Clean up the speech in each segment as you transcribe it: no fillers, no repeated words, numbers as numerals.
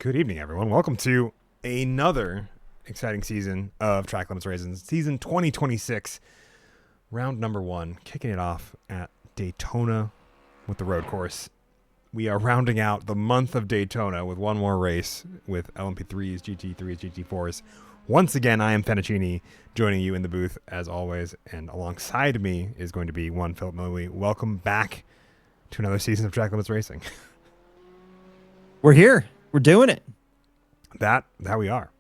Good evening, everyone. Welcome to another exciting season of Track Limits Racing, season 2026, round number 1, kicking it off at Daytona with the road course. We are rounding out the month of Daytona with one more race with LMP3s, GT3s, GT4s. Once again, I am Fennicini, joining you in the booth as always, and alongside me is going to be one Philip Millie. Welcome back to another season of Track Limits Racing. We're here. We're doing it. That we are.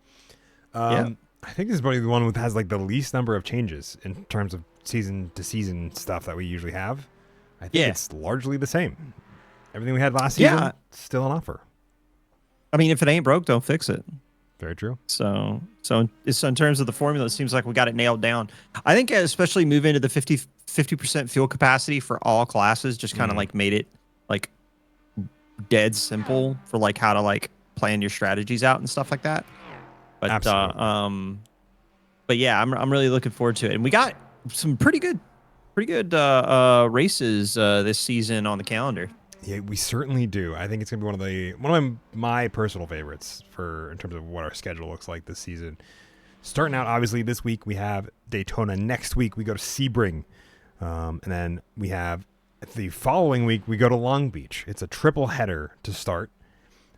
Yeah. I think this is probably the one that has like the least number of changes in terms of season to season stuff that we usually have. I think it's largely the same. Everything we had last season, still on offer. I mean, if it ain't broke, don't fix it. Very true. So in terms of the formula, it seems like we got it nailed down. I think especially move into the 50% fuel capacity for all classes just kind of like made it like dead simple for like how to like plan your strategies out and stuff like that. But absolutely. But yeah, I'm really looking forward to it. And we got some pretty good races this season on the calendar. Yeah, we certainly do. I think it's gonna be one of my personal favorites in terms of what our schedule looks like this season. Starting out, obviously, this week we have Daytona. Next week we go to Sebring, and then we have the following week we go to Long Beach. It's a triple header to start,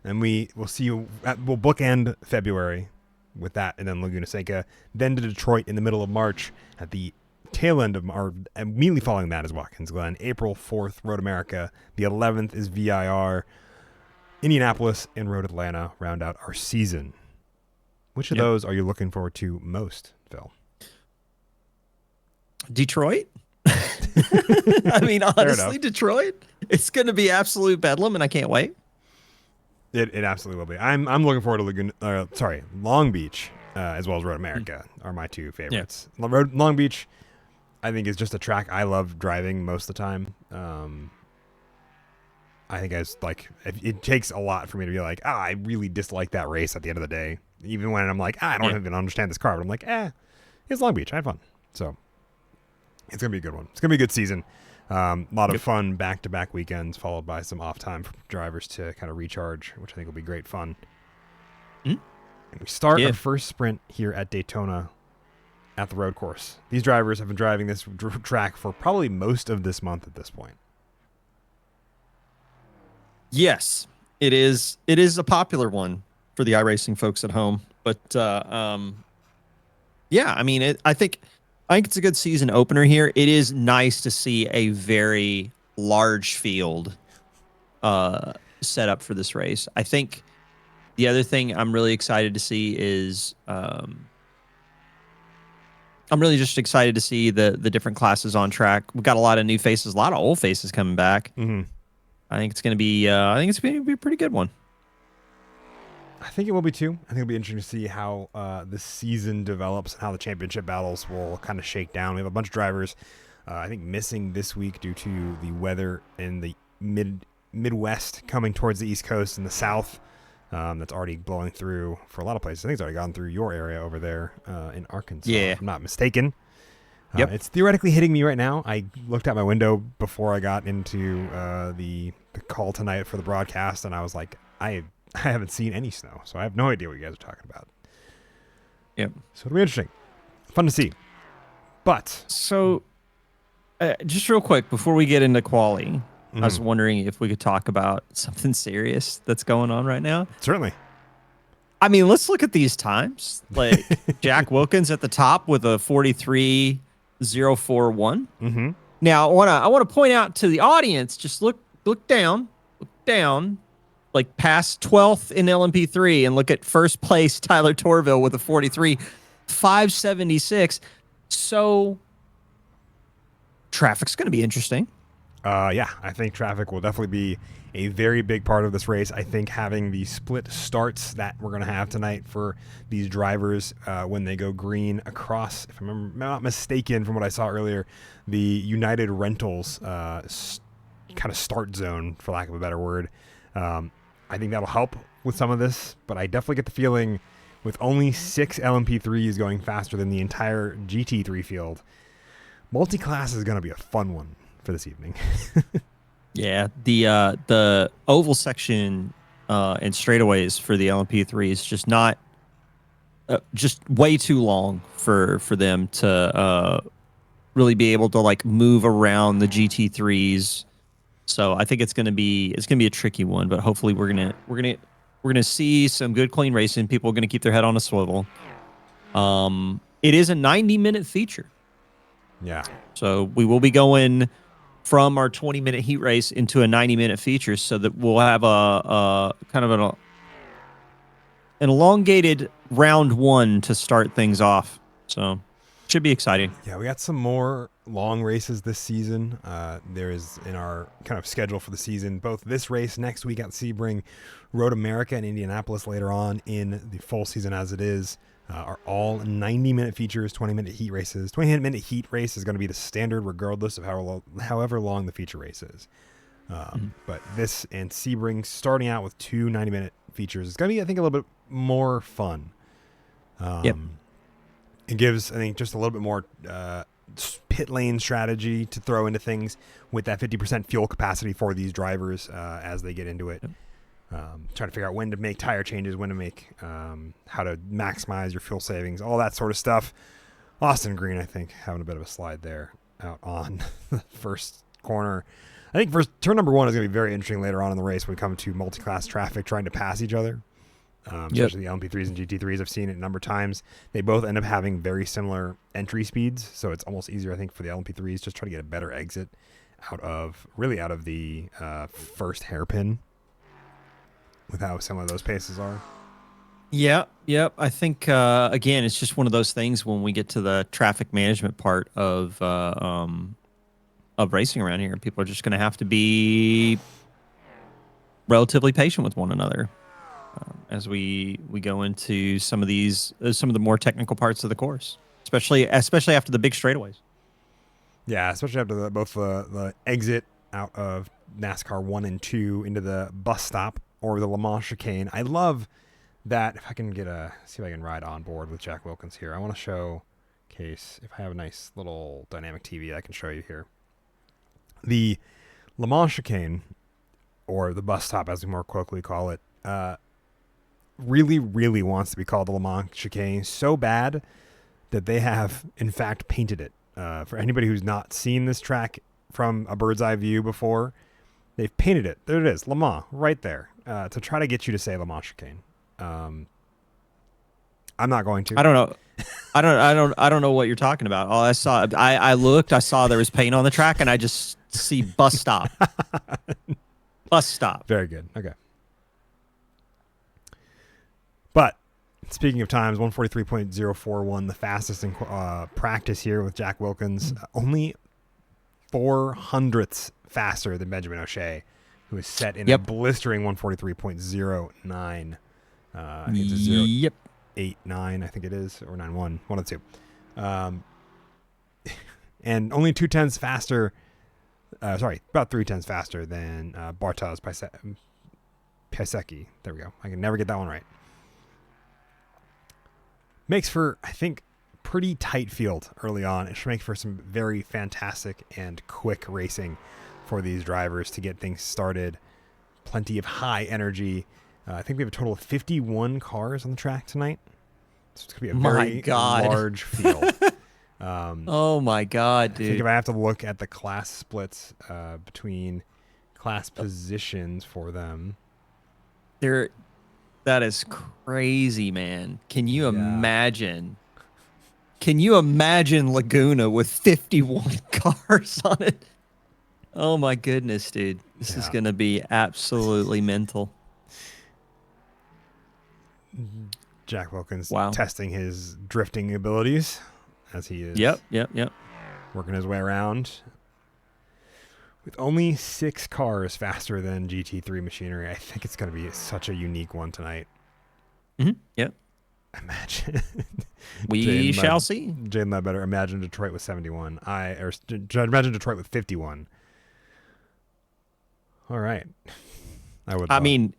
and we'll bookend February with that, and then Laguna Seca, then to Detroit in the middle of March at the tail end of our immediately following that is Watkins Glen. April 4th, Road America. The 11th is VIR. Indianapolis and Road Atlanta round out our season. Which of those are you looking forward to most, Phil? Detroit. I mean, honestly, Detroit. It's going to be absolute bedlam, and I can't wait. It absolutely will be. I'm looking forward to Long Beach as well as Road America are my two favorites. Yeah. Long Beach, I think, is just a track I love driving most of the time. I think it takes a lot for me to be like, I really dislike that race at the end of the day. Even when I'm like, I don't even understand this car, but I'm like, it's Long Beach. I had fun. So it's going to be a good one. It's going to be a good season. A lot of fun back-to-back weekends followed by some off time for drivers to kind of recharge, which I think will be great fun. And we start our first sprint here at Daytona at the road course. These drivers have been driving this track for probably most of this month at this point. Yes, it is a popular one for the iRacing folks at home. But I mean, I think it's a good season opener here. It is nice to see a very large field set up for this race. I think the other thing I'm really excited to see is I'm really just excited to see the different classes on track. We've got a lot of new faces, a lot of old faces coming back. Mm-hmm. I think it's going to be a pretty good one. I think it will be too. I think it'll be interesting to see how the season develops and how the championship battles will kind of shake down. We have a bunch of drivers, I think, missing this week due to the weather in the Midwest coming towards the East Coast and the South. That's already blowing through for a lot of places. I think it's already gone through your area over there in Arkansas, if I'm not mistaken. It's theoretically hitting me right now. I looked out my window before I got into the call tonight for the broadcast, and I was like, I haven't seen any snow, so I have no idea what you guys are talking about. Yep. So it'll be interesting. Fun to see. But so just real quick, before we get into quali, I was wondering if we could talk about something serious that's going on right now. Certainly. I mean, let's look at these times. Like Jack Wilkins at the top with a 43.041. Mm-hmm. Now, I want to point out to the audience, just look down, like past 12th in LMP3 and look at first place Tyler Torville with a 43.576. So traffic's going to be interesting. I think traffic will definitely be a very big part of this race. I think having the split starts that we're going to have tonight for these drivers when they go green across, if I'm not mistaken from what I saw earlier, the United Rentals kind of start zone, for lack of a better word. I think that'll help with some of this, but I definitely get the feeling with only 6 LMP3s going faster than the entire GT3 field, multi-class is going to be a fun one for this evening. Yeah, the oval section and straightaways for the LMP3 is just not just way too long for them to really be able to like move around the GT3s. So I think it's gonna be a tricky one, but hopefully we're gonna see some good clean racing. People are gonna keep their head on a swivel. It is a 90-minute feature. Yeah. So we will be going from our 20-minute heat race into a 90-minute feature, so that we'll have a kind of an elongated round one to start things off. So should be exciting. Yeah, we got some more long races this season. There is in our kind of schedule for the season, both this race next week at Sebring, Road America and Indianapolis later on in the full season as it is, are all 90-minute features, 20-minute heat races. 20-minute heat race is going to be the standard regardless of however long the feature race is. But this and Sebring starting out with two 90-minute features is going to be, I think, a little bit more fun. Yep. It gives, I think, just a little bit more pit lane strategy to throw into things with that 50% fuel capacity for these drivers as they get into it. Yep. Trying to figure out when to make tire changes, when to make, how to maximize your fuel savings, all that sort of stuff. Austin Green, I think, having a bit of a slide there out on the first corner. I think first turn number one is going to be very interesting later on in the race when we come to multi-class traffic trying to pass each other. Especially the LMP3s and GT3s. I've seen it a number of times. They both end up having very similar entry speeds, so it's almost easier, I think, for the LMP3s just try to get a better exit out of the first hairpin with how similar those paces are. Yep. I think again, it's just one of those things when we get to the traffic management part of racing around here. People are just going to have to be relatively patient with one another as we go into some of the more technical parts of the course, especially after the big straightaways. Yeah, especially after both the exit out of NASCAR 1 and 2 into the bus stop or the Le Mans chicane. I love that. If I can see if I can ride on board with Jack Wilkins here. I want to show case if I have a nice little dynamic TV I can show you here. The Le Mans chicane, or the bus stop as we more colloquially call it, really, really wants to be called the Le Mans chicane so bad that they have, in fact, painted it. For anybody who's not seen this track from a bird's eye view before, they've painted it. There it is, Le Mans, right there, to try to get you to say Le Mans chicane. I'm not going to. I don't know. I don't know what you're talking about. All I saw, I looked, I saw there was paint on the track, and I just see bus stop. Bus stop. Very good. Okay. But speaking of times, 143.041, the fastest in practice here with Jack Wilkins, only 0.04 faster than Benjamin O'Shea, who is set in a blistering 143.09. It's 0.89, I think it is, or 91, one of the two. And only 0.2 faster, about 0.3 faster than Bartosz Piasecki. There we go. I can never get that one right. Makes for, I think, pretty tight field early on. It should make for some very fantastic and quick racing for these drivers to get things started. Plenty of high energy. I think we have a total of 51 cars on the track tonight. So it's going to be a very large field. Oh my God, dude. I think if I have to look at the class splits between class positions for them. That is crazy, man. Can you imagine? Can you imagine Laguna with 51 cars on it? Oh my goodness, dude. This is going to be absolutely mental. Jack Wilkins testing his drifting abilities as he is working his way around. With only 6 cars faster than GT3 machinery, I think it's going to be such a unique one tonight. Mm-hmm. Yep. Imagine. We shall see. Jaden Ledbetter, imagine Detroit with 71. Imagine Detroit with 51. All right. I mean,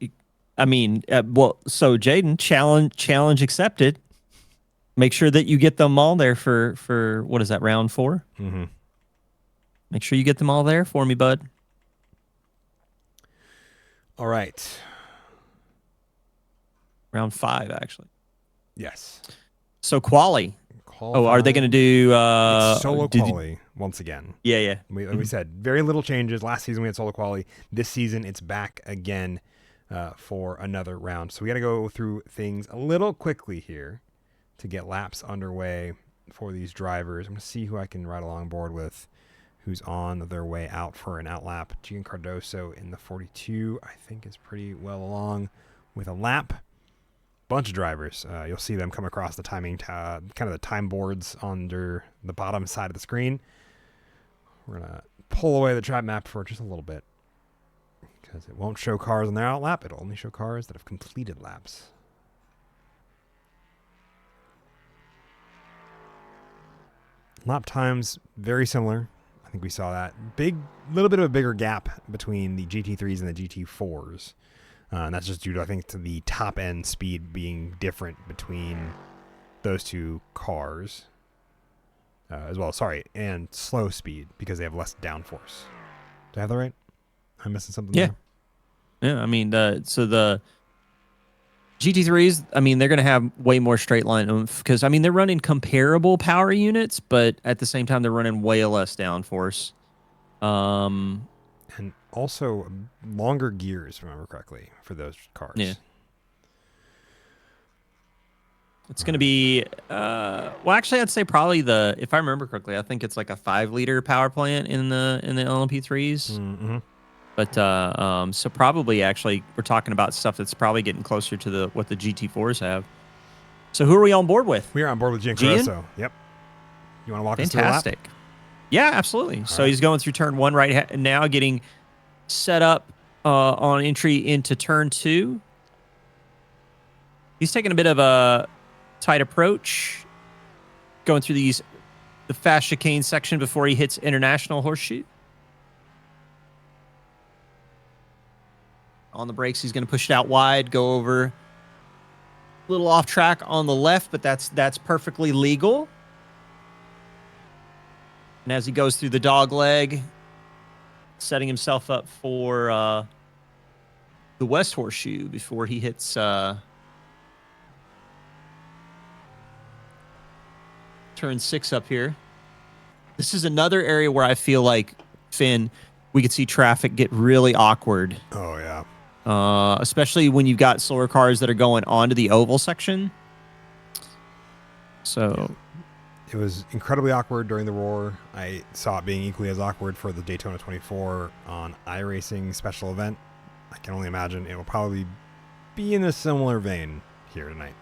well, so Jaden, challenge accepted. Make sure that you get them all there for what is that, round 4? Mm-hmm. Make sure you get them all there for me, bud. All right. Round 5, actually. Yes. So quali. Oh, are they going to do it's solo quali once again? Yeah. We said very little changes. Last season we had solo quali. This season it's back again for another round. So we got to go through things a little quickly here to get laps underway for these drivers. I'm going to see who I can ride along board with, who's on their way out for an out lap. Gian Cardoso in the 42, I think, is pretty well along with a lap. Bunch of drivers. You'll see them come across the timing, kind of the time boards under the bottom side of the screen. We're going to pull away the track map for just a little bit because it won't show cars on their out lap. It'll only show cars that have completed laps. Lap times, very similar. I think we saw that. Little bit of a bigger gap between the GT3s and the GT4s. And that's just due to, I think, to the top end speed being different between those two cars as well. And slow speed because they have less downforce. Do I have that right? Am I missing something there? Yeah, I mean, so the GT3s, I mean, they're going to have way more straight line oomph because, I mean, they're running comparable power units, but at the same time, they're running way less downforce. And also longer gears, if I remember correctly, for those cars. Yeah. It's going to be, well, actually, I'd say probably if I remember correctly, I think it's like a 5-liter power plant in the LMP3s. Mm-hmm. But so probably actually we're talking about stuff that's probably getting closer to what the GT4s have. So who are we on board with? We are on board with Gian Cardoso. Yep. You want to walk us through the lap? Fantastic. Yeah, absolutely. So he's going through turn 1 right now, getting set up on entry into turn 2. He's taking a bit of a tight approach, going through the fast chicane section before he hits International Horseshoe. On the brakes, he's going to push it out wide, go over a little off track on the left, but that's perfectly legal. And as he goes through the dog leg, setting himself up for the West Horseshoe before he hits turn 6 up here. This is another area where I feel like, Finn, we could see traffic get really awkward. Oh, yeah. Especially when you've got slower cars that are going onto the oval section. So it was incredibly awkward during the Roar. I saw it being equally as awkward for the Daytona 24 on iRacing special event. I can only imagine it will probably be in a similar vein here tonight.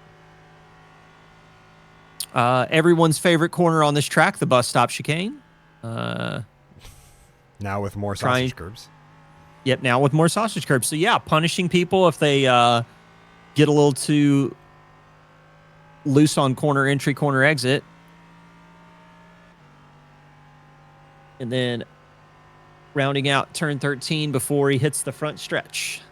Everyone's favorite corner on this track, the bus stop chicane. Now with more sausage curbs. Yep, now with more sausage curbs. So, yeah, punishing people if they get a little too loose on corner entry, corner exit. And then rounding out turn 13 before he hits the front stretch.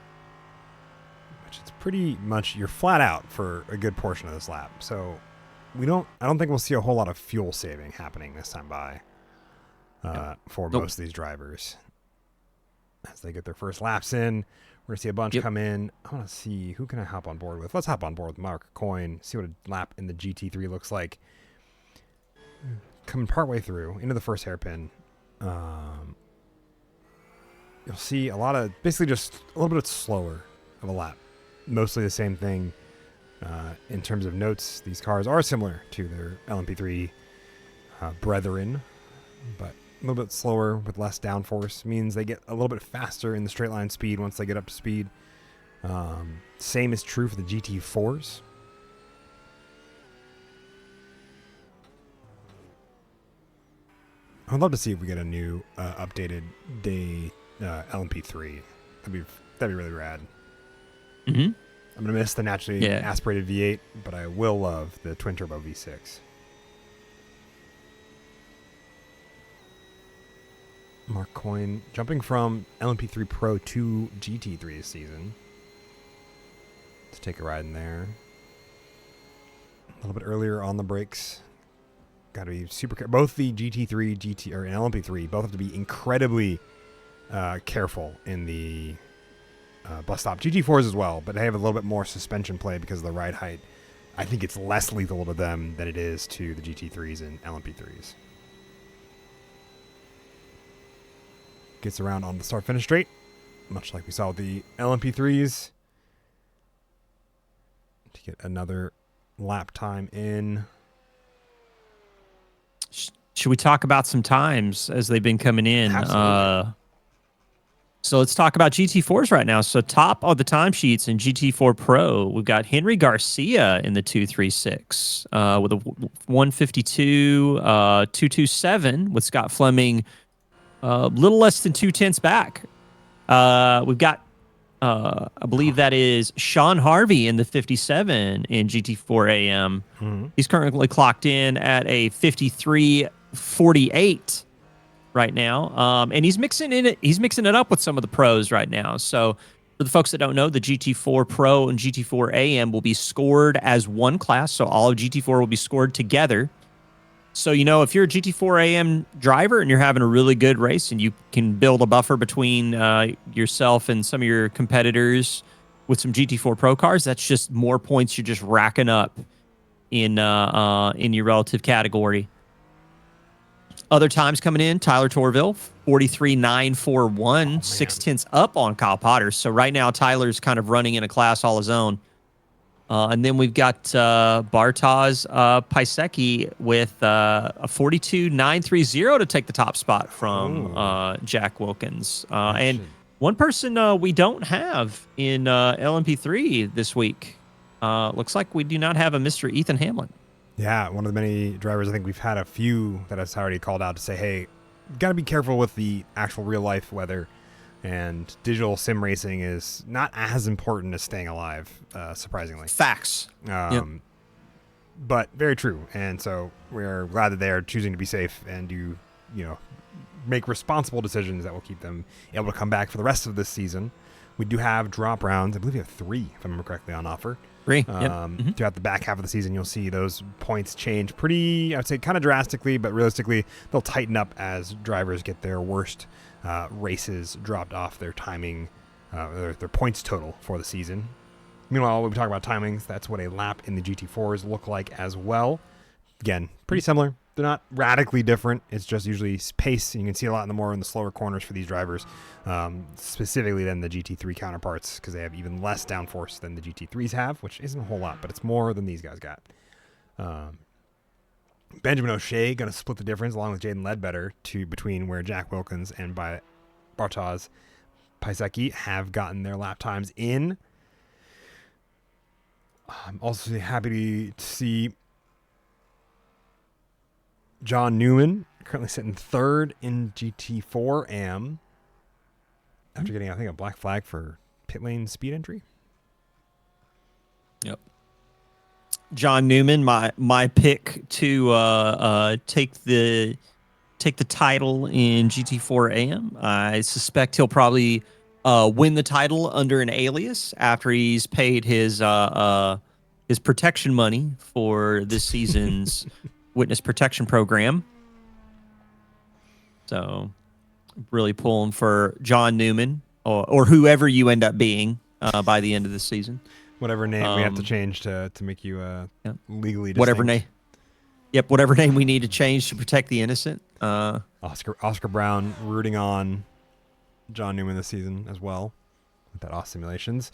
Which is pretty much, you're flat out for a good portion of this lap. So, I don't think we'll see a whole lot of fuel saving happening this time by for most of these drivers. As they get their first laps in, we're going to see a bunch come in. I want to see, who can I hop on board with? Let's hop on board with Mark Coyne, see what a lap in the GT3 looks like. Coming partway through, into the first hairpin, you'll see basically just a little bit slower of a lap. Mostly the same thing in terms of notes. These cars are similar to their LMP3 brethren, but a little bit slower with less downforce means they get a little bit faster in the straight line speed once they get up to speed. Same is true for the GT4s. I'd love to see if we get a new updated day LMP3. That'd be really rad. Mm-hmm. I'm gonna miss the naturally aspirated V8, but I will love the twin turbo V6. Mark Coyne jumping from LMP3 Pro to GT3 this season. Let's take a ride in there. A little bit earlier on the brakes. Got to be super careful. Both the GT3, and LMP3 both have to be incredibly careful in the bus stop. GT4s as well, but they have a little bit more suspension play because of the ride height. I think it's less lethal to them than it is to the GT3s and LMP3s. Gets around on the start-finish straight, much like we saw with the LMP3s. To get another lap time in. Should we talk about some times as they've been coming in? Absolutely. So let's talk about GT4s right now. So top of the timesheets in GT4 Pro, we've got Henry Garcia in the 236 with a 152, 227 with Scott Fleming a little less than 2/10 back. We've got, I believe that is Sean Harvey in the 57 in GT4 AM. Mm-hmm. He's currently clocked in at a 53.48 right now, and he's mixing it up with some of the pros right now. So for the folks that don't know, the GT4 Pro and GT4 AM will be scored as one class. So all of GT4 will be scored together. So, if you're a GT4 AM driver and you're having a really good race and you can build a buffer between yourself and some of your competitors with some GT4 Pro cars, that's just more points you're just racking up in your relative category. Other times coming in, Tyler Torville, 43.941, 6/10 up on Kyle Potter. So right now, Tyler's kind of running in a class all his own. And then we've got Bartosz Pisecki with a 42.930 to take the top spot from Jack Wilkins. And one person we don't have in LMP3 this week. Looks like we do not have a Mr. Ethan Hamlin. Yeah, one of the many drivers. I think we've had a few that has already called out to say, hey, got to be careful with the actual real-life weather. And digital sim racing is not as important as staying alive, surprisingly. Facts. Yep. But very true. And so we're glad that they are choosing to be safe and make responsible decisions that will keep them able to come back for the rest of this season. We do have drop rounds. I believe we have 3, if I remember correctly, on offer. 3. Throughout the back half of the season, you'll see those points change pretty, I would say, kind of drastically, but realistically, they'll tighten up as drivers get their worst races dropped off their timing, their points total for the season. Meanwhile, when we talk about timings, that's what a lap in the GT4s look like as well. Again, pretty similar. They're not radically different. It's just usually pace, and you can see a lot more in the slower corners for these drivers, specifically than the GT3 counterparts, because they have even less downforce than the GT3s have, which isn't a whole lot, but it's more than these guys got. Benjamin O'Shea going to split the difference along with Jaden Ledbetter between where Jack Wilkins and Bartosz Pisecki have gotten their lap times in. I'm also happy to see John Newman currently sitting 3rd in GT4 AM after getting, I think, a black flag for pit lane speed entry. Yep. John Newman, my pick to take the title in GT4 AM. I suspect he'll probably win the title under an alias after he's paid his protection money for this season's witness protection program. So, really pulling for John Newman or whoever you end up being by the end of the season. Whatever name we have to change to make you legally distinct. Whatever name. Yep, whatever name we need to change to protect the innocent. Oscar Brown rooting on John Newman this season as well with that off simulations.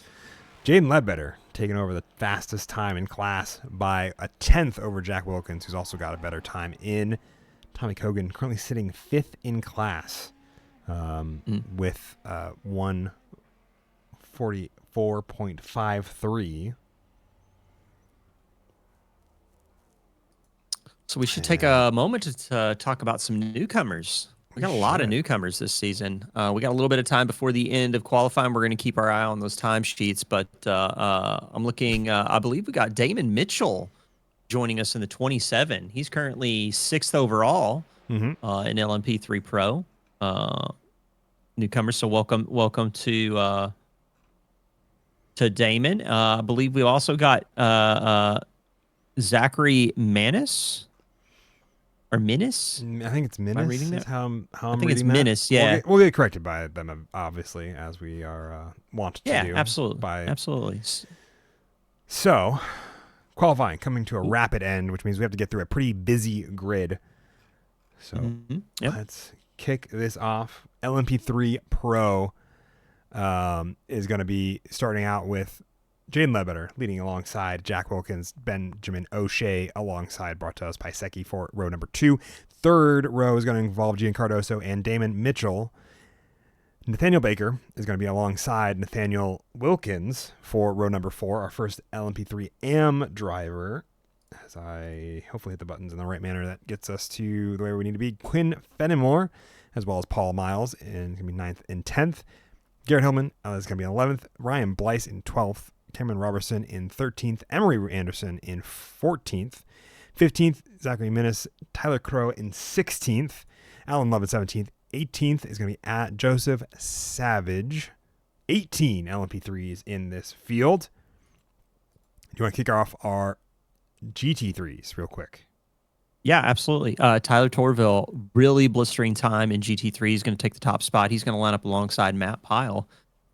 Jaden Ledbetter taking over the fastest time in class by a 10th over Jack Wilkins, who's also got a better time in. Tommy Kogan currently sitting 5th in class with 144.53. So we should take a moment to talk about some newcomers. We got a lot of newcomers this season. We got a little bit of time before the end of qualifying. We're going to keep our eye on those timesheets, but I'm looking. I believe we got Damon Mitchell joining us in the 27. He's currently 6th overall in LMP3 Pro. Newcomers, so welcome to Damon. I believe we also got Zachary Manis. or Minas. I think it's Am I reading Minas is that? how I I'm think it's reading that. Minas. Yeah. We'll get corrected by them, obviously, as we are wont to Yeah. do. Absolutely. Absolutely. So, qualifying coming to a Ooh. rapid end, which means we have to get through a pretty busy grid. So Yep. let's kick this off. LMP3 Pro is going to be starting out with Jaden Ledbetter leading alongside Jack Wilkins, Benjamin O'Shea alongside Bartos Paiseki for row number 2. Third row is going to involve Gian Cardoso and Damon Mitchell. Nathaniel Baker is going to be alongside Nathaniel Wilkins for row number 4, our first LMP3 driver. As I hopefully hit the buttons in the right manner, that gets us to the way we need to be. Quinn Fenimore, as well as Paul Miles, and going to be 9th and 10th. Garrett Hillman is going to be in 11th. Ryan Blyce in 12th. Cameron Robertson in 13th. Emery Anderson in 14th. 15th, Zachary Minnis. Tyler Crow in 16th. Alan Love in 17th. 18th is going to be at Joseph Savage. 18 LMP3s in this field. Do you want to kick off our GT3s real quick? Yeah, absolutely. Tyler Torville, really blistering time in GT3. He's going to take the top spot. He's going to line up alongside Matt Pyle,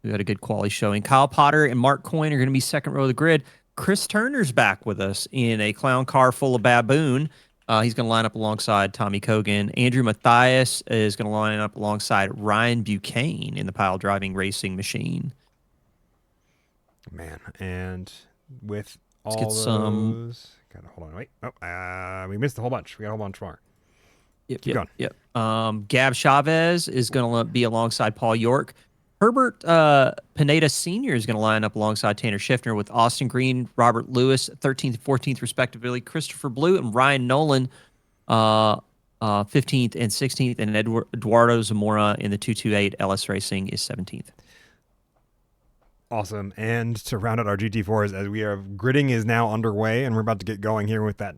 who had a good quality showing. Kyle Potter and Mark Coyne are going to be second row of the grid. Chris Turner's back with us in a clown car full of baboon. He's going to line up alongside Tommy Kogan. Andrew Mathias is going to line up alongside Ryan Buchanan in the Pyle driving racing machine. Man, and with Let's all get those... some... Gotta hold on, wait. Oh, we missed a whole bunch. We got a whole bunch more. Keep going. Gab Chavez is going to be alongside Paul York. Herbert Pineda Sr. is going to line up alongside Tanner Schiffner with Austin Green, Robert Lewis, 13th and 14th, respectively. Christopher Blue and Ryan Nolan, 15th and 16th. And Eduardo Zamora in the 228 LS Racing is 17th. Awesome. And to round out our GT4s, as we are gridding is now underway, and we're about to get going here with that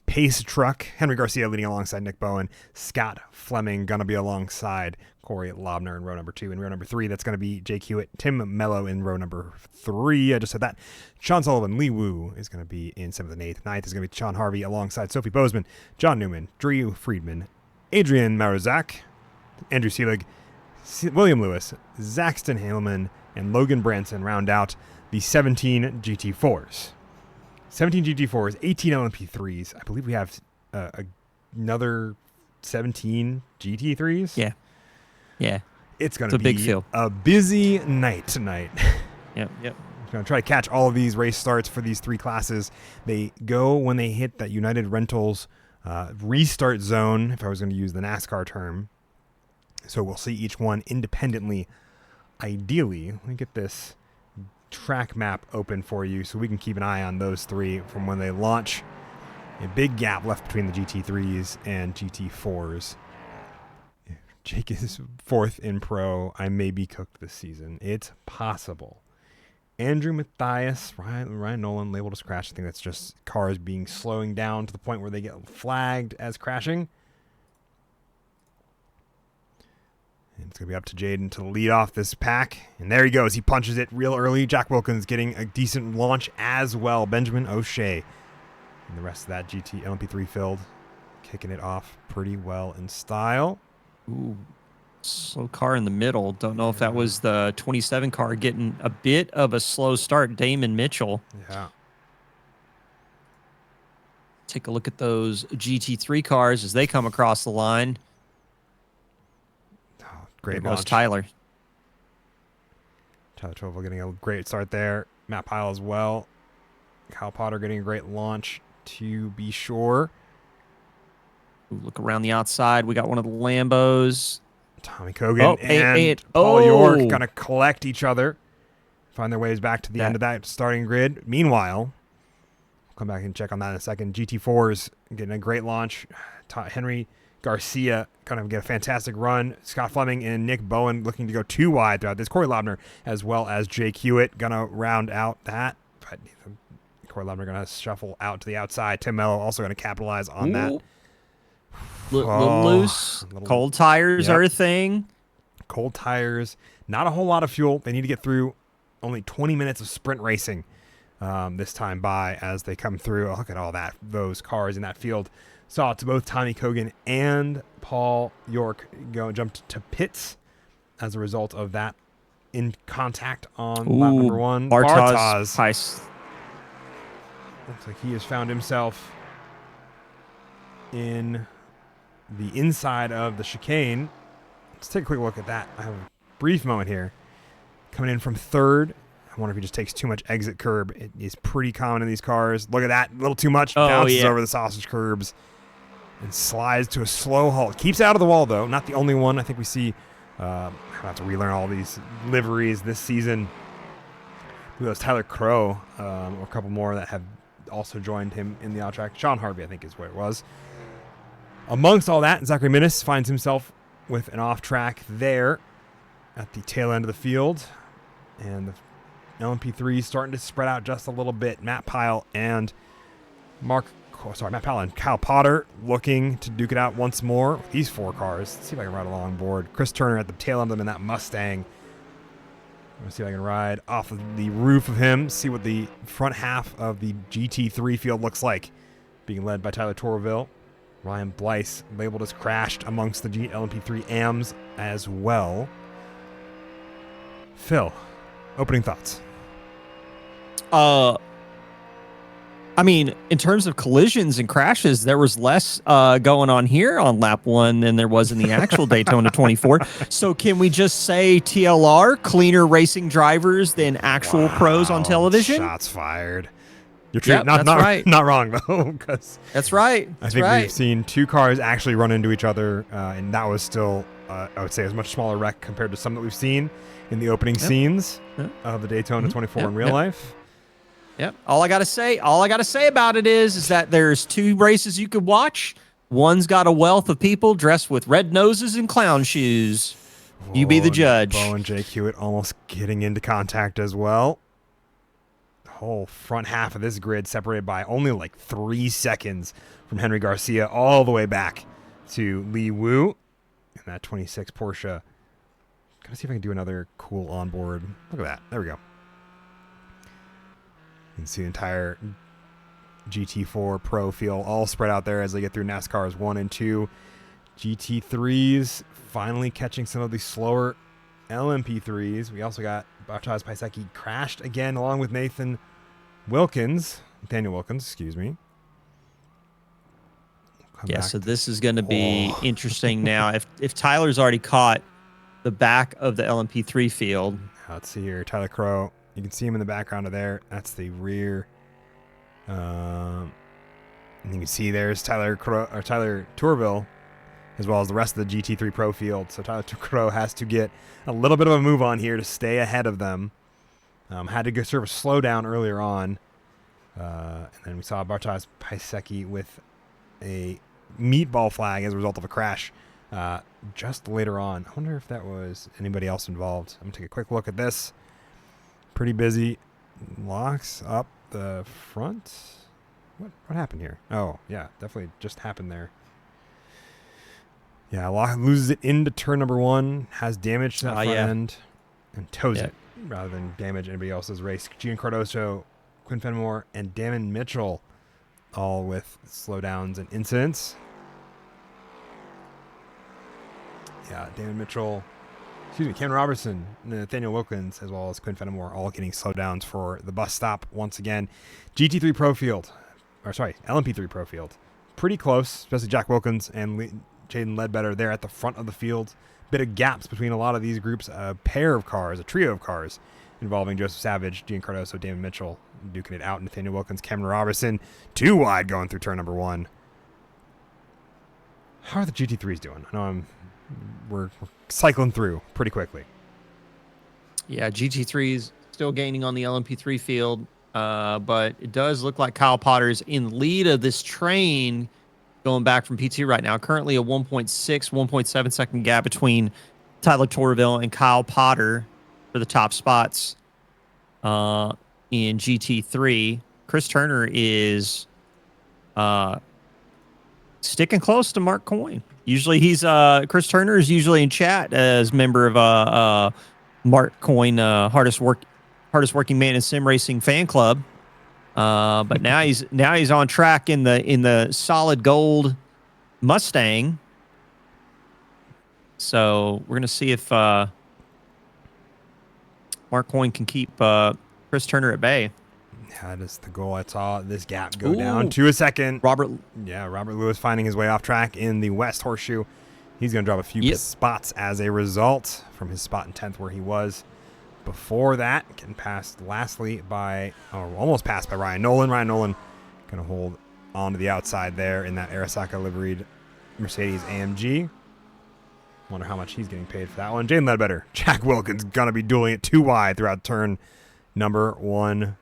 pace truck. Henry Garcia leading alongside Nick Bowen. Scott Fleming going to be alongside Corey Lobner in row number 2. In row number 3, that's going to be Jake Hewitt. Tim Mello in row number 3. I just said that. Sean Sullivan, Lee Wu is going to be in 7th and 8th. 9th is going to be Sean Harvey alongside Sophie Bozeman, John Newman, Drew Friedman, Adrian Marozak, Andrew Seelig, William Lewis, Zaxton Haleman, and Logan Branson round out the 17 GT4s. 17 GT4s, 18 LMP3s. I believe we have another 17 GT3s. Yeah. It's going to be a big field. A busy night tonight. Yep. I'm going to try to catch all of these race starts for these 3 classes. They go when they hit that United Rentals restart zone, if I was going to use the NASCAR term. So we'll see each one independently. Ideally, let me get this track map open for you so we can keep an eye on those 3 from when they launch. A big gap left between the GT3s and GT4s. If Jake is 4th in pro, I may be cooked this season. It's possible. Andrew Mathias, Ryan Nolan labeled as crash. I think that's just cars slowing down to the point where they get flagged as crashing. And it's going to be up to Jaden to lead off this pack. And there he goes. He punches it real early. Jack Wilkins getting a decent launch as well. Benjamin O'Shea and the rest of that GT LMP3 field kicking it off pretty well in style. Ooh, slow car in the middle. Don't know if that was the 27 car getting a bit of a slow start. Damon Mitchell. Yeah. Take a look at those GT3 cars as they come across the line. Great there goes launch. Tyler. Tyler Toval getting a great start there. Matt Pyle as well. Kyle Potter getting a great launch to be sure. Ooh, look around the outside. We got one of the Lambos. Tommy Kogan and Paul York going to collect each other. Find their ways back to the end of that starting grid. Meanwhile, we'll come back and check on that in a second. GT4s getting a great launch. Henry Garcia going to get a fantastic run. Scott Fleming and Nick Bowen looking to go 2 wide throughout this. Corey Lobner as well as Jake Hewitt going to round out that. But Corey Lobner going to shuffle out to the outside. Tim Mello also going to capitalize on that. Little loose. Cold tires are a thing. Cold tires. Not a whole lot of fuel. They need to get through only 20 minutes of sprint racing this time by as they come through. Oh, look at all those cars in that field. Saw it to both Tommy Kogan and Paul York jumped to pits as a result of that in contact on lap number 1. Bartas. Nice. Looks like he has found himself in the inside of the chicane. Let's take a quick look at that. I have a brief moment here. Coming in from third. I wonder if he just takes too much exit curb. It is pretty common in these cars. Look at that. A little too much. Bounces over the sausage curbs and slides to a slow halt. Keeps out of the wall, though. Not the only one. I think we see. I have to relearn all these liveries this season. There's Tyler Crow, or a couple more that have also joined him in the out track. Sean Harvey, I think, is what it was. Amongst all that, Zachary Minnis finds himself with an off track there at the tail end of the field. And the LMP3 is starting to spread out just a little bit. Matt Pyle and Kyle Potter looking to duke it out once more with these 4 cars. Let's see if I can ride along board. Chris Turner at the tail end of them in that Mustang. Let's see if I can ride off of the roof of him, see what the front half of the GT3 field looks like. Being led by Tyler Torville. Ryan Blyce labeled as crashed amongst the LMP3 AMs as well. Phil, opening thoughts. I mean, in terms of collisions and crashes, there was less going on here on lap 1 than there was in the actual Daytona 24. So can we just say TLR, cleaner racing drivers than actual pros on television? Shots fired. You're not wrong, though. That's right. I think we've seen 2 cars actually run into each other, and that was still, I would say, a much smaller wreck compared to some that we've seen in the opening scenes of the Daytona 24 in real life. Yep. All I gotta say about it is that there's 2 races you could watch. One's got a wealth of people dressed with red noses and clown shoes. Whoa, you be the judge. Bo and Jake Hewitt almost getting into contact as well. The whole front half of this grid separated by only like 3 seconds from Henry Garcia all the way back to Lee Wu in that 26 Porsche. Gotta see if I can do another cool onboard. Look at that. There we go. You can see the entire GT4 Pro field all spread out there as they get through NASCAR's 1 and 2. GT3s finally catching some of the slower LMP3s. We also got Bartosz Pisecki crashed again along with Nathaniel Wilkins, excuse me. So this is going to be interesting now. If Tyler's already caught the back of the LMP3 field. Let's see here. Tyler Crow. You can see him in the background of there. That's the rear. And you can see there's Tyler Tourville, as well as the rest of the GT3 Pro field. So Tyler Crow has to get a little bit of a move on here to stay ahead of them. Had to go serve a slowdown earlier on. And then we saw Bartosz Pisecki with a meatball flag as a result of a crash just later on. I wonder if that was anybody else involved. I'm going to take a quick look at this. Pretty busy. Locks up the front. What happened here? Oh, yeah, definitely just happened there. Yeah, loses it into turn number 1, has damage to that front end, and tows it rather than damage anybody else's race. Gian Cardoso, Quinn Fenimore, and Damon Mitchell all with slowdowns and incidents. Yeah, Damon Mitchell... Cameron Robertson, Nathaniel Wilkins, as well as Quinn Fenimore, all getting slowdowns for the bus stop once again. GT3 Pro Field, LMP3 Pro Field. Pretty close, especially Jack Wilkins and Jaden Ledbetter there at the front of the field. Bit of gaps between a lot of these groups. A trio of cars involving Joseph Savage, Gian Cardoso, Damon Mitchell, duking it out. Nathaniel Wilkins, Cameron Robertson, 2 wide going through turn number 1. How are the GT3s doing? I know we're cycling through pretty quickly. Yeah, GT3's still gaining on the LMP3 field, but it does look like Kyle Potter's in lead of this train going back from P2 right now. Currently a 1.7 second gap between Tyler Torville and Kyle Potter for the top spots in GT3. Chris Turner is sticking close to Mark Coyne. Usually Chris Turner is usually in chat as member of Mark Coyne, hardest working man in sim racing fan club. But now he's on track in the solid gold Mustang. So we're gonna see if Mark Coyne can keep Chris Turner at bay. That is the goal. I saw this gap go down to a second. Robert Lewis finding his way off track in the West Horseshoe. He's going to drop a few spots as a result from his spot in 10th where he was before that. Getting passed almost passed by Ryan Nolan. Ryan Nolan going to hold on to the outside there in that Arasaka liveried Mercedes AMG. Wonder how much he's getting paid for that one. Jane Ledbetter, Jack Wilkins going to be dueling it too wide throughout turn number 1.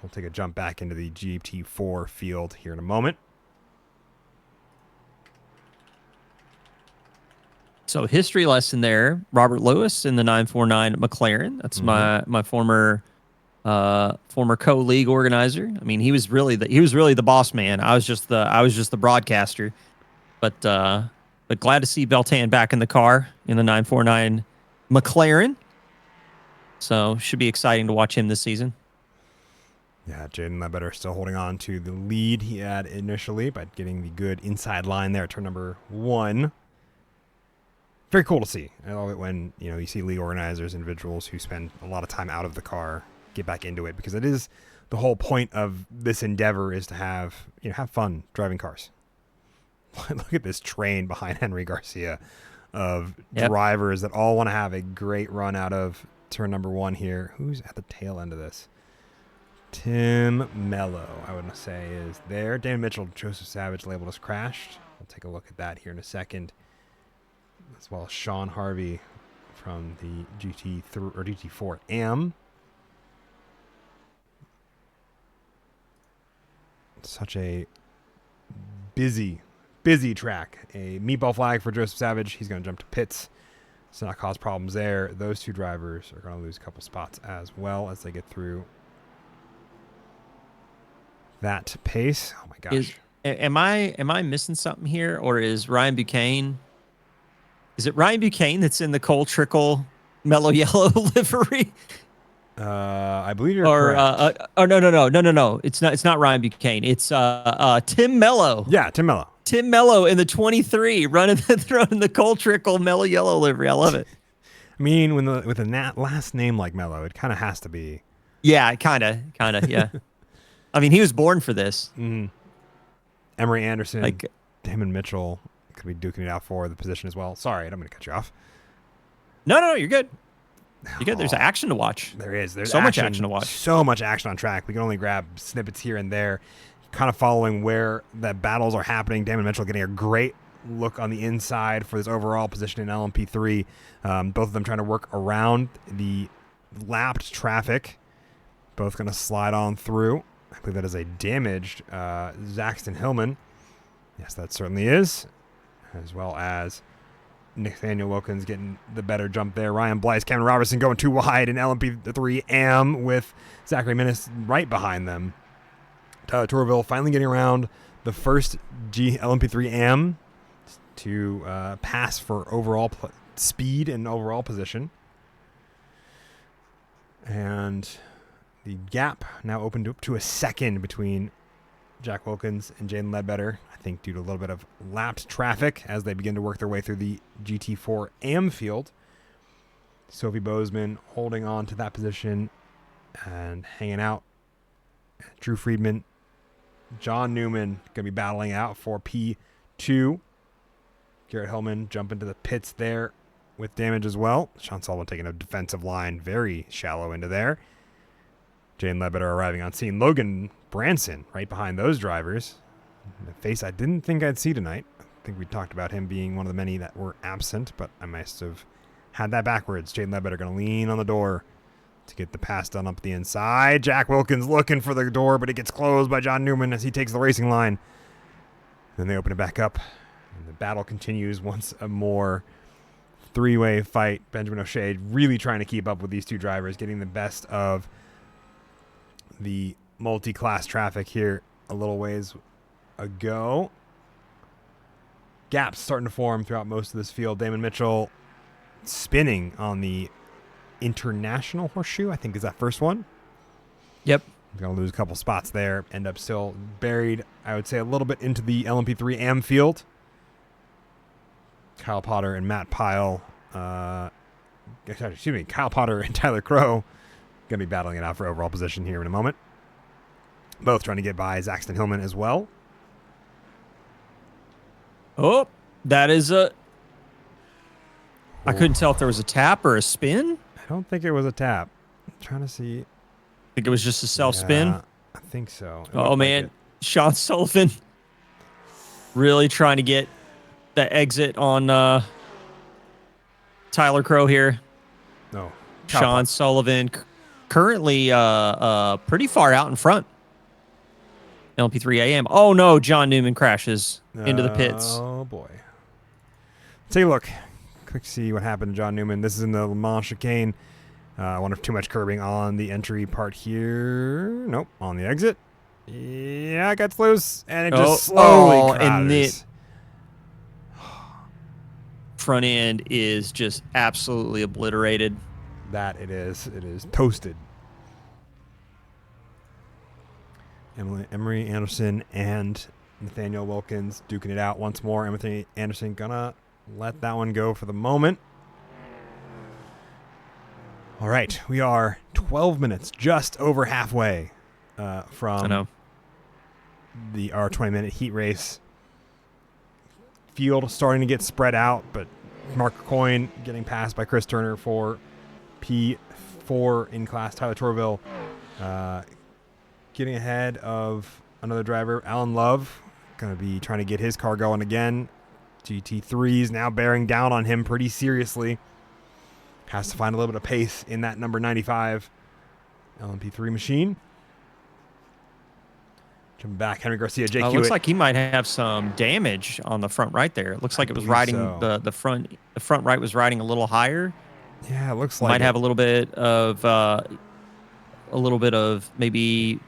We'll take a jump back into the GT4 field here in a moment. So history lesson there. Robert Lewis in the 949 McLaren. That's my former co-league organizer. I mean, he was really the boss man. I was just the broadcaster. But glad to see Beltan back in the car in the 949 McLaren. So should be exciting to watch him this season. Yeah, Jaden Ledbetter still holding on to the lead he had initially by getting the good inside line there at turn number 1. Very cool to see. I love it when you see league organizers, individuals who spend a lot of time out of the car, get back into it, because it is the whole point of this endeavor is to have fun driving cars. Look at this train behind Henry Garcia of drivers that all want to have a great run out of turn number 1 here. Who's at the tail end of this? Tim Mello, I would say, is there. Damon Mitchell, Joseph Savage labeled as crashed. We'll take a look at that here in a second. As well as Sean Harvey from the GT4 AM. Such a busy track. A meatball flag for Joseph Savage. He's going to jump to pits. So not cause problems there. Those two drivers are going to lose a couple spots as well as they get through that pace. Oh my gosh. Am I missing something here, or is Ryan Buchanan? Is it Ryan Buchanan that's in the Cole Trickle mellow yellow livery? I believe you're correct. No. It's not Ryan Buchanan. It's Tim Mello. Yeah, Tim Mello. Tim Mello in the 23 running the Cole Trickle mellow yellow livery. I love it. I mean, with a last name like Mello, it kind of has to be. Yeah, kind of, yeah. I mean, he was born for this. Emery Anderson, Damon Mitchell could be duking it out for the position as well. Sorry, I'm going to cut you off. No, you're good. You're good. There's action to watch. There is. There's so much action to watch. So much action on track. We can only grab snippets here and there, kind of following where the battles are happening. Damon Mitchell getting a great look on the inside for this overall position in LMP3. Both of them trying to work around the lapped traffic. Both going to slide on through. I believe that is a damaged Zaxton Hillman. Yes, that certainly is. As well as Nathaniel Wilkins getting the better jump there. Ryan Blythe, Cameron Robertson going too wide in LMP3 AM with Zachary Minnis right behind them. Tyler Tourville finally getting around the first LMP3 AM to pass for overall speed and overall position. And the gap now opened up to a second between Jack Wilkins and Jaden Ledbetter, I think due to a little bit of lapped traffic as they begin to work their way through the GT4 AM field. Sophie Bozeman holding on to that position and hanging out. Drew Friedman, John Newman going to be battling out for P2. Garrett Hillman jumping to the pits there with damage as well. Sean Sullivan taking a defensive line very shallow into there. Jane Ledbetter arriving on scene. Logan Branson right behind those drivers. A face I didn't think I'd see tonight. I think we talked about him being one of the many that were absent, but I must have had that backwards. Jane Ledbetter going to lean on the door to get the pass done up the inside. Jack Wilkins looking for the door, but it gets closed by John Newman as he takes the racing line. Then they open it back up, and the battle continues once more. Three-way fight. Benjamin O'Shea really trying to keep up with these two drivers, getting the best of the multi-class traffic here a little ways ago. Gaps starting to form throughout most of this field. Damon Mitchell spinning on the International Horseshoe, I think is that first one. Yep. Going to lose a couple spots there. End up still buried, I would say, a little bit into the LMP3 AM field. Kyle Potter and Matt Pyle. Kyle Potter and Tyler Crow going to be battling it out for overall position here in a moment. Both trying to get by Zaxton Hillman as well. Oh, that is a... I couldn't tell if there was a tap or a spin. I don't think it was a tap. I'm trying to see. I think it was just a self-spin. Yeah, I think so. Oh, man. Sean Sullivan really trying to get the exit on Tyler Crow here. No. Sean Sullivan currently pretty far out in front. LP3 AM. Oh, no. John Newman crashes into the pits. Oh, boy. Take a look. Quick see what happened to John Newman. This is in the Le Mans chicane. I wonder if too much curbing on the entry part here. Nope. On the exit. Yeah, it gets loose. And it just slowly and it front end is just absolutely obliterated. That it is. It is toasted. Emery Anderson and Nathaniel Wilkins duking it out once more. Emery Anderson gonna let that one go for the moment. All right, we are 12 minutes, just over halfway from our 20-minute heat race. Field starting to get spread out, but Mark Coyne getting passed by Chris Turner for P4 in class. Tyler Torville getting ahead of another driver, Alan Love, going to be trying to get his car going again. GT3s now bearing down on him pretty seriously. Has to find a little bit of pace in that number 95 LMP3 machine. Jumping back, Henry Garcia, Jake Hewitt. Looks like he might have some damage on the front right there. It looks like it was riding the front. The front right was riding a little higher. Yeah, it looks like might have a little bit of maybe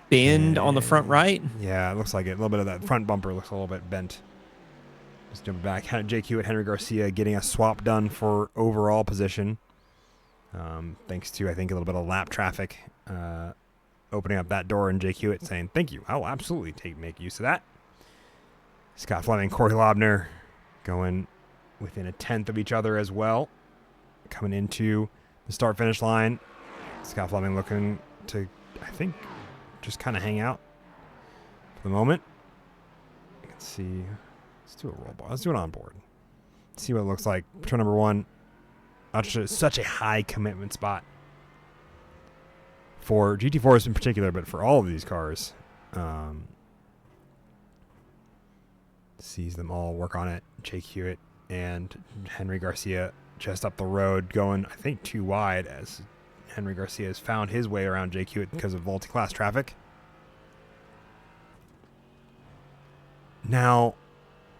bend on the front right. Yeah, it looks like it. A little bit of that front bumper looks a little bit bent. Just jumping back, Jake Hewitt, Henry Garcia getting a swap done for overall position. Thanks to, I think, a little bit of lap traffic opening up that door and Jake Hewitt saying, thank you. I'll absolutely make use of that. Scott Fleming, Corey Lobner going within a tenth of each other as well. Coming into the start-finish line. Scott Fleming looking to, I think, just kind of hang out for the moment. Let's see. Let's do a roll bar. Let's do it on board. See what it looks like. Turn number one. Such a high commitment spot for GT4s in particular, but for all of these cars. Sees them all work on it. Jake Hewitt and Henry Garcia just up the road going, I think, too wide as Henry Garcia has found his way around Jake Hewitt because of multi-class traffic. Now,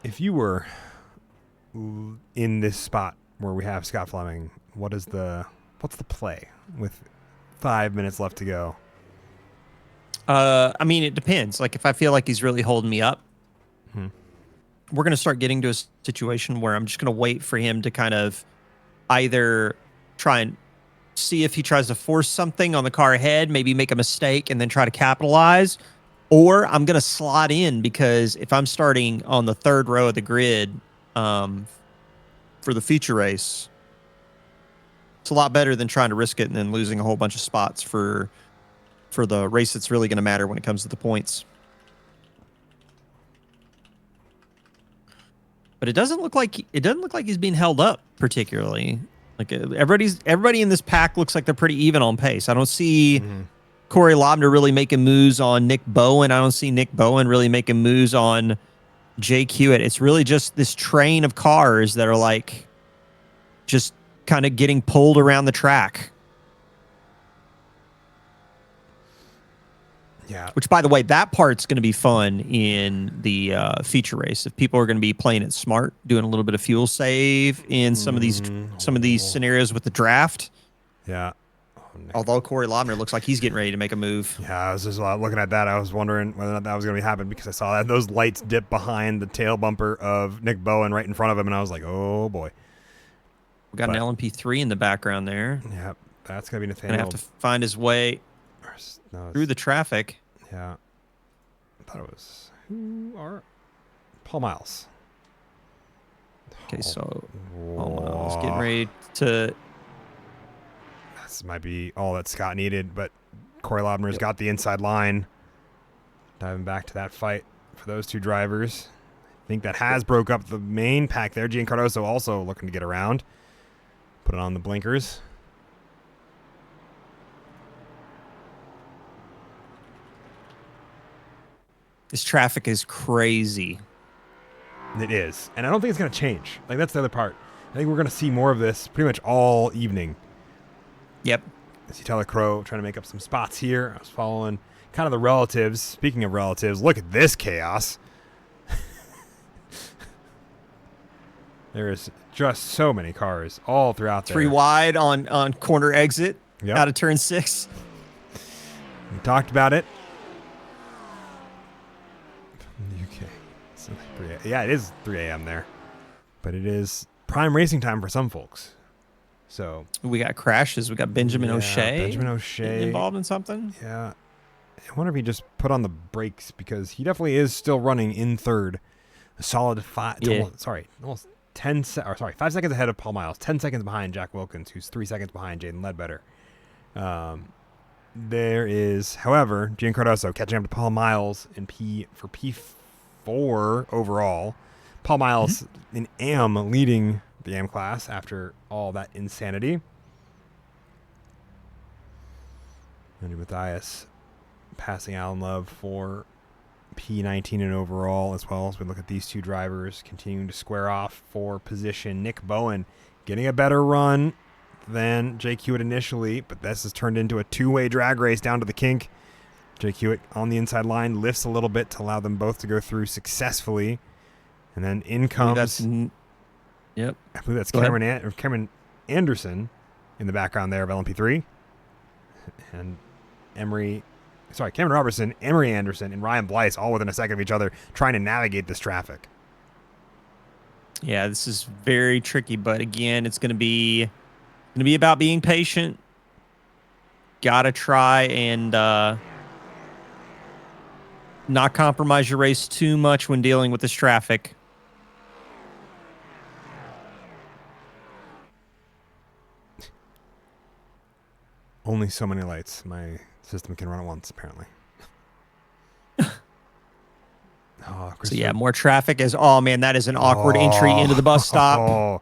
if you were in this spot where we have Scott Fleming, what's the play with 5 minutes left to go? I mean, it depends. Like, if I feel like he's really holding me up, we're going to start getting to a situation where I'm just going to wait for him to kind of either try and see if he tries to force something on the car ahead, maybe make a mistake and then try to capitalize, or I'm going to slot in, because if I'm starting on the third row of the grid for the feature race, it's a lot better than trying to risk it and then losing a whole bunch of spots for the race that's really going to matter when it comes to the points. But it doesn't look like he's being held up particularly. Like, everybody in this pack looks like they're pretty even on pace. I don't see Corey Lobner really making moves on Nick Bowen. I don't see Nick Bowen really making moves on Jake Hewitt. It's really just this train of cars that are like just kind of getting pulled around the track. Yeah. Which, by the way, that part's going to be fun in the feature race. If people are going to be playing it smart, doing a little bit of fuel save in some of these scenarios with the draft. Yeah. Although Corey Lobner looks like he's getting ready to make a move. Yeah, I was just looking at that. I was wondering whether or not that was going to happen, because I saw that those lights dip behind the tail bumper of Nick Bowen right in front of him, and I was like, oh boy. We got an LMP3 in the background there. Yeah, that's going to be Nathaniel. Going to have to find his way. No, through the traffic. Yeah. I thought it was Paul Miles. Okay, so Whoa. Miles getting ready to. This might be all that Scott needed, but Corey Lobner's got the inside line. Diving back to that fight for those two drivers. I think that has broke up the main pack there. Gian Cardoso also looking to get around. Put it on the blinkers. This traffic is crazy. It is. And I don't think it's going to change. Like, that's the other part. I think we're going to see more of this pretty much all evening. Yep. As you tell the Crow, trying to make up some spots here. I was following kind of the relatives. Speaking of relatives, look at this chaos. There is just so many cars all throughout there. 3 wide on corner exit out of turn 6. We talked about it. Okay. So yeah, it is 3 a.m. there. But it is prime racing time for some folks. So we got crashes. We got Benjamin O'Shea. Benjamin O'Shea involved in something. Yeah. I wonder if he just put on the brakes because he definitely is still running in third. A solid 5 almost 5 seconds ahead of Paul Miles, 10 seconds behind Jack Wilkins, who's 3 seconds behind Jaden Ledbetter. There is, however, Gian Cardoso catching up to Paul Miles in P4 overall. Paul Miles in AM leading the AM class after all that insanity. Andrew Mathias passing Alan Love for P19 in overall, as well as we look at these two drivers continuing to square off for position. Nick Bowen getting a better run than Jake Hewitt initially, but this has turned into a 2-way drag race down to the kink. Jake Hewitt on the inside line lifts a little bit to allow them both to go through successfully. And then in comes... I believe that's Cameron Anderson in the background there of LMP3. And Cameron Robertson, Emery Anderson, and Ryan Blyce all within a second of each other trying to navigate this traffic. Yeah, this is very tricky, but again, it's going to be about being patient. Got to try and not compromise your race too much when dealing with this traffic. Only so many lights my system can run at once, apparently. So yeah, more traffic is. Oh man, that is an awkward entry into the bus stop.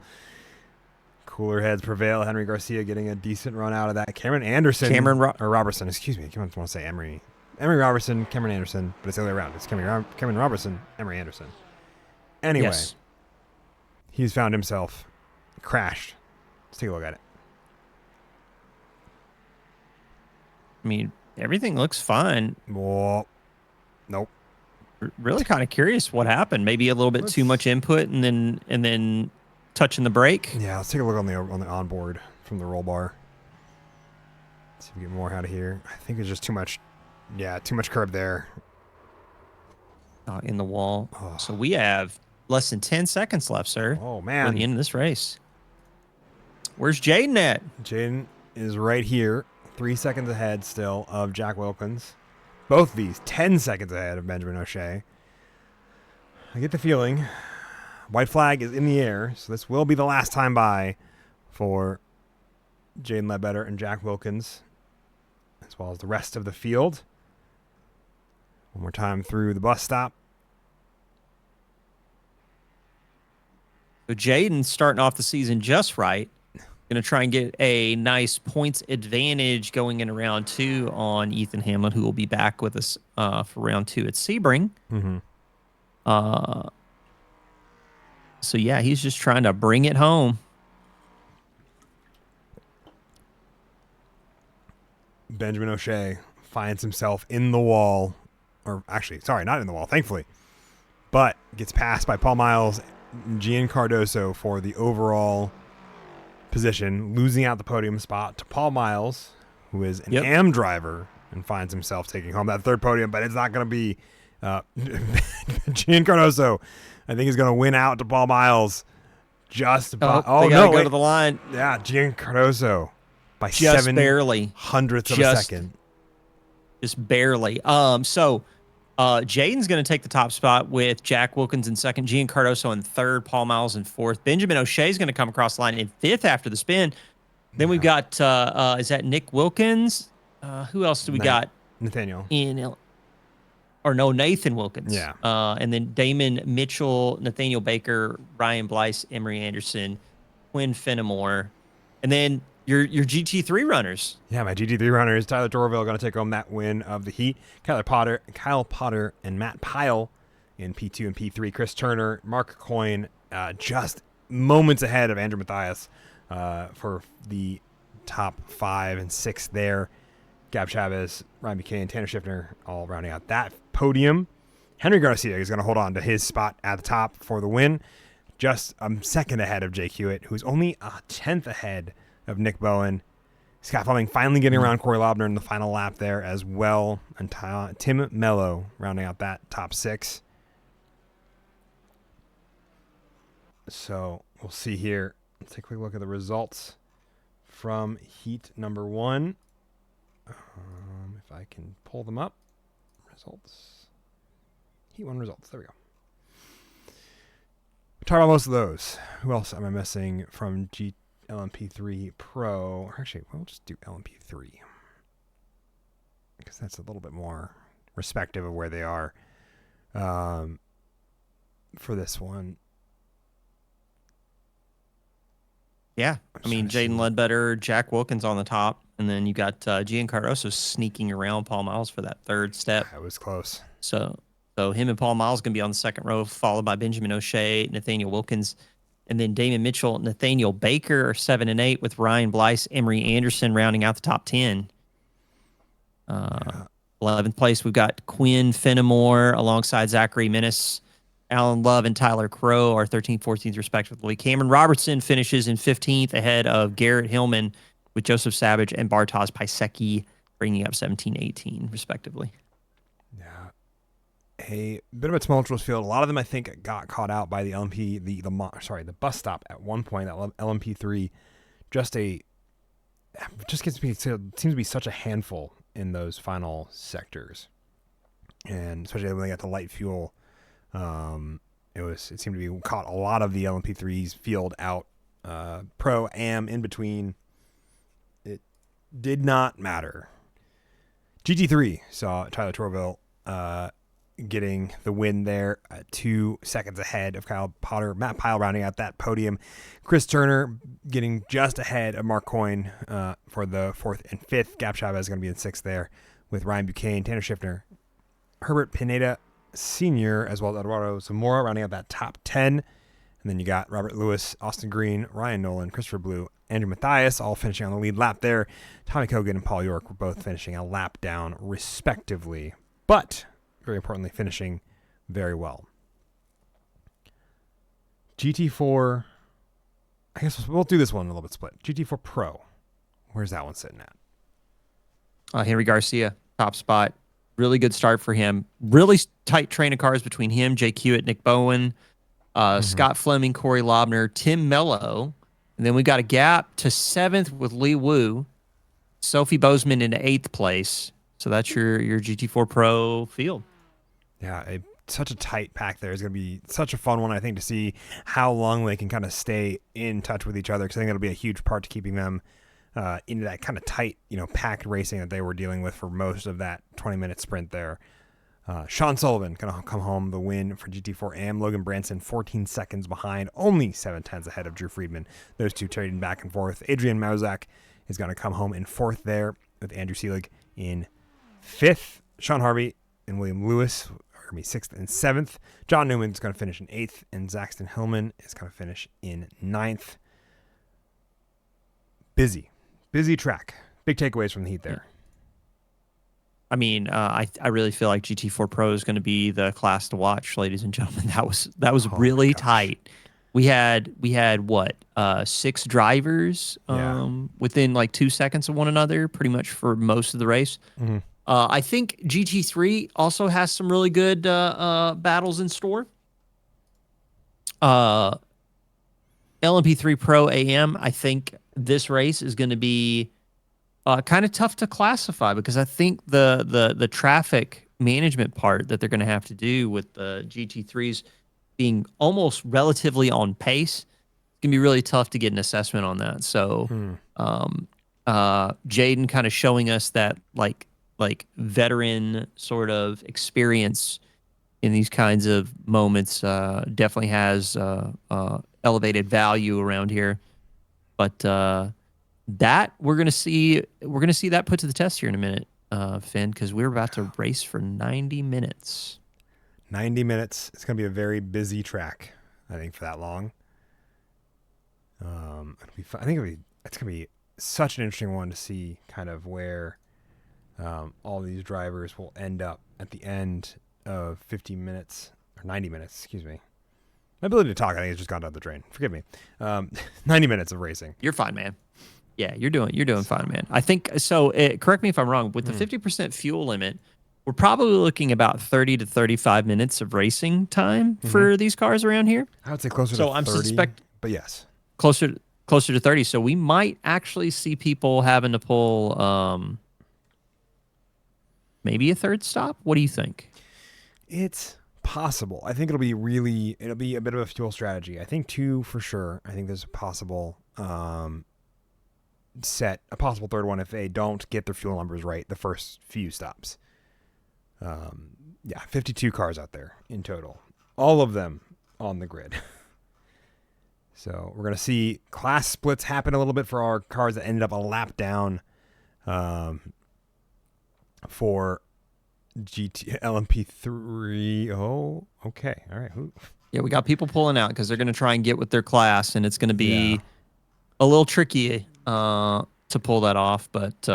Cooler heads prevail. Henry Garcia getting a decent run out of that. Cameron Anderson, or Robertson, excuse me. I want to say Emery Robertson, Cameron Anderson, but it's the other way around. It's Cameron Robertson, Emery Anderson. Anyway, he's found himself crashed. Let's take a look at it. I mean, everything looks fine. Well, nope. Really kind of curious what happened. Maybe a little bit too much input and then touching the brake. Yeah, let's take a look on the onboard from the roll bar. See if we get more out of here. I think it's just too much. Yeah, too much curb there. In the wall. Oh. So we have less than 10 seconds left, sir. Oh man, for the end of this race. Where's Jaden at? Jaden is right here. 3 seconds ahead still of Jack Wilkins. Both these 10 seconds ahead of Benjamin O'Shea. I get the feeling white flag is in the air, so this will be the last time by for Jaden Ledbetter and Jack Wilkins, as well as the rest of the field. One more time through the bus stop. So Jaden starting off the season just right. Going to try and get a nice points advantage going in round 2 on Ethan Hamlin, who will be back with us for round 2 at Sebring. Mm-hmm. So, yeah, he's just trying to bring it home. Benjamin O'Shea finds himself in the wall. Or actually, sorry, not in the wall, thankfully. But gets passed by Paul Miles and Gian Cardoso for the overall position, losing out the podium spot to Paul Miles, who is an AM driver and finds himself taking home that third podium, but it's not going to be Gian Cardoso. I think he's going to win out to Paul Miles just by go to the line. Yeah, Gian Cardoso by just 7 barely hundredths of a second. just barely. Jaden's going to take the top spot with Jack Wilkins in second, Gian Cardoso in third, Paul Miles in fourth. Benjamin O'Shea is going to come across the line in fifth after the spin. Then we've got, is that Nick Wilkins? Who else do we got? Nathaniel. Nathan Wilkins. Yeah. And then Damon Mitchell, Nathaniel Baker, Ryan Blyce, Emery Anderson, Quinn Fenimore. And then your GT3 runners. Yeah, my GT3 runners. Tyler Torville going to take home that win of the heat. Kyle Potter, and Matt Pyle in P2 and P3. Chris Turner, Mark Coyne, just moments ahead of Andrew Mathias for the top 5 and 6 there. Gab Chavez, Ryan Buchanan, Tanner Schiffner all rounding out that podium. Henry Garcia is going to hold on to his spot at the top for the win. Just a second ahead of Jake Hewitt, who's only a 10th ahead of Nick Bowen. Scott Fleming finally getting around Corey Laubner in the final lap there as well. And Tim Mello rounding out that top 6. So we'll see here. Let's take a quick look at the results from heat number 1. If I can pull them up. Results. Heat 1 results. There we go. Talk about most of those. Who else am I missing from LMP3 Pro? Actually, we'll just do LMP3 because that's a little bit more respective of where they are for this one. Yeah, I mean, Jaden Ledbetter, Jack Wilkins on the top, and then you got Gian Cardoso sneaking around Paul Miles for that third step. That was close. So him and Paul Miles going to be on the second row, followed by Benjamin O'Shea, Nathaniel Wilkins, and then Damon Mitchell, Nathaniel Baker are 7 and 8 with Ryan Blyce, Emery Anderson rounding out the top 10. 11th place, we've got Quinn Fenimore alongside Zachary Menace. Alan Love and Tyler Crow are 13th, 14th, respectively. Cameron Robertson finishes in 15th ahead of Garrett Hillman with Joseph Savage and Bartosz Pisecki bringing up 17, 18, respectively. Yeah. A bit of a tumultuous field. A lot of them, I think, got caught out by the LMP, the bus stop at one point, that LMP3. Seems to be such a handful in those final sectors. And especially when they got the light fuel, it seemed to be caught a lot of the LMP3's field out. Pro, Am, in between. It did not matter. GT3 saw Tyler Torville getting the win there, 2 seconds ahead of Kyle Potter. Matt Pyle rounding out that podium. Chris Turner getting just ahead of Mark Coyne for the 4th and 5th. Gab Chavez is going to be in 6th there with Ryan Buchanan, Tanner Schiffner, Herbert Pineda Sr., as well as Eduardo Zamora rounding out that top 10. And then you got Robert Lewis, Austin Green, Ryan Nolan, Christopher Blue, Andrew Mathias all finishing on the lead lap there. Tommy Kogan and Paul York were both finishing a lap down respectively, but very importantly finishing very well. GT4, I guess we'll do this one a little bit split. GT4 Pro, where's that one sitting at? Henry Garcia, top spot. Really good start for him. Really tight train of cars between him, Jake Hewitt, Nick Bowen, Scott Fleming, Corey Laubner, Tim Mello. And then we got a gap to 7th with Lee Wu. Sophie Bozeman into 8th place. So that's your GT4 Pro field. Yeah, such a tight pack there. It's going to be such a fun one, I think, to see how long they can kind of stay in touch with each other, because I think that'll be a huge part to keeping them into that kind of tight, packed racing that they were dealing with for most of that 20-minute sprint there. Sean Sullivan going to come home the win for GT4 Am. Logan Branson 14 seconds behind, only 7/10 ahead of Drew Friedman. Those two trading back and forth. Adrian Mauzak is going to come home in 4th there with Andrew Seelig in 5th. Sean Harvey and William Lewis are going to be 6th and 7th. John Newman is going to finish in 8th, and Zaxton Hillman is going to finish in 9th. Busy track. Big takeaways from the heat there. I mean, I really feel like GT4 Pro is going to be the class to watch, ladies and gentlemen. That was really tight. We had what 6 drivers within like 2 seconds of one another, pretty much for most of the race. Mm-hmm. I think GT3 also has some really good battles in store. LMP3 Pro AM, I think this race is going to be kind of tough to classify because I think the traffic management part that they're going to have to do with the GT3s being almost relatively on pace, it's going to be really tough to get an assessment on that. So, um, Jaden kind of showing us that veteran sort of experience in these kinds of moments definitely has elevated value around here. But that we're gonna see that put to the test here in a minute, Finn, because we're about to race for 90 minutes. 90 minutes. It's going to be a very busy track, I think, for that long. I think it's going to be such an interesting one to see kind of where all these drivers will end up at the end of 50 minutes or 90 minutes, excuse me. My ability to talk, I think, has just gone down the drain. Forgive me. 90 minutes of racing. You're fine, man. Yeah, you're doing fine, man. I think so. Correct me if I'm wrong. With the 50% fuel limit, we're probably looking about 30 to 35 minutes of racing time for these cars around here. I would say closer to 30, I'm but yes. Closer to 30. So we might actually see people having to pull maybe a third stop. What do you think? It's possible. I think it'll be a bit of a fuel strategy. I think 2 for sure. I think there's a possible a possible third one if they don't get their fuel numbers right the first few stops. 52 cars out there in total. All of them on the grid. So we're going to see class splits happen a little bit for our cars that ended up a lap down for LMP3. Oh, okay. All right. Yeah, we got people pulling out because they're going to try and get with their class, and it's going to be a little tricky to pull that off. But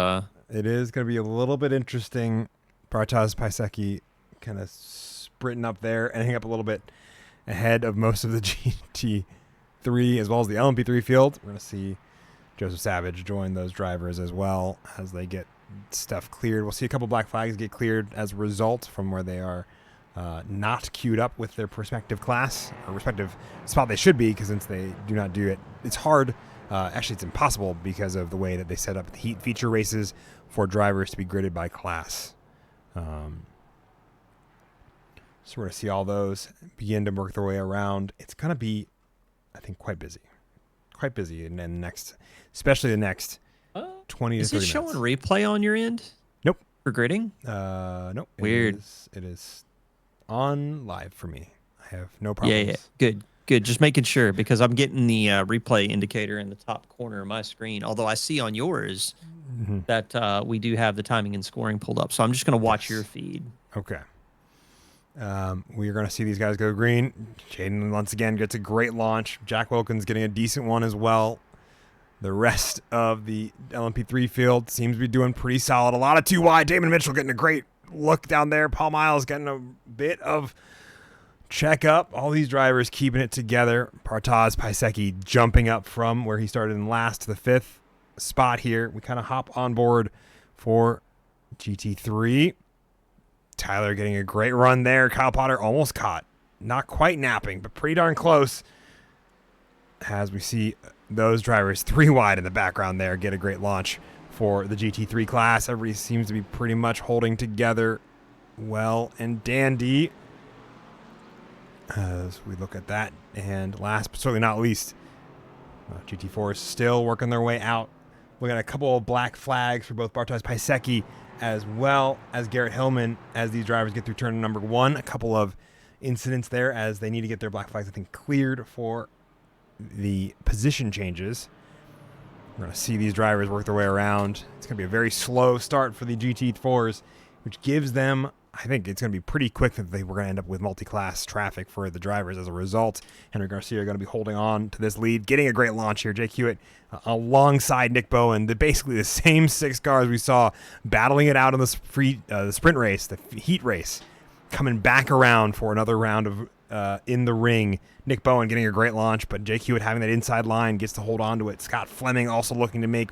it is going to be a little bit interesting. Bartosz Pisecki kind of sprinting up there, ending up a little bit ahead of most of the GT3 as well as the LMP3 field. We're going to see Joseph Savage join those drivers as well as they get stuff cleared. We'll see a couple black flags get cleared as a result from where they are not queued up with their respective class or respective spot they should be, because since they do not do it, it's hard. Actually, it's impossible because of the way that they set up the heat feature races for drivers to be gridded by class. So we're going to see all those begin to work their way around. It's going to be, I think, quite busy. Quite busy. And then especially the next 20 to 30 minutes. Is it showing replay on your end? Nope. For gridding? Nope. Weird. It is on live for me. I have no problems. Yeah. Good. Just making sure, because I'm getting the replay indicator in the top corner of my screen. Although I see on yours that we do have the timing and scoring pulled up. So I'm just going to watch your feed. Okay. We are going to see these guys go green. Jaden once again gets a great launch. Jack Wilkins getting a decent one as well. The rest of the LMP3 field seems to be doing pretty solid. A lot of 2 wide. Damon Mitchell getting a great look down there. Paul Miles getting a bit of check up. All these drivers keeping it together. Bartosz Pisecki jumping up from where he started in last to the 5th spot here. We kind of hop on board for GT3. Tyler getting a great run there. Kyle Potter almost caught. Not quite napping, but pretty darn close. As we see those drivers 3 wide in the background there get a great launch for the GT3 class. Everybody seems to be pretty much holding together well and dandy as we look at that. And last but certainly not least, GT4 is still working their way out. We got a couple of black flags for both Bartosz Pisecki as well as Garrett Hillman as these drivers get through turn number 1. A couple of incidents there as they need to get their black flags, I think, cleared for the position changes. We're going to see these drivers work their way around. It's going to be a very slow start for the GT4s, which gives them, I think it's going to be pretty quick that we're going to end up with multi-class traffic for the drivers as a result. Henry Garcia are going to be holding on to this lead, getting a great launch here. Jake Hewitt alongside Nick Bowen, basically the same 6 cars we saw battling it out in the sprint race, the heat race, coming back around for another round of in the ring. Nick Bowen getting a great launch, but Jake Hewitt having that inside line gets to hold on to it. Scott Fleming also looking to make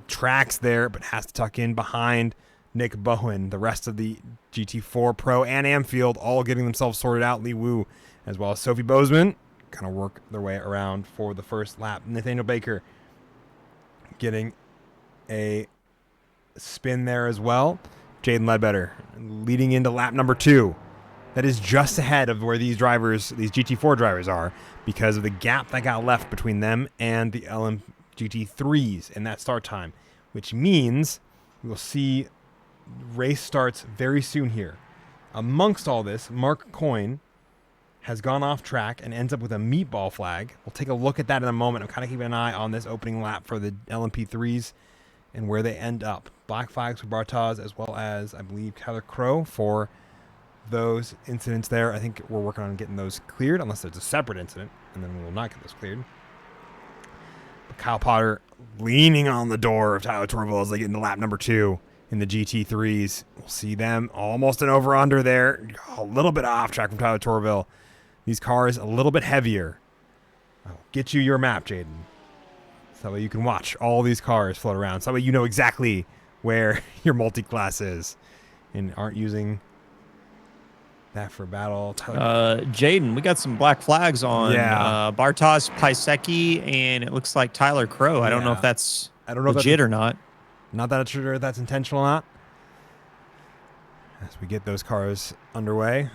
tracks there, but has to tuck in behind Nick Bowen. The rest of the GT4 Pro and Am field all getting themselves sorted out. Lee Wu, as well as Sophie Bozeman, kind of work their way around for the first lap. Nathaniel Baker getting a spin there as well. Jaden Ledbetter leading into lap number 2. That is just ahead of where these GT4 drivers are, because of the gap that got left between them and the GT3s in that start time, which means we'll see race starts very soon here. Amongst all this, Mark Coyne has gone off track and ends up with a meatball flag. We'll take a look at that in a moment. I'm kind of keeping an eye on this opening lap for the LMP3s and where they end up. Black flags for Bartaz, as well as, I believe, Tyler Crow for those incidents there. I think we're working on getting those cleared, unless there's a separate incident, and then we will not get those cleared. But Kyle Potter leaning on the door of Tyler Torville as they get into lap number 2 in the GT3s. We'll see them almost an over-under there. A little bit off track from Tyler Torville. These cars a little bit heavier. I'll get you your map, Jaden. So that way you can watch all these cars float around. So that way you know exactly where your multi-class is and aren't using that for battle. Jaden, we got some black flags on Bartosz Pisecki, and it looks like Tyler Crow. I don't know if that's legit or not. Not that sure if that's intentional or not. As we get those cars underway.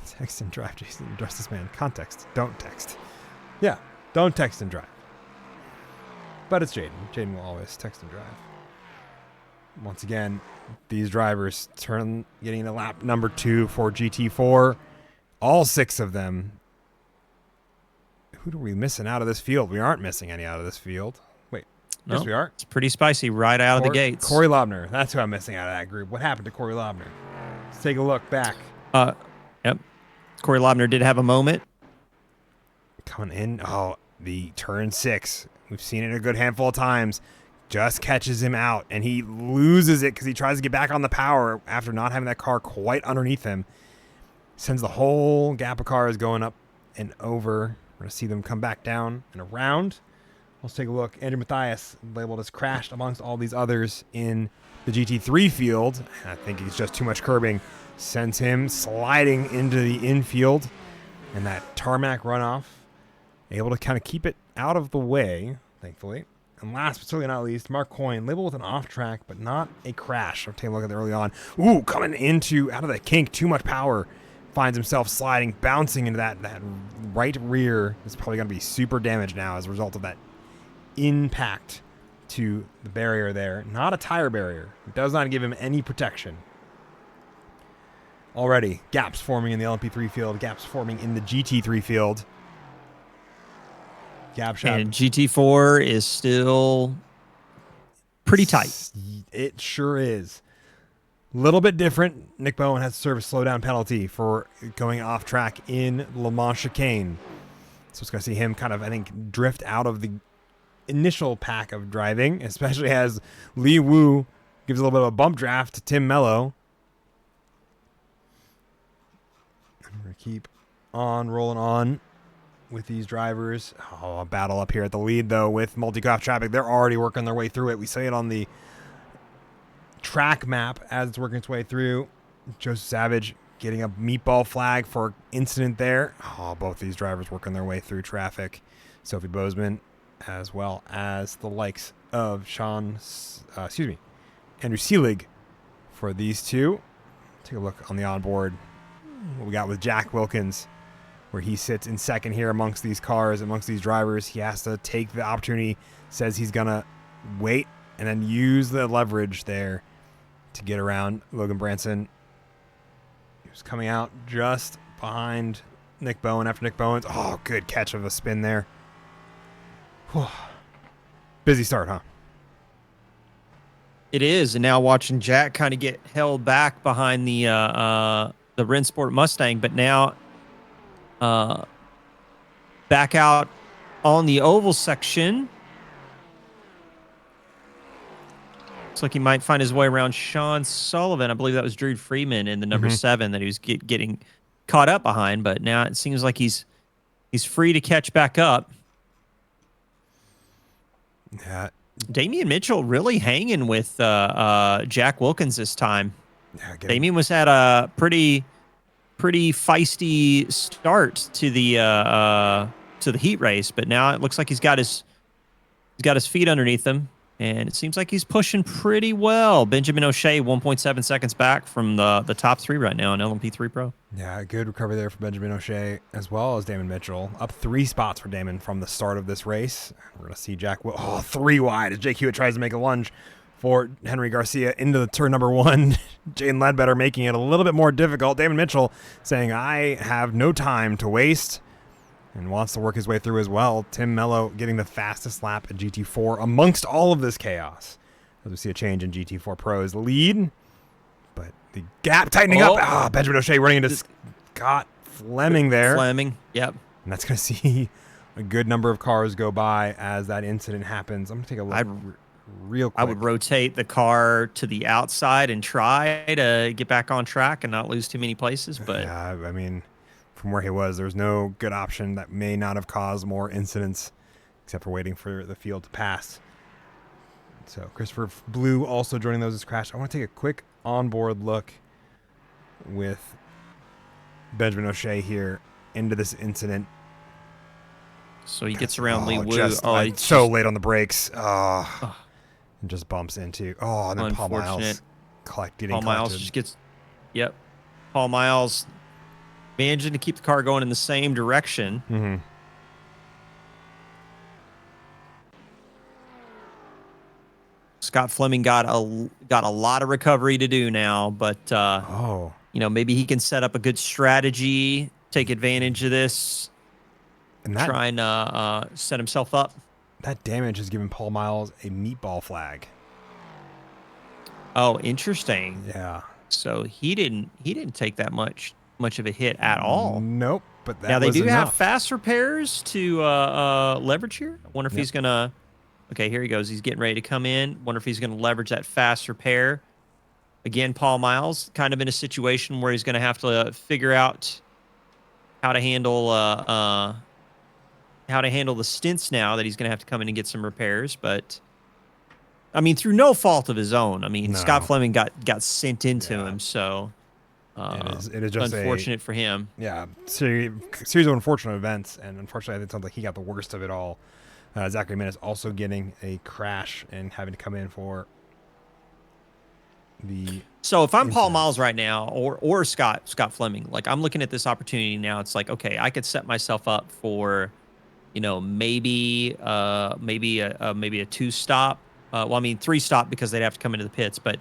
Text and drive, Jason. Address this man. Context. Don't text. Yeah, don't text and drive. But it's Jaden. Jaden will always text and drive. Once again, these drivers getting into lap number 2 for GT4. All 6 of them. Who are we missing out of this field? We aren't missing any out of this field. Wait, yes we are. It's pretty spicy right out of the gates. Corey Lobner. That's who I'm missing out of that group. What happened to Corey Lobner? Let's take a look back. Yep. Corey Lobner did have a moment. Coming in. Oh, the turn 6. We've seen it a good handful of times. Just catches him out, and he loses it because he tries to get back on the power after not having that car quite underneath him. Sends the whole gap of cars going up and over. We're going to see them come back down and around. Let's take a look. Andrew Mathias labeled as crashed amongst all these others in the GT3 field. I think he's just too much curbing. Sends him sliding into the infield. And that tarmac runoff, able to kind of keep it out of the way, thankfully. And last but certainly not least, Mark Coyne, labeled with an off-track, but not a crash. I'll take a look at it early on. Ooh, coming out of the kink, too much power. Finds himself sliding, bouncing into that right rear. It's probably going to be super damaged now as a result of that impact to the barrier there. Not a tire barrier. It does not give him any protection. Already, gaps forming in the LMP3 field, gaps forming in the GT3 field. Gap shot. And GT4 is still pretty tight. It sure is. A little bit different. Nick Bowen has to serve a slowdown penalty for going off track in Le Mans chicane. So it's going to see him kind of, I think, drift out of the initial pack of driving, especially as Lee Wu gives a little bit of a bump draft to Tim Mello. I'm going to keep on rolling on with these drivers. Oh, a battle up here at the lead, though, with multi-craft traffic. They're already working their way through it. We see it on the track map as it's working its way through. Joseph Savage getting a meatball flag for incident there. Oh, both these drivers working their way through traffic. Sophie Bozeman, as well as the likes of Andrew Seelig for these two. Take a look on the onboard. What we got with Jack Wilkins, where he sits in second here amongst these cars, amongst these drivers. He has to take the opportunity, says he's going to wait and then use the leverage there to get around Logan Branson. He was coming out just behind Nick Bowen after Nick Bowen's. Oh, good catch of a spin there. Whew. Busy start, huh? It is, and now watching Jack kind of get held back behind the Rennsport Mustang, but now back out on the oval section. Looks like he might find his way around Sean Sullivan. I believe that was Drew Freeman in the number 7 that he was getting caught up behind, but now it seems like he's free to catch back up. Yeah. Damian Mitchell really hanging with Jack Wilkins this time. Yeah, Damian was at a pretty feisty start to the heat race, but now it looks like he's got his feet underneath him. And it seems like he's pushing pretty well. Benjamin O'Shea, 1.7 seconds back from the top 3 right now in LMP3 Pro. Yeah, good recovery there for Benjamin O'Shea, as well as Damon Mitchell. Up 3 spots for Damon from the start of this race. We're going to see Jack 3 wide as Jake Hewitt tries to make a lunge for Henry Garcia into the turn number 1. Jaden Ledbetter making it a little bit more difficult. Damon Mitchell saying, I have no time to waste, and wants to work his way through as well. Tim Mello getting the fastest lap at GT4 amongst all of this chaos. As we see a change in GT4 Pro's lead. But the gap tightening up. Benjamin O'Shea running into Scott Fleming there. Fleming, yep. And that's going to see a good number of cars go by as that incident happens. I'm going to take a look real quick. I would rotate the car to the outside and try to get back on track and not lose too many places. But yeah, I mean, from where he was, there's no good option that may not have caused more incidents except for waiting for the field to pass. So Christopher Blue also joining those as crash. I want to take a quick onboard look with Benjamin O'Shea here into this incident. So he gets around Lee Wu. He's so late on the brakes. And just bumps into. And then Paul Miles collected. Paul Miles just gets. Yep. Paul Miles managing to keep the car going in the same direction. Mm-hmm. Scott Fleming got a lot of recovery to do now, but maybe he can set up a good strategy, take advantage of this, and try and set himself up. That damage has given Paul Miles a meatball flag. Oh, interesting. Yeah. So he didn't take that much of a hit at all. Nope. But that now they do enough. have fast repairs to leverage here. I wonder if he's gonna. Okay, here he goes. He's getting ready to come in. Wonder if he's going to leverage that fast repair. Again, Paul Miles kind of in a situation where he's going to have to figure out how to handle the stints now that he's going to have to come in and get some repairs. But I mean, through no fault of his own. I mean, Scott Fleming got sent into him, so it is just unfortunate for him. Yeah, series of unfortunate events, and unfortunately, it sounds like he got the worst of it all. Zachary Menace also getting a crash and having to come in for the. So if I'm Paul Miles right now, or Scott Fleming, like I'm looking at this opportunity now, it's like, okay, I could set myself up for, maybe a 2-stop. 3-stop because they'd have to come into the pits, but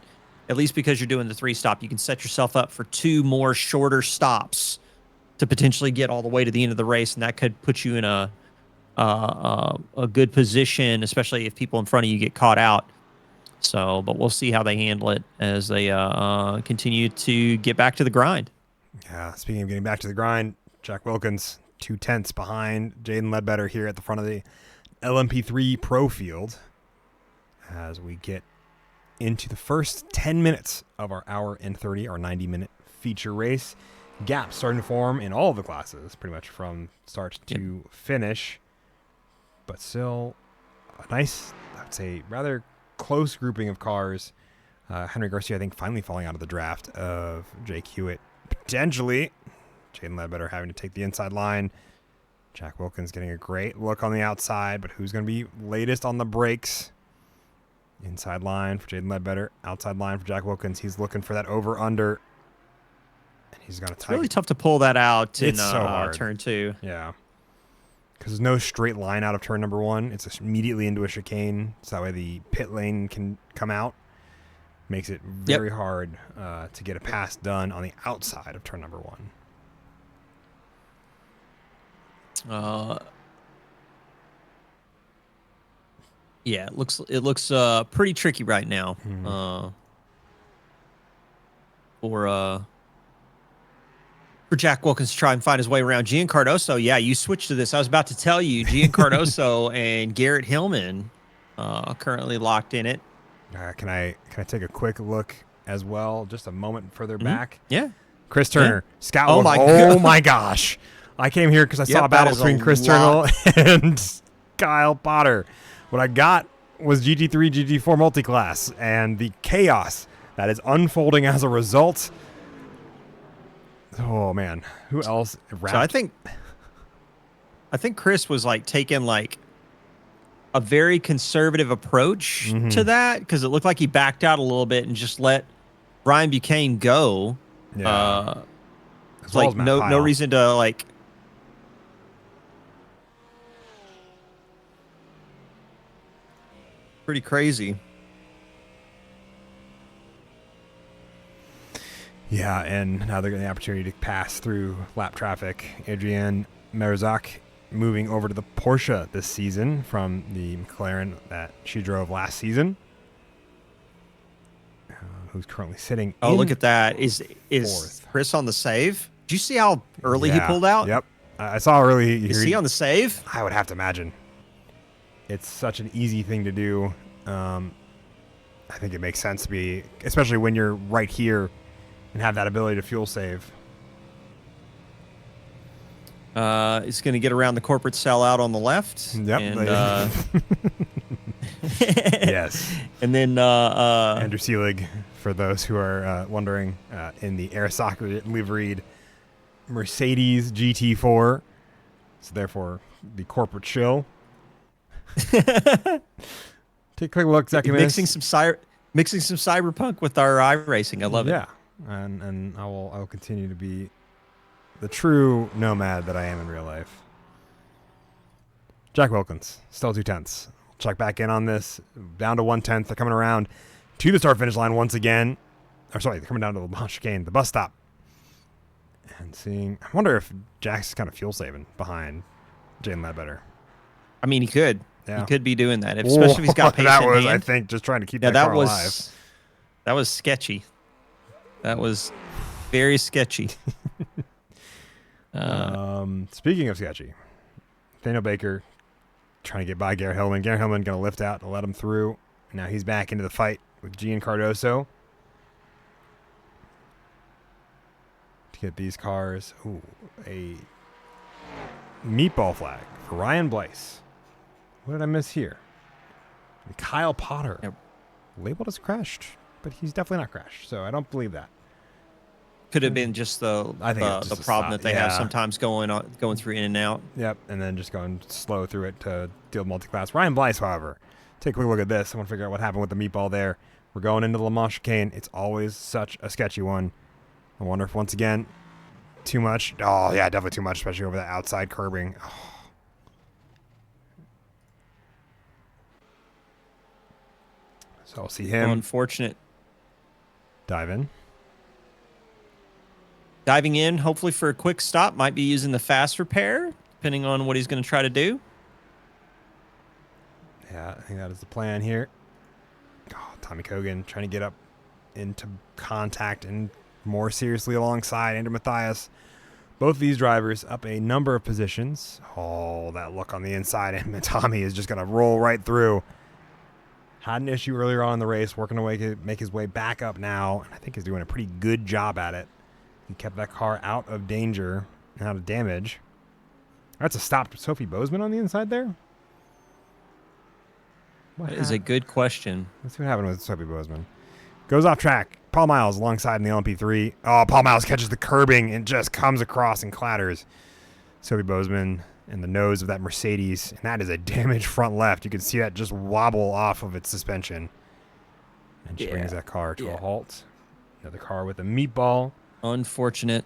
at least because you're doing the 3-stop, you can set yourself up for 2 more shorter stops to potentially get all the way to the end of the race, and that could put you in a good position, especially if people in front of you get caught out. So, but we'll see how they handle it as they continue to get back to the grind. Yeah, speaking of getting back to the grind, Jack Wilkins 2/10 behind Jaden Ledbetter here at the front of the LMP3 Pro field as we get into the first 10 minutes of our hour and 30, our 90-minute feature race. Gaps starting to form in all of the classes, pretty much from start to finish. But still a nice, I'd say, rather close grouping of cars. Henry Garcia, I think, finally falling out of the draft of Jake Hewitt. Potentially, Jaden Ledbetter having to take the inside line. Jack Wilkins getting a great look on the outside, but who's going to be latest on the brakes? Inside line for Jaden Ledbetter. Outside line for Jack Wilkins. He's looking for that over-under. And he's going to It's really tough to pull that out in so hard. turn 2. Yeah. Because there's no straight line out of turn number 1. It's immediately into a chicane, so that way the pit lane can come out. Makes it very hard to get a pass done on the outside of turn number 1. Yeah, it looks pretty tricky right now. For Jack Wilkins to try and find his way around. Gian Cardoso, you switched to this. I was about to tell you, Gian Cardoso and Garrett Hillman currently locked in it. Can I take a quick look as well? Just a moment further back. Yeah. Chris Turner, Scout. Oh my gosh! I came here because I saw a battle between Chris Turner and Kyle Potter. What I got was GT3, GT4 multi-class, and the chaos that is unfolding as a result. Oh man, who else? So I think Chris was like taking like a very conservative approach to that, because it looked like he backed out a little bit and just let Ryan Buchanan go. Yeah. It's like no reason to like. Pretty crazy. Yeah, and now they're getting the opportunity to pass through lap traffic. Adrian Merzak moving over to the Porsche this season from the McLaren that she drove last season. Who's currently sitting look at that. Is fourth. Chris on the save? Did you see how early he pulled out? Yep. I saw early. Is he on the save? I would have to imagine. It's such an easy thing to do. I think it makes sense to be, especially when you're right here and have that ability to fuel save. It's going to get around the corporate sellout on the left. Yep. And, yes. And then Andrew Seelig, for those who are wondering, in the Air Soccer liveried Mercedes GT4. So therefore, the corporate shill. Take a quick look, Zeki. Mixing some cyberpunk with our iRacing. I love it. Yeah, and I will continue to be the true nomad that I am in real life. Jack Wilkins, still 2/10. Check back in on this. Down to 1/10. They're coming around to the start finish line once again. Or sorry, they're coming down to the Mont Chicane, the bus stop. And seeing, I wonder if Jack's kind of fuel saving behind Jalen Ledbetter. I mean, he could. Yeah. He could be doing that, especially if he's got pace that in was, hand. I think, just trying to keep that car alive. That was sketchy. That was very sketchy. Speaking of sketchy, Daniel Baker trying to get by Garrett Hillman. Garrett Hillman going to lift out to let him through. Now he's back into the fight with Gian Cardoso to get these cars. Ooh, a meatball flag for Ryan Blyce. What did I miss here? And Kyle Potter labeled as crashed, but he's definitely not crashed, so I don't believe that. Could have been just the problem that they have sometimes going through in and out. Yep, and then just going slow through it to deal with multi-class. Ryan Blyce, however, take a quick look at this. I want to figure out what happened with the meatball there. We're going into the Le Mans chicane. It's always such a sketchy one. I wonder if once again, too much. Oh, yeah, definitely too much, especially over that outside curbing. Oh. So I'll see him. Unfortunate. Diving in, hopefully for a quick stop. Might be using the fast repair, depending on what he's going to try to do. Yeah, I think that is the plan here. Oh, Tommy Kogan trying to get up into contact and more seriously alongside Andrew Mathias. Both of these drivers up a number of positions. Oh, that look on the inside, and Tommy is just going to roll right through. Had an issue earlier on in the race, working away to make his way back up now, and I think he's doing a pretty good job at it. He kept that car out of danger and out of damage. That's a stop to Sophie Bozeman on the inside there. That is a good question. Let's see what happened with Sophie Bozeman. Goes off track. Paul Miles alongside in the LMP3. Oh, Paul Miles catches the curbing and just comes across and clatters Sophie Bozeman in the nose of that Mercedes. And that is a damaged front left. You can see that just wobble off of its suspension. And she brings that car to a halt. Another car with a meatball. Unfortunate.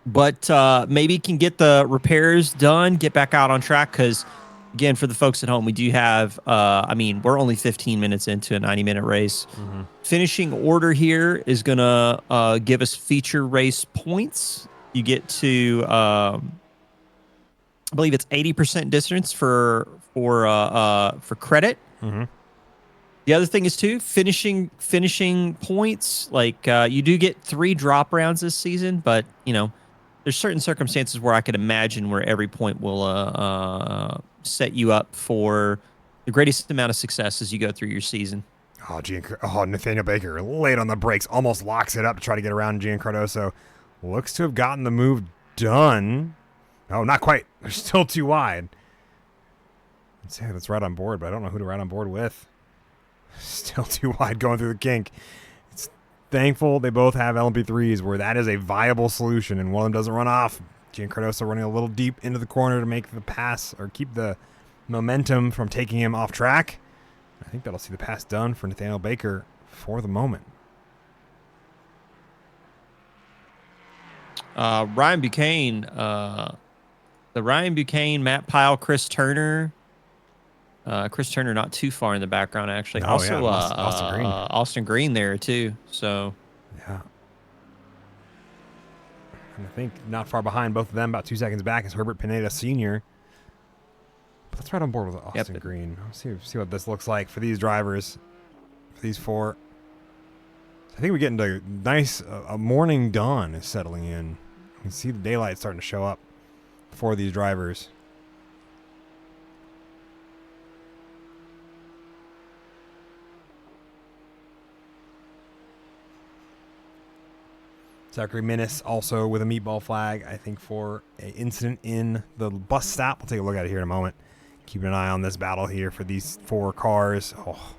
But maybe can get the repairs done, get back out on track, because, again, for the folks at home, we do have, we're only 15 minutes into a 90-minute race. Mm-hmm. Finishing order here is going to give us feature race points. You get to, I believe it's 80% distance for credit. Mm-hmm. The other thing is, too, finishing points. Like, you do get 3 drop rounds this season, but, there's certain circumstances where I could imagine where every point will set you up for the greatest amount of success as you go through your season. Nathaniel Baker late on the brakes, almost locks it up to try to get around Gian Cardoso. Looks to have gotten the move done. Oh, not quite. They're still too wide. Let's say that's right on board, but I don't know who to ride on board with. Still too wide going through the kink. It's thankful they both have LMP3s where that is a viable solution and one of them doesn't run off. Gian Cardoso running a little deep into the corner to make the pass or keep the momentum from taking him off track. I think that'll see the pass done for Nathaniel Baker for the moment. Ryan Buchanan, Matt Pyle, Chris Turner. Chris Turner not too far in the background, actually. Oh, also, yeah, Austin Green. Austin Green there, too. So, yeah. And I think not far behind both of them, about 2 seconds back, is Herbert Pineda Sr. But let's right on board with Austin Green. Let's see what this looks like for these drivers, for these four. I think we're getting to nice, a morning dawn is settling in. You can see the daylight starting to show up for these drivers. Zachary Minnis also with a meatball flag, I think, for an incident in the bus stop. We'll take a look at it here in a moment. Keeping an eye on this battle here for these 4 cars. Oh.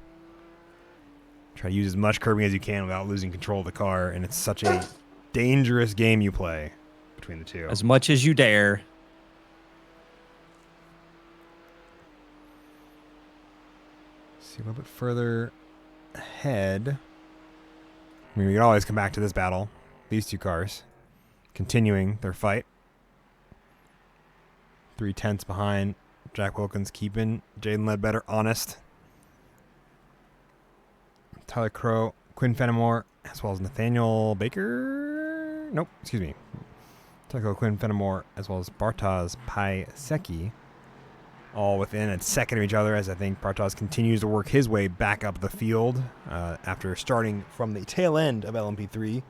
Try to use as much curbing as you can without losing control of the car, and it's such a dangerous game you play between the two. As much as you dare. See a little bit further ahead. I mean, we can always come back to this battle. These 2 cars continuing their fight. 3/10 behind. Jack Wilkins keeping Jaden Ledbetter honest. Tyler Crow, Quinn Fenimore, as well as Nathaniel Baker. Nope, excuse me. Tyler Crow, Quinn Fenimore, as well as Bartosz Piasecki. All within a second of each other, as I think Bartosz continues to work his way back up the field after starting from the tail end of LMP3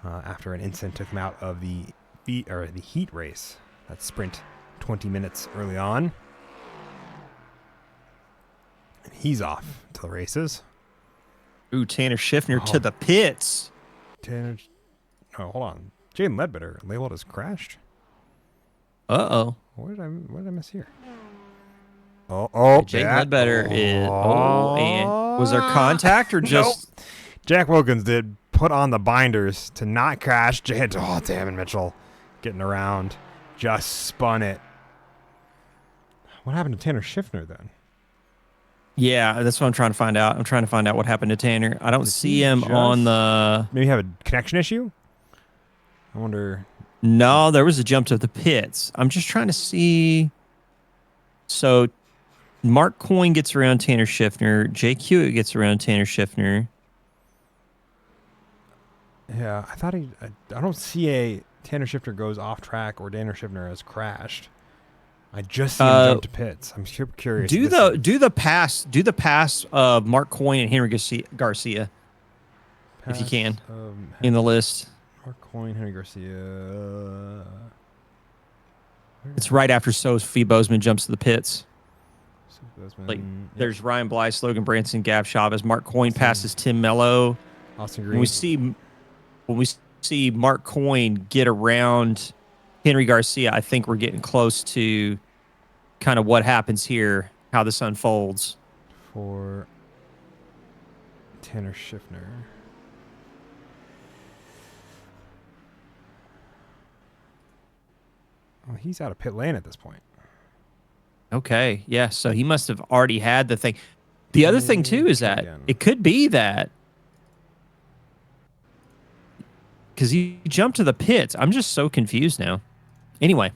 after an incident took him out of the heat race. That sprint 20 minutes early on. And he's off to the races. Ooh, Tanner Schiffner to the pits. Oh, hold on. Jaden Ledbetter labeled as crashed. Uh-oh. What did I miss here? Jaden Ledbetter is... Oh, and was there contact or just... Nope. Jack Wilkins did put on the binders to not crash. Oh, damn it, Mitchell. Getting around. Just spun it. What happened to Tanner Schiffner then? Yeah, that's what I'm trying to find out. I'm trying to find out what happened to Tanner. I don't see him on the... Maybe have a connection issue? I wonder... No, there was a jump to the pits. I'm just trying to see... So, Mark Coyne gets around Tanner Schiffner. Jake Hewitt gets around Tanner Schiffner. Yeah, I thought I don't see a Tanner Schiffner goes off track or Tanner Schiffner has crashed. I just see him jump to pits. I'm super curious. Do the pass of Mark Coyne and Henry Garcia if you can in the list. Mark Coyne, Henry Garcia. It's right after Sophie Bozeman jumps to the pits. Like, there's Ryan Blythe, Logan Branson, Gab Chavez. Mark Coyne passes Tim Mello. Austin Green. When we see Mark Coyne get around Henry Garcia, I think we're getting close to kind of what happens here, how this unfolds. For Tanner Schiffner. Well, he's out of pit lane at this point. Okay, yeah, so he must have already had the thing. The other thing, too, is that it could be that because he jumped to the pits. I'm just so confused now. Anyway.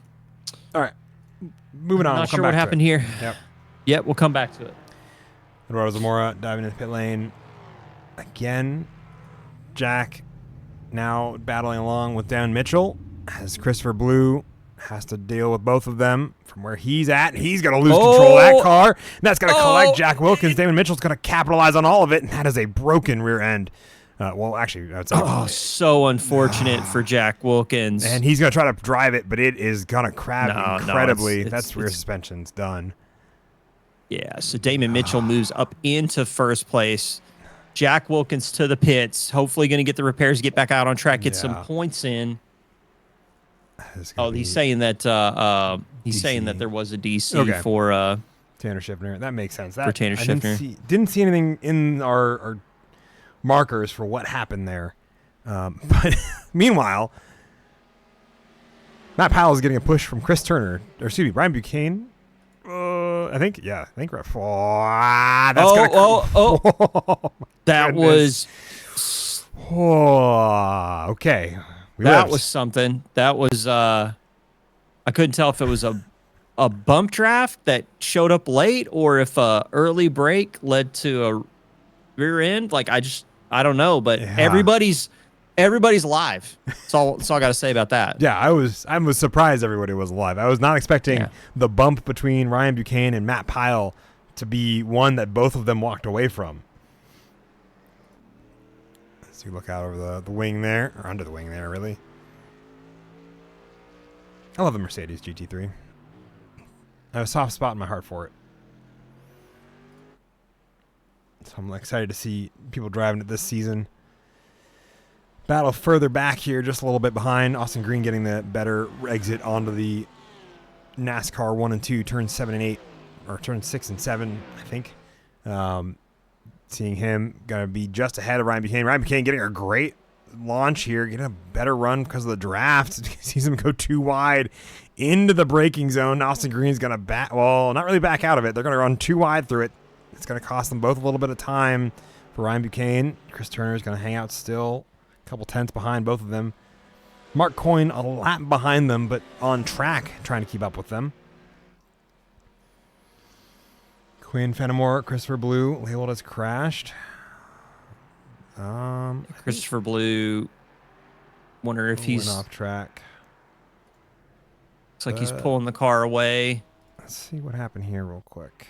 All right. Moving on. I'm not sure what happened here. Yep, we'll come back to it. Eduardo Zamora diving into pit lane. Again, Jack now battling along with Dan Mitchell as Christopher Blue has to deal with both of them from where he's at. He's going to lose control of that car. And that's going to collect Jack Wilkins. Damon Mitchell's going to capitalize on all of it, and that is a broken rear end. Well, actually, that's so unfortunate for Jack Wilkins. And he's going to try to drive it, but it is going to crab incredibly. That's rear suspension's done. Yeah, so Damon Mitchell moves up into first place. Jack Wilkins to the pits. Hopefully going to get the repairs, get back out on track, get some points in. He's saying that saying that there was a DC for Tanner Schiffner. That makes sense. For Tanner Schiffner. Didn't see anything in our markers for what happened there. But meanwhile, Matt Powell is getting a push from Chris Turner, or excuse me, Brian Buchanan. I think we're. Oh, that's Oh. That goodness. was Okay. that was something. That was I couldn't tell if it was a bump draft that showed up late or if a early break led to a rear end. Like I don't know, but Yeah. everybody's live. That's all I got to say about that. Yeah, I was surprised everybody was alive. I was not expecting the bump between Ryan Buchanan and Matt Pyle to be one that both of them walked away from. So you look out over the wing there, or under the wing there, really. I love the Mercedes GT3. I have a soft spot in my heart for it. So I'm excited to see people driving it this season. Battle further back here, just a little bit behind. Austin Green getting the better exit onto the NASCAR 1 and 2, turn 7 and 8, or turn 6 and 7, I think. Seeing him going to be just ahead of Ryan Buchanan. Ryan Buchanan getting a great launch here, getting a better run because of the draft. Sees him go too wide into the braking zone. Austin Green's going to not really back out of it. They're going to run too wide through it. It's going to cost them both a little bit of time for Ryan Buchanan. Chris Turner is going to hang out still. A couple tenths behind both of them. Mark Coyne a lap behind them, but on track trying to keep up with them. Quinn Fenimore, Christopher Blue labeled as crashed. Christopher Blue, wonder if he's off track. Looks like he's pulling the car away. Let's see what happened here real quick.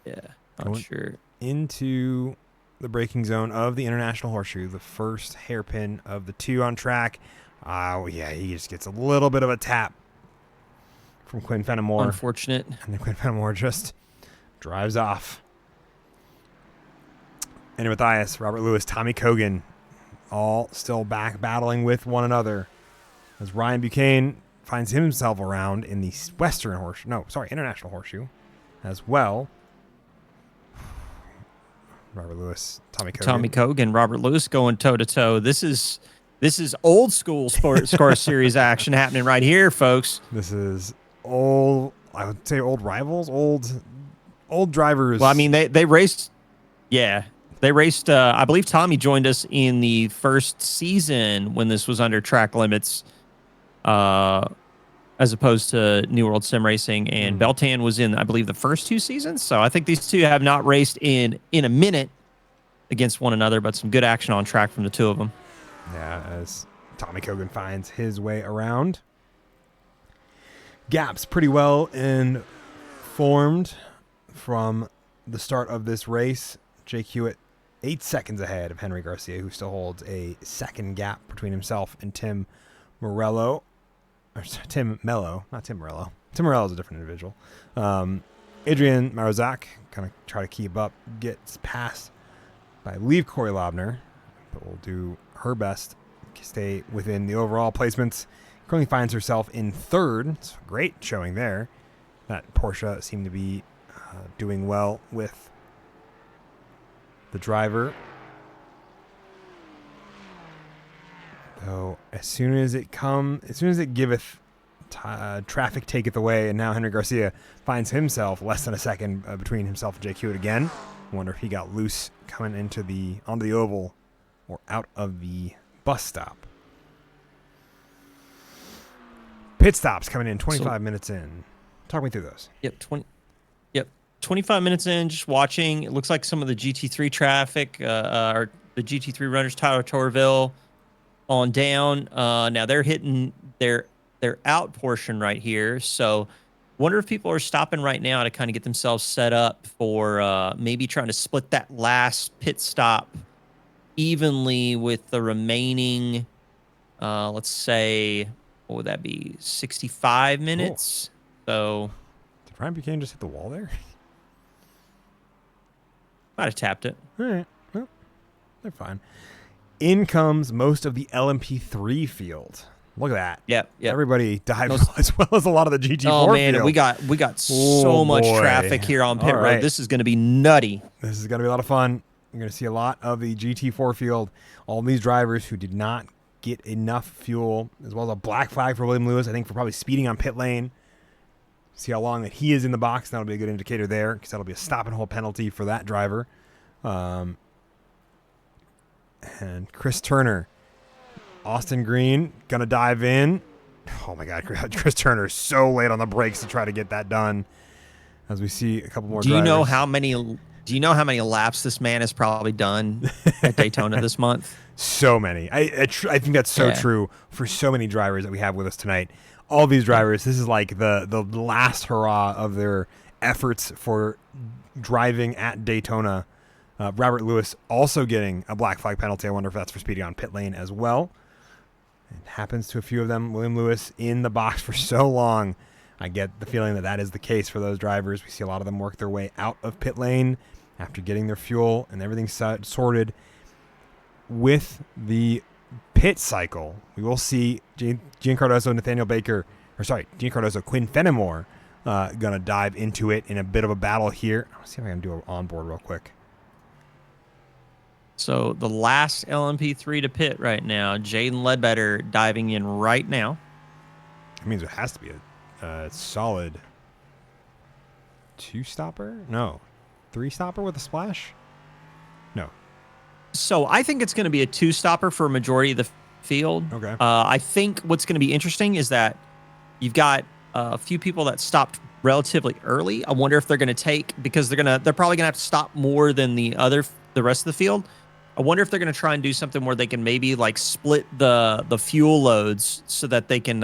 Yeah, not sure. Into the braking zone of the International Horseshoe, the first hairpin of the two on track. He just gets a little bit of a tap from Quinn Fenimore. Unfortunate. And then Quinn Fenimore just drives off. Ender Mathias, Robert Lewis, Tommy Kogan, all still back battling with one another as Ryan Buchanan finds himself around in the International Horseshoe as well. Robert Lewis, Tommy Kogan, Robert Lewis going toe to toe. This is old school sports car series action happening right here, folks. This is old. I would say old rivals, old drivers. Well, I mean they raced. Yeah, they raced. I believe Tommy joined us in the first season when this was under track limits, as opposed to New World Sim Racing, and Beltan was in, I believe, the first two seasons. So I think these two have not raced in a minute against one another, but some good action on track from the two of them. Yeah, as Tommy Kogan finds his way around. Gaps pretty well informed from the start of this race. Jake Hewitt 8 seconds ahead of Henry Garcia, who still holds a second gap between himself and Tim Morello. Or Tim Mello, not Tim Morello. Tim Morello is a different individual. Adrian Marozak kind of try to keep up, gets passed by Leave Corey Lobner, but will do her best to stay within the overall placements. Currently finds herself in third. It's a great showing there. That Porsche seemed to be doing well with the driver. So as soon as it giveth, traffic taketh away, and now Henry Garcia finds himself less than a second between himself and Jake Hewitt again. I wonder if he got loose coming onto the oval or out of the bus stop. Pit stops coming in 25 minutes in. Talk me through those. Yep, 25 minutes in, just watching. It looks like some of the GT3 traffic, or the GT3 runners, Tyler Torville on down. Now they're hitting their out portion right here. So wonder if people are stopping right now to kind of get themselves set up for maybe trying to split that last pit stop evenly with the remaining, let's say, what would that be, 65 minutes? Cool. So did Ryan Buchanan just hit the wall there? Might have tapped it. All right. Well, they're fine. In comes most of the LMP3 field. Look at that. Yep. Everybody died as well as a lot of the GT4 Oh, man, field. we got so much traffic here on pit road. This is going to be nutty. This is going to be a lot of fun. You're going to see a lot of the GT4 field. All these drivers who did not get enough fuel, as well as a black flag for William Lewis, I think, for probably speeding on pit lane. See how long that he is in the box. That'll be a good indicator there because that'll be a stop and hold penalty for that driver. And Chris Turner, Austin Green, gonna dive in. Oh my God, Chris Turner is so late on the brakes to try to get that done. As we see a couple more. Do you know how many laps this man has probably done at Daytona this month? So many. I think that's so true for so many drivers that we have with us tonight. All these drivers, this is like the last hurrah of their efforts for driving at Daytona. Robert Lewis also getting a black flag penalty. I wonder if that's for speeding on pit lane as well. It happens to a few of them. William Lewis in the box for so long. I get the feeling that that is the case for those drivers. We see a lot of them work their way out of pit lane after getting their fuel and everything sorted. With the pit cycle, we will see Gian Cardoso, Gian Cardoso, Quinn Fenimore going to dive into it in a bit of a battle here. Let's see if I can do an onboard real quick. So the last LMP3 to pit right now, Jaden Ledbetter diving in right now. It means it has to be a solid 2-stopper? No. 3-stopper with a splash? No. So I think it's going to be a 2-stopper for a majority of the field. Okay. I think what's going to be interesting is that you've got a few people that stopped relatively early. I wonder if they're going to take, because they're probably going to have to stop more than the rest of the field. I wonder if they're going to try and do something where they can maybe like split the fuel loads so that they can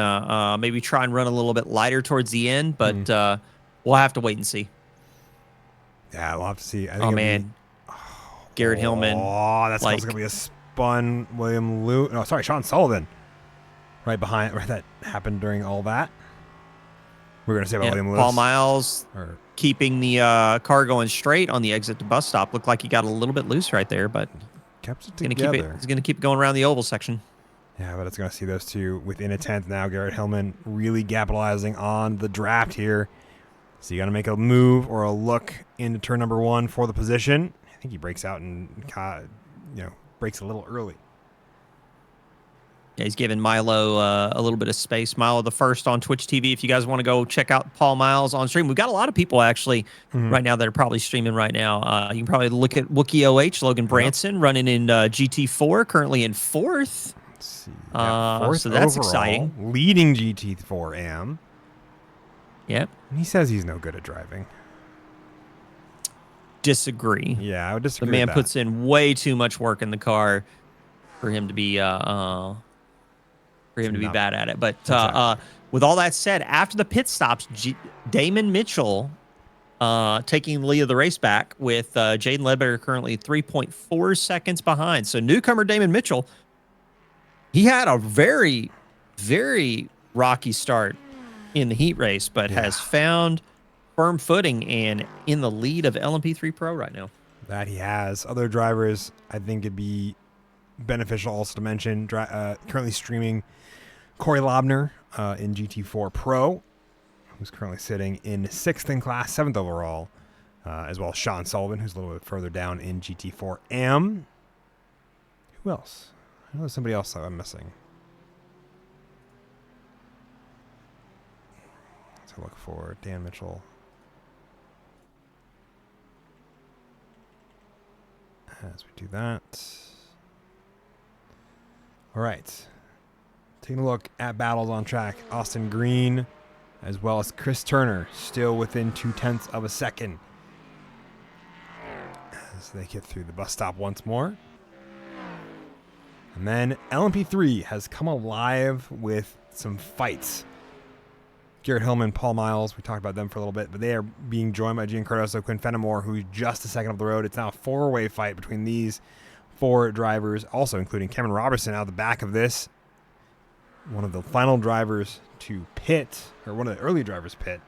maybe try and run a little bit lighter towards the end. But we'll have to wait and see. Yeah, we'll have to see. I think Garrett Hillman. Oh, that's going to be a spun William Lewis. No, sorry, Sean Sullivan. Right behind, right, that happened during all that. We're going to say about William Lewis. Paul Miles keeping the car going straight on the exit to bus stop. Looked like he got a little bit loose right there, but kept it together. He's going to keep going around the oval section. Yeah, but it's going to see those two within a tenth now. Garrett Hillman really capitalizing on the draft here. So you got to make a move or a look into turn number 1 for the position. I think he breaks out and breaks a little early. Yeah, he's giving Milo a little bit of space. Milo the first on Twitch TV. If you guys want to go check out Paul Miles on stream, we've got a lot of people actually right now that are probably streaming right now. You can probably look at Wookie OH, Logan Branson running in GT4, currently in 4th. Let's see. Fourth so that's overall, exciting. Leading GT4 AM. Yep. And he says he's no good at driving. Disagree. Yeah, I would disagree. The man with that. puts in way too much work in the car for him to be bad at it. But exactly. With all that said, after the pit stops, Damon Mitchell taking the lead of the race back with Jaden Ledbetter currently 3.4 seconds behind. So newcomer Damon Mitchell, he had a very, very rocky start in the heat race, but has found firm footing and in the lead of LMP3 Pro right now. That he has. Other drivers, I think it'd be beneficial also to mention, currently streaming Corey Lobner in GT4 Pro, who's currently sitting in 6th in class, 7th overall, as well as Sean Sullivan, who's a little bit further down in GT4 AM. Who else? I know there's somebody else that I'm missing. Let's look for Dan Mitchell. As we do that. All right. Taking a look at battles on track. Austin Green, as well as Chris Turner, still within 0.2 of a second. As they get through the bus stop once more. And then LMP3 has come alive with some fights. Garrett Hillman, Paul Miles, we talked about them for a little bit, but they are being joined by Gian Cardoso, Quinn Fenimore, who's just a second up the road. It's now a 4-way fight between these 4 drivers, also including Cameron Robertson out of the back of this. One of the final drivers to pit, or one of the early drivers pit,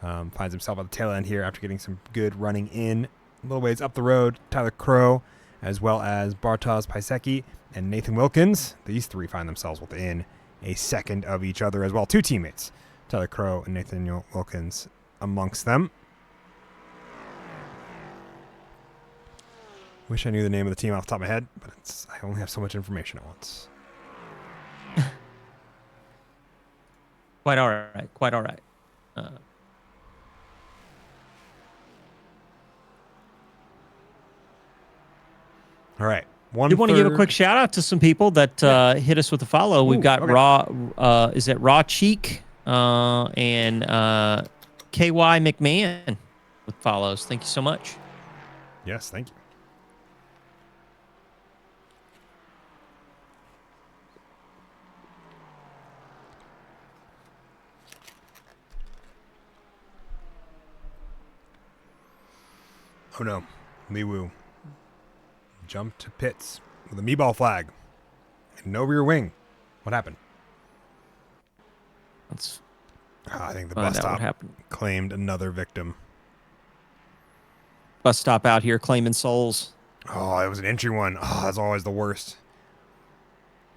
finds himself at the tail end here after getting some good running in. A little ways up the road, Tyler Crow, as well as Bartosz Pisecki and Nathan Wilkins. These 3 find themselves within a second of each other as well. 2 teammates, Tyler Crow and Nathan Wilkins amongst them. Wish I knew the name of the team off the top of my head, but I only have so much information at once. Quite all right. All right. I do want to give a quick shout out to some people that hit us with a follow. We've got is it Raw Cheek and KY McMahon with follows. Thank you so much. Yes, thank you. Oh no, Lee Woo jumped to pits with a me-ball flag and no rear wing. What happened? I think the bus stop claimed another victim. Bus stop out here claiming souls. Oh, it was an entry one. Oh, that's always the worst.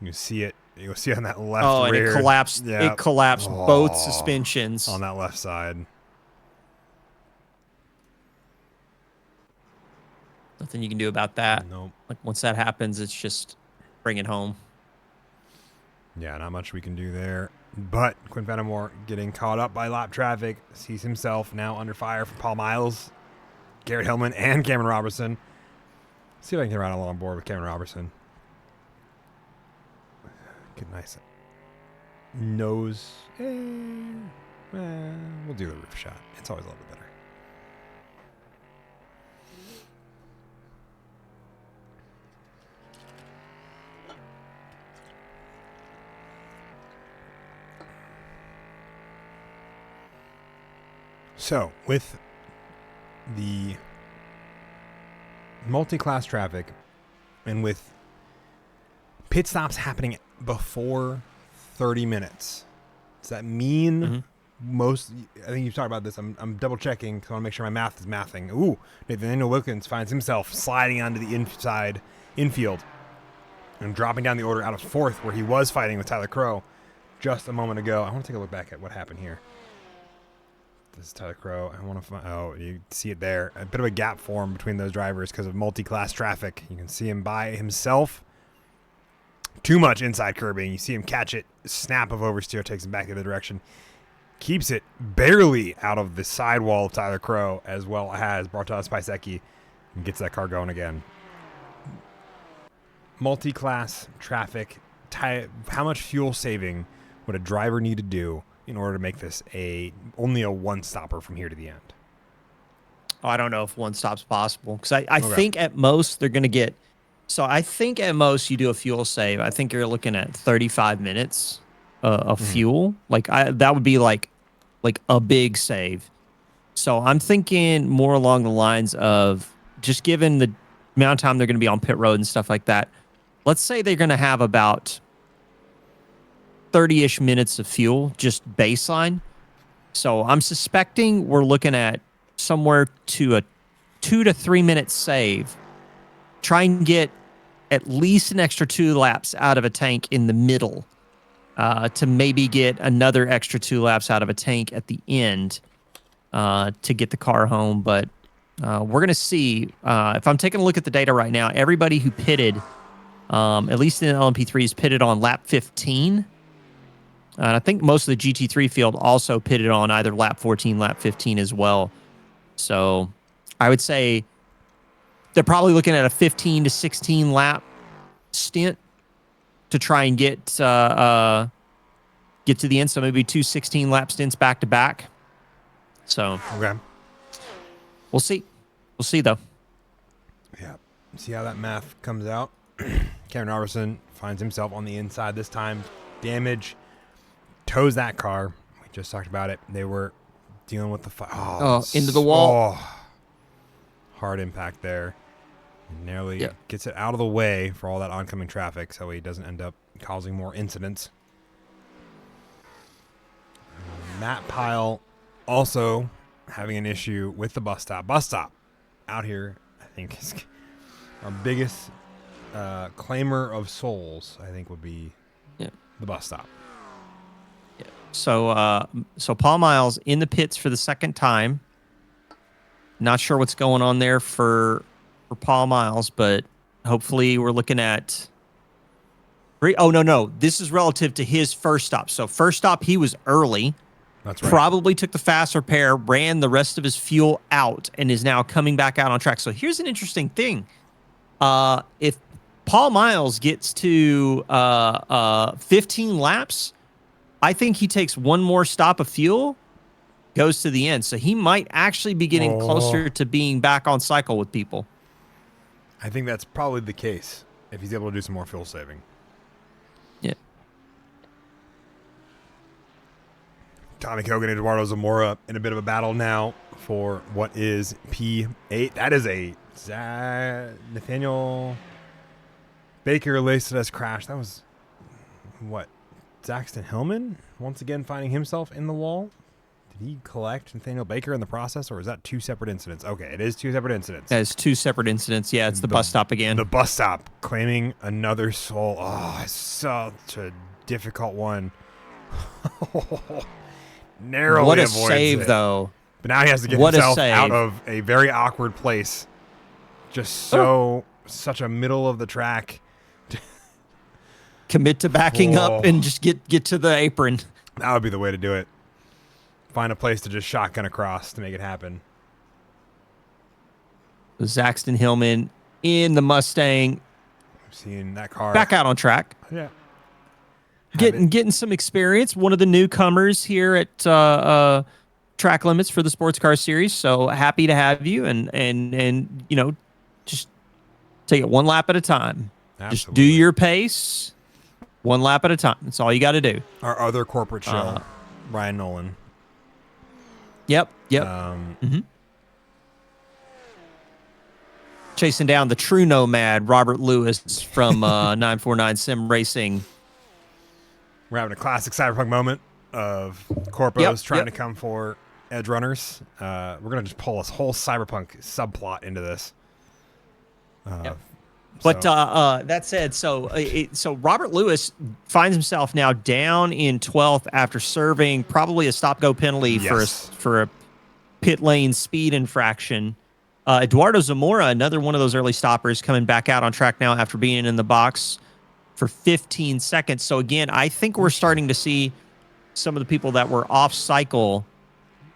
You see it. You see it on that left rear. And it collapsed. Yeah. It collapsed both suspensions on that left side. Nothing you can do about that. Nope. Like once that happens, it's just bring it home. Yeah, not much we can do there. But Quinn Fenimore getting caught up by lap traffic, sees himself now under fire from Paul Miles, Garrett Hillman, and Cameron Robertson. See if I can get right along board with Cameron Robertson. Get nice nose. We'll do the roof shot. It's always a little bit better. So, with the multi-class traffic and with pit stops happening before 30 minutes, does that mean most... I think you've talked about this. I'm double-checking because I want to make sure my math is mathing. Ooh, Nathaniel Wilkins finds himself sliding onto the infield and dropping down the order out of fourth where he was fighting with Tyler Crow just a moment ago. I want to take a look back at what happened here. This is Tyler Crow. I want to find... Oh, you see it there. A bit of a gap formed between those drivers because of multi-class traffic. You can see him by himself. Too much inside curbing. You see him catch it. Snap of oversteer takes him back the other direction. Keeps it barely out of the sidewall of Tyler Crow, as well as Bartosz Pisecki, and gets that car going again. Multi-class traffic. How much fuel saving would a driver need to do in order to make this only a one-stopper from here to the end? Oh, I don't know if one stop's possible. Because I think at most they're going to get... So I think at most you do a fuel save. I think you're looking at 35 minutes of fuel. Like that would be like a big save. So I'm thinking more along the lines of just given the amount of time they're going to be on pit road and stuff like that, let's say they're going to have about 30-ish minutes of fuel, just baseline. So I'm suspecting we're looking at somewhere to a 2 to 3 minute save. Try and get at least an extra 2 laps out of a tank in the middle to maybe get another extra 2 laps out of a tank at the end to get the car home. But we're going to see. If I'm taking a look at the data right now, everybody who pitted, at least in the LMP3, is pitted on lap 15. And I think most of the GT3 field also pitted on either lap 14, lap 15 as well. So I would say they're probably looking at a 15 to 16 lap stint to try and get to the end. So maybe 2 16 lap stints back to back. So okay, we'll see. We'll see though. Yeah, see how that math comes out. Cameron Robertson finds himself on the inside this time. Damage. Tows that car. We just talked about it. They were dealing with the into the wall. Hard impact there. Nearly gets it out of the way for all that oncoming traffic so he doesn't end up causing more incidents. Matt Pyle also having an issue with the bus stop. Bus stop out here, I think, is our biggest claimer of souls, I think, would be the bus stop. So Paul Miles in the pits for the second time. Not sure what's going on there for Paul Miles, but hopefully we're looking at... Oh, no. This is relative to his first stop. So first stop, he was early. That's right. Probably took the fast repair, ran the rest of his fuel out, and is now coming back out on track. So here's an interesting thing. If Paul Miles gets to 15 laps, I think he takes one more stop of fuel, goes to the end. So he might actually be getting closer to being back on cycle with people. I think that's probably the case if he's able to do some more fuel saving. Yeah. Tommy Kogan and Eduardo Zamora in a bit of a battle now for what is P8. That is a Nathaniel Baker Lacedas crash. That was what? Zaxton Hillman once again finding himself in the wall. Did he collect Nathaniel Baker in the process, or is that two separate incidents? Okay, it is two separate incidents. That is two separate incidents. Yeah, it's the bus stop again. The bus stop claiming another soul. Oh, it's such a difficult one. Narrowly what a avoids save, it. though. But now he has to get himself out of a very awkward place. Just such a middle of the track. Commit to backing up and just get to the apron. That would be the way to do it. Find a place to just shotgun across to make it happen. Zaxton Hillman in the Mustang. I've seen that car back out on track. Yeah. Getting some experience. One of the newcomers here at Track Limits for the Sports Car Series. So happy to have you, and you know, just take it one lap at a time. Absolutely. Just do your pace, one lap at a time. That's all you got to do. Our other corporate show, Ryan Nolan. Yep. Chasing down the true nomad, Robert Lewis from 949 Sim Racing. We're having a classic Cyberpunk moment of corpos trying to come for edge runners. We're going to just pull this whole Cyberpunk subplot into this. But that said, so Robert Lewis finds himself now down in 12th after serving probably a stop-go penalty for a pit lane speed infraction. Eduardo Zamora, another one of those early stoppers, coming back out on track now after being in the box for 15 seconds. So again, I think we're starting to see some of the people that were off cycle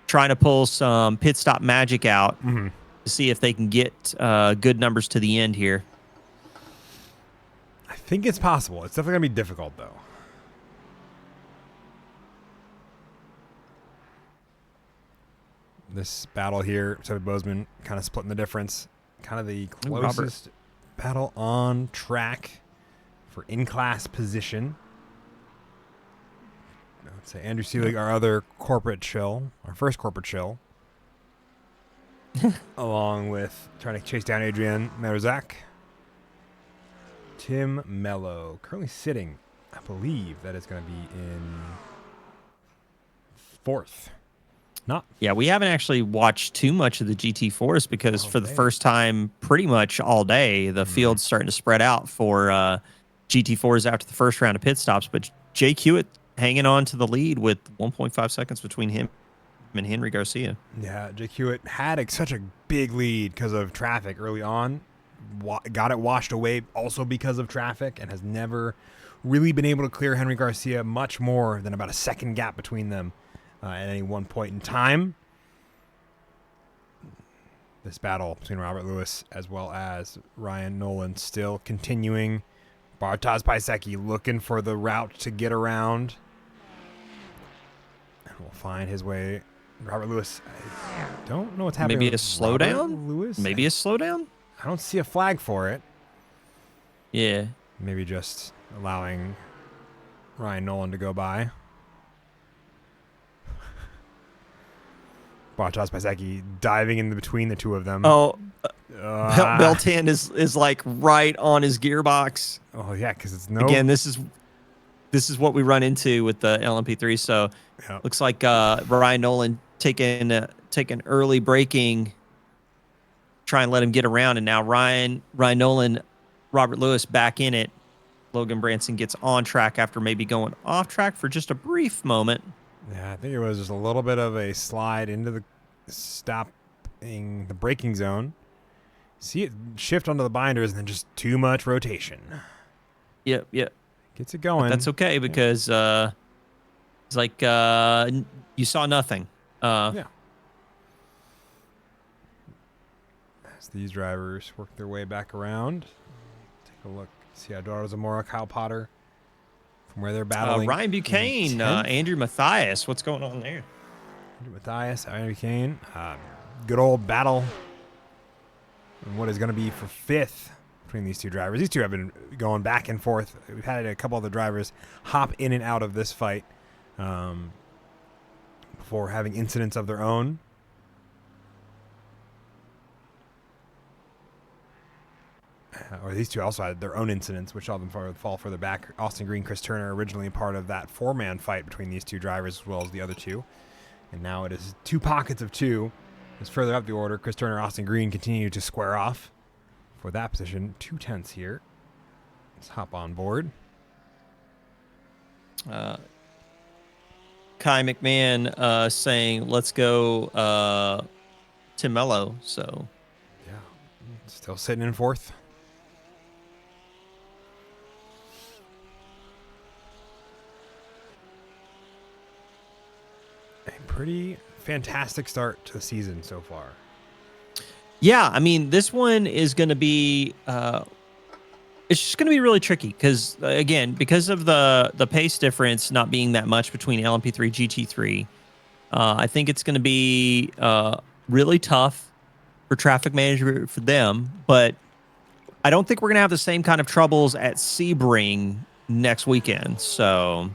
trying to pull some pit stop magic out to see if they can get good numbers to the end here. I think it's possible. It's definitely going to be difficult, though. This battle here, Seth Bozeman kind of splitting the difference. Kind of the closest battle on track for in-class position. Let's say Andrew Seelig, our other corporate shill, our first corporate shill, along with trying to chase down Adrian Marozak. Tim Mello, currently sitting, I believe that is going to be in 4th. Yeah, we haven't actually watched too much of the GT4s because for the first time pretty much all day, the field's starting to spread out for GT4s after the first round of pit stops. But Jake Hewitt hanging on to the lead with 1.5 seconds between him and Henry Garcia. Yeah, Jake Hewitt had such a big lead because of traffic early on. Got it washed away also because of traffic and has never really been able to clear Henry Garcia much more than about a second gap between them at any one point in time. This battle between Robert Lewis as well as Ryan Nolan still continuing. Bartosz Pisecki looking for the route to get around. And will find his way. Robert Lewis, I don't know what's happening. Maybe a slowdown? Lewis? Maybe a slowdown? I don't see a flag for it. Yeah. Maybe just allowing Ryan Nolan to go by. Bartosz Pisecki diving in between the two of them. Oh, Beltan is like right on his gearbox. Oh yeah, because it's Again, this is what we run into with the LMP3. So looks like Ryan Nolan taking early braking, try and let him get around, and now Ryan Nolan, Robert Lewis back in it. Logan Branson gets on track after maybe going off track for just a brief moment. Yeah, I think it was just a little bit of a slide into the braking zone. See it shift onto the binders and then just too much rotation. Yep. Gets it going. But that's okay because it's like you saw nothing. Yeah. As these drivers work their way back around, take a look. See Eduardo Zamora, Kyle Potter, from where they're battling. Ryan Buchanan, Andrew Mathias. What's going on there? Andrew Mathias, Ryan Buchanan. Good old battle. And what is going to be for fifth between these two drivers. These two have been going back and forth. We've had a couple of the drivers hop in and out of this fight before having incidents of their own. Or these two also had their own incidents, which all of them fall further back. Austin Green, Chris Turner, originally part of that four-man fight between these two drivers as well as the other two. And now it is two pockets of two. As further up the order, Chris Turner, Austin Green continue to square off for that position. 2/10 here. Let's hop on board. Kai McMahon saying, let's go Tim Mello. So, yeah, still sitting in fourth. A pretty fantastic start to the season so far. Yeah, I mean, this one is going to be it's just going to be really tricky because, again, because of the pace difference not being that much between LMP3 GT3, I think it's going to be really tough for traffic management for them. But I don't think we're going to have the same kind of troubles at Sebring next weekend. So,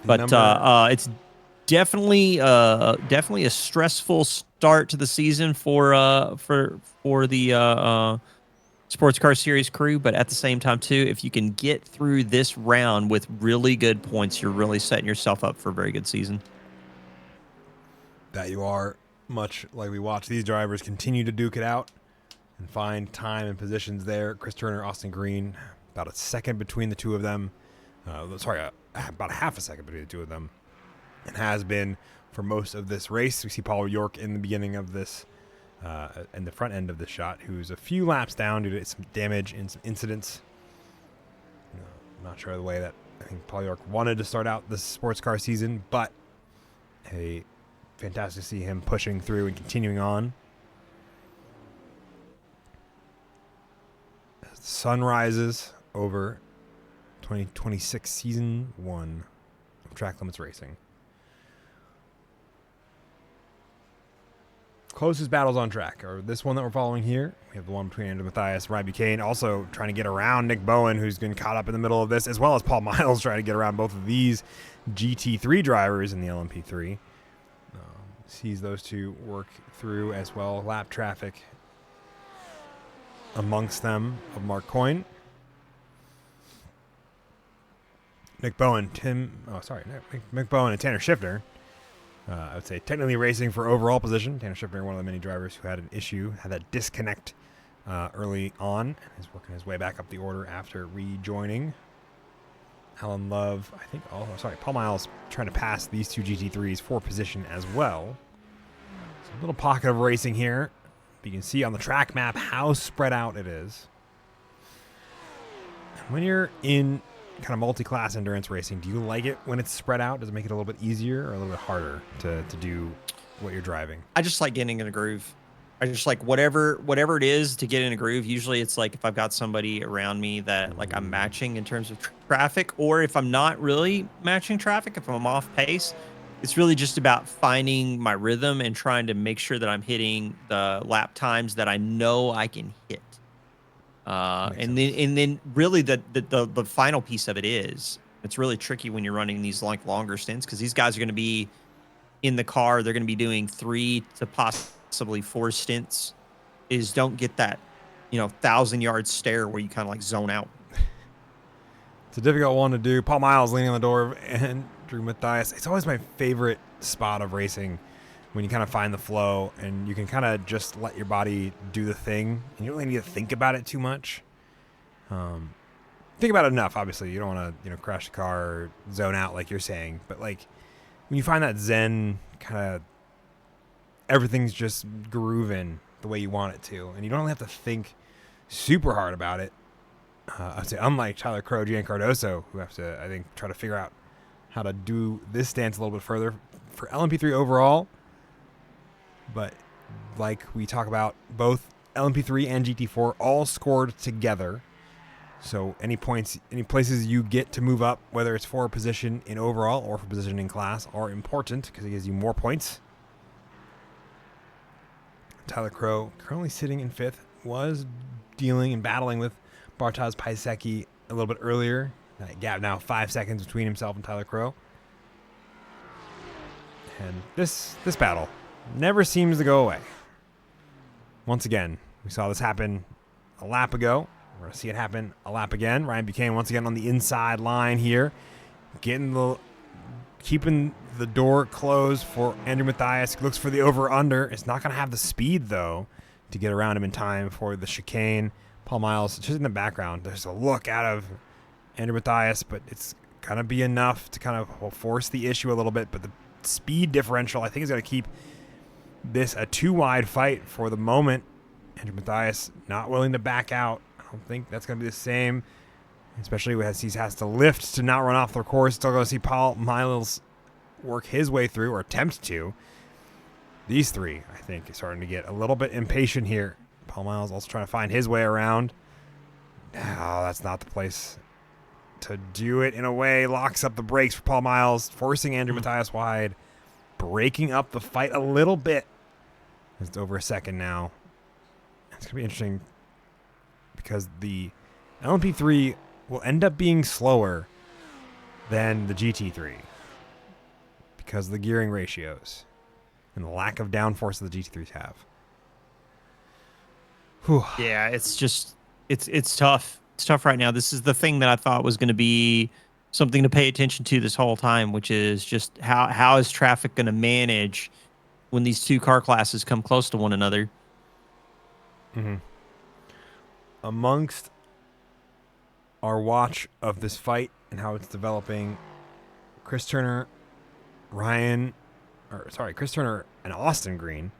but it's definitely a stressful start to the season for the Sports Car Series crew, but at the same time too, if you can get through this round with really good points, you're really setting yourself up for a very good season. That you are, much like we watch these drivers continue to duke it out and find time and positions there. Chris Turner, Austin Green, about a second between the two of them. About a half a second between the two of them. And has been for most of this race. We see Paul York in the beginning of this, in the front end of the shot, who's a few laps down due to some damage and some incidents. I'm not sure of the way that I think Paul York wanted to start out this sports car season, but fantastic to see him pushing through and continuing on. As the sun rises over 2026 season 1 of Track Limits Racing. Closest battles on track are this one that we're following here. We have the one between Andrew Mathias and Ryan Buchanan, also trying to get around Nick Bowen, who's been caught up in the middle of this, as well as Paul Miles trying to get around both of these GT3 drivers in the LMP3. Sees those two work through as well. Lap traffic amongst them of Mark Coyne. Nick Bowen and Tanner Schiffner. I would say technically racing for overall position. Tanner Schiffner, one of the many drivers who had an issue, had that disconnect early on. Is working his way back up the order after rejoining. Alan Love, Paul Miles trying to pass these two GT3s for position as well. So a little pocket of racing here. But you can see on the track map how spread out it is. When you're in kind of multi-class endurance racing, do you like it when it's spread out? Does it make it a little bit easier or a little bit harder to do what you're driving? I just like getting in a groove. I just like whatever it is to get in a groove. Usually it's like if I've got somebody around me that like I'm matching in terms of traffic, or if I'm not really matching traffic, if I'm off pace, it's really just about finding my rhythm and trying to make sure that I'm hitting the lap times that I know I can hit. And then really the final piece of it is it's really tricky when you're running these like longer stints, because these guys are going to be in the car. They're going to be doing 3 to possibly 4 stints. Is don't get that 1,000-yard stare where you kind of like zone out. It's a difficult one to do. Paul Miles leaning on the door of Andrew Mathias. It's always my favorite spot of racing, when you kind of find the flow and you can kind of just let your body do the thing and you don't really need to think about it too much. Think about it enough, obviously. You don't want to, crash the car or zone out like you're saying. But like when you find that zen kind of everything's just grooving the way you want it to, and you don't really have to think super hard about it. I'd say unlike Tyler Crowe, Gian Cardoso, who have to, I think, try to figure out how to do this stance a little bit further for LMP3 overall. But like we talk about, both LMP3 and GT4 all scored together. So any points, any places you get to move up, whether it's for a position in overall or for position in class, are important because it gives you more points. Tyler Crow, currently sitting in 5th, was dealing and battling with Bartosz Pisecki a little bit earlier. That gap now 5 seconds between himself and Tyler Crow. And this battle never seems to go away. Once again, we saw this happen a lap ago. We're going to see it happen a lap again. Ryan Buchanan once again on the inside line here. Keeping the door closed for Andrew Mathias. Looks for the over-under. It's not going to have the speed, though, to get around him in time for the chicane. Paul Miles, just in the background, there's a look out of Andrew Mathias, but it's going to be enough to kind of force the issue a little bit. But the speed differential, I think, is going to keep this a 2-wide fight for the moment. Andrew Mathias not willing to back out. I don't think that's going to be the same, especially as he has to lift to not run off the course. Still going to see Paul Miles work his way through, or attempt to. These three, I think, is starting to get a little bit impatient here. Paul Miles also trying to find his way around. Oh, that's not the place to do it. In a way, locks up the brakes for Paul Miles, forcing Andrew Mathias wide, breaking up the fight a little bit. It's over a second now. It's going to be interesting because the LMP3 will end up being slower than the GT3 because of the gearing ratios and the lack of downforce that the GT3s have. Whew. Yeah, it's just it's tough. It's tough right now. This is the thing that I thought was going to be something to pay attention to this whole time, which is just how is traffic going to manage when these two car classes come close to one another. Mm-hmm. Amongst our watch of this fight and how it's developing, Chris Turner and Austin Green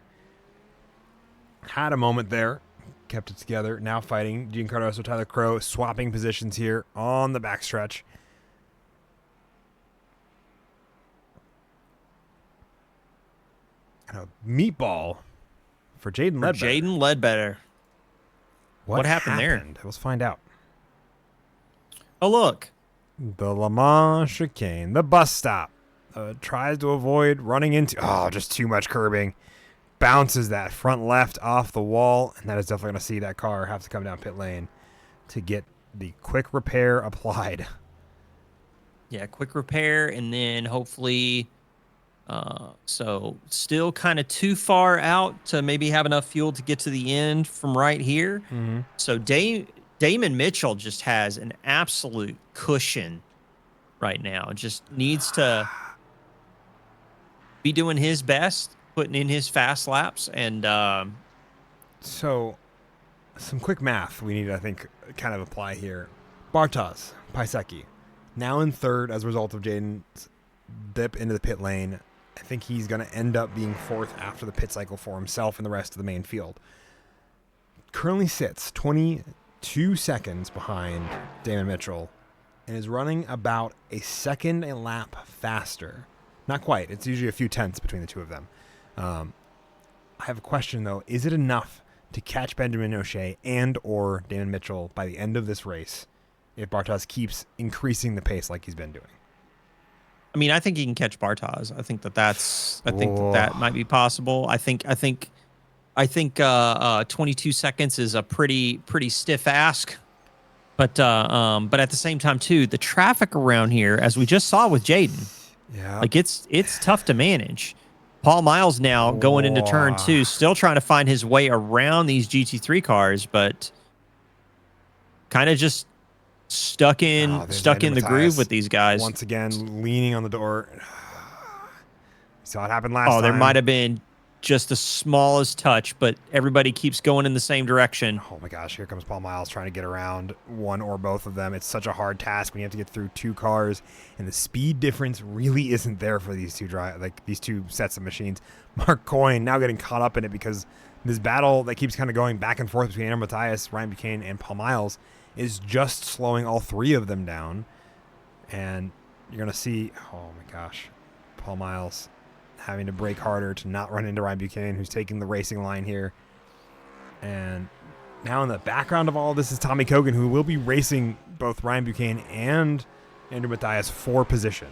had a moment there, kept it together. Now fighting Gene Cardoso, Tyler Crow, swapping positions here on the backstretch. And a meatball for Jaden Ledbetter. Jaden Ledbetter. What happened there? Let's find out. Oh, look. The Le Mans chicane, the bus stop. Tries to avoid running into... Oh, just too much curbing. Bounces that front left off the wall, and that is definitely going to see that car have to come down pit lane to get the quick repair applied. Yeah, quick repair, and then hopefully... so still kind of too far out to maybe have enough fuel to get to the end from right here. Mm-hmm. So Damon Mitchell just has an absolute cushion right now. Just needs to be doing his best, putting in his fast laps, and so some quick math we need to, I think, kind of apply here. Bartosz Pisecki now in 3rd as a result of Jaden's dip into the pit lane. I think he's going to end up being 4th after the pit cycle for himself and the rest of the main field. Currently sits 22 seconds behind Damon Mitchell and is running about a second a lap faster. Not quite. It's usually a few tenths between the two of them. I have a question, though. Is it enough to catch Benjamin O'Shea and or Damon Mitchell by the end of this race if Bartosz keeps increasing the pace like he's been doing? I mean, I think he can catch Bartosz. I think that might be possible. I think 22 seconds is a pretty stiff ask. But at the same time too, the traffic around here, as we just saw with Jaden, like it's tough to manage. Paul Miles now going into turn 2, still trying to find his way around these GT3 cars, but kind of just stuck in the groove with these guys. Once again, leaning on the door. Saw it happen last time. Oh, there might have been just the smallest touch, but everybody keeps going in the same direction. Oh my gosh, here comes Paul Miles trying to get around one or both of them. It's such a hard task when you have to get through 2 cars, and the speed difference really isn't there for these two sets of machines. Mark Coyne now getting caught up in it because this battle that keeps kind of going back and forth between Andrew Mathias, Ryan Buchanan, and Paul Miles is just slowing all 3 of them down. And you're going to see, oh my gosh, Paul Miles having to brake harder to not run into Ryan Buchanan, who's taking the racing line here. And now in the background of all this is Tommy Kogan, who will be racing both Ryan Buchanan and Andrew Mathias for position.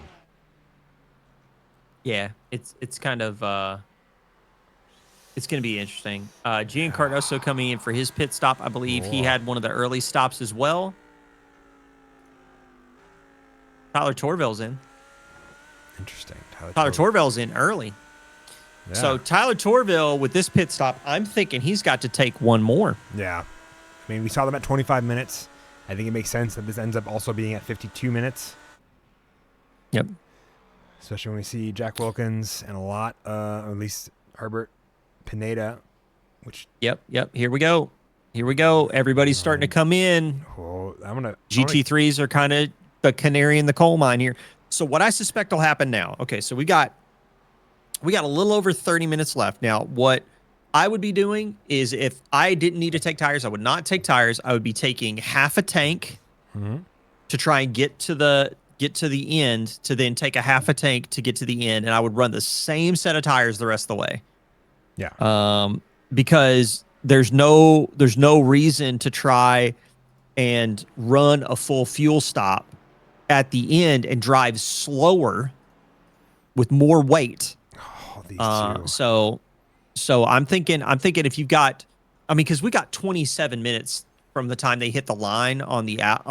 Yeah, it's kind of it's going to be interesting. Gian Cardoso coming in for his pit stop. I believe he had one of the early stops as well. Tyler Torville's in. Interesting. Tyler Torville's in early. Yeah. So Tyler Torville with this pit stop, I'm thinking he's got to take one more. Yeah. I mean, we saw them at 25 minutes. I think it makes sense that this ends up also being at 52 minutes. Yep. Especially when we see Jack Wilkins and a lot, or at least Herbert Pineda, which... Yep. Here we go. Everybody's starting to come in. GT3s are kind of the canary in the coal mine here. So what I suspect will happen now. Okay, so we got a little over 30 minutes left. Now, what I would be doing is if I didn't need to take tires, I would not take tires. I would be taking half a tank to try and get to the end, to then take a half a tank to get to the end, and I would run the same set of tires the rest of the way. Yeah. Because there's no reason to try and run a full fuel stop at the end and drive slower with more weight. Oh, these two. So I'm thinking if you've got, I mean, because we got 27 minutes from the time they hit the line on the out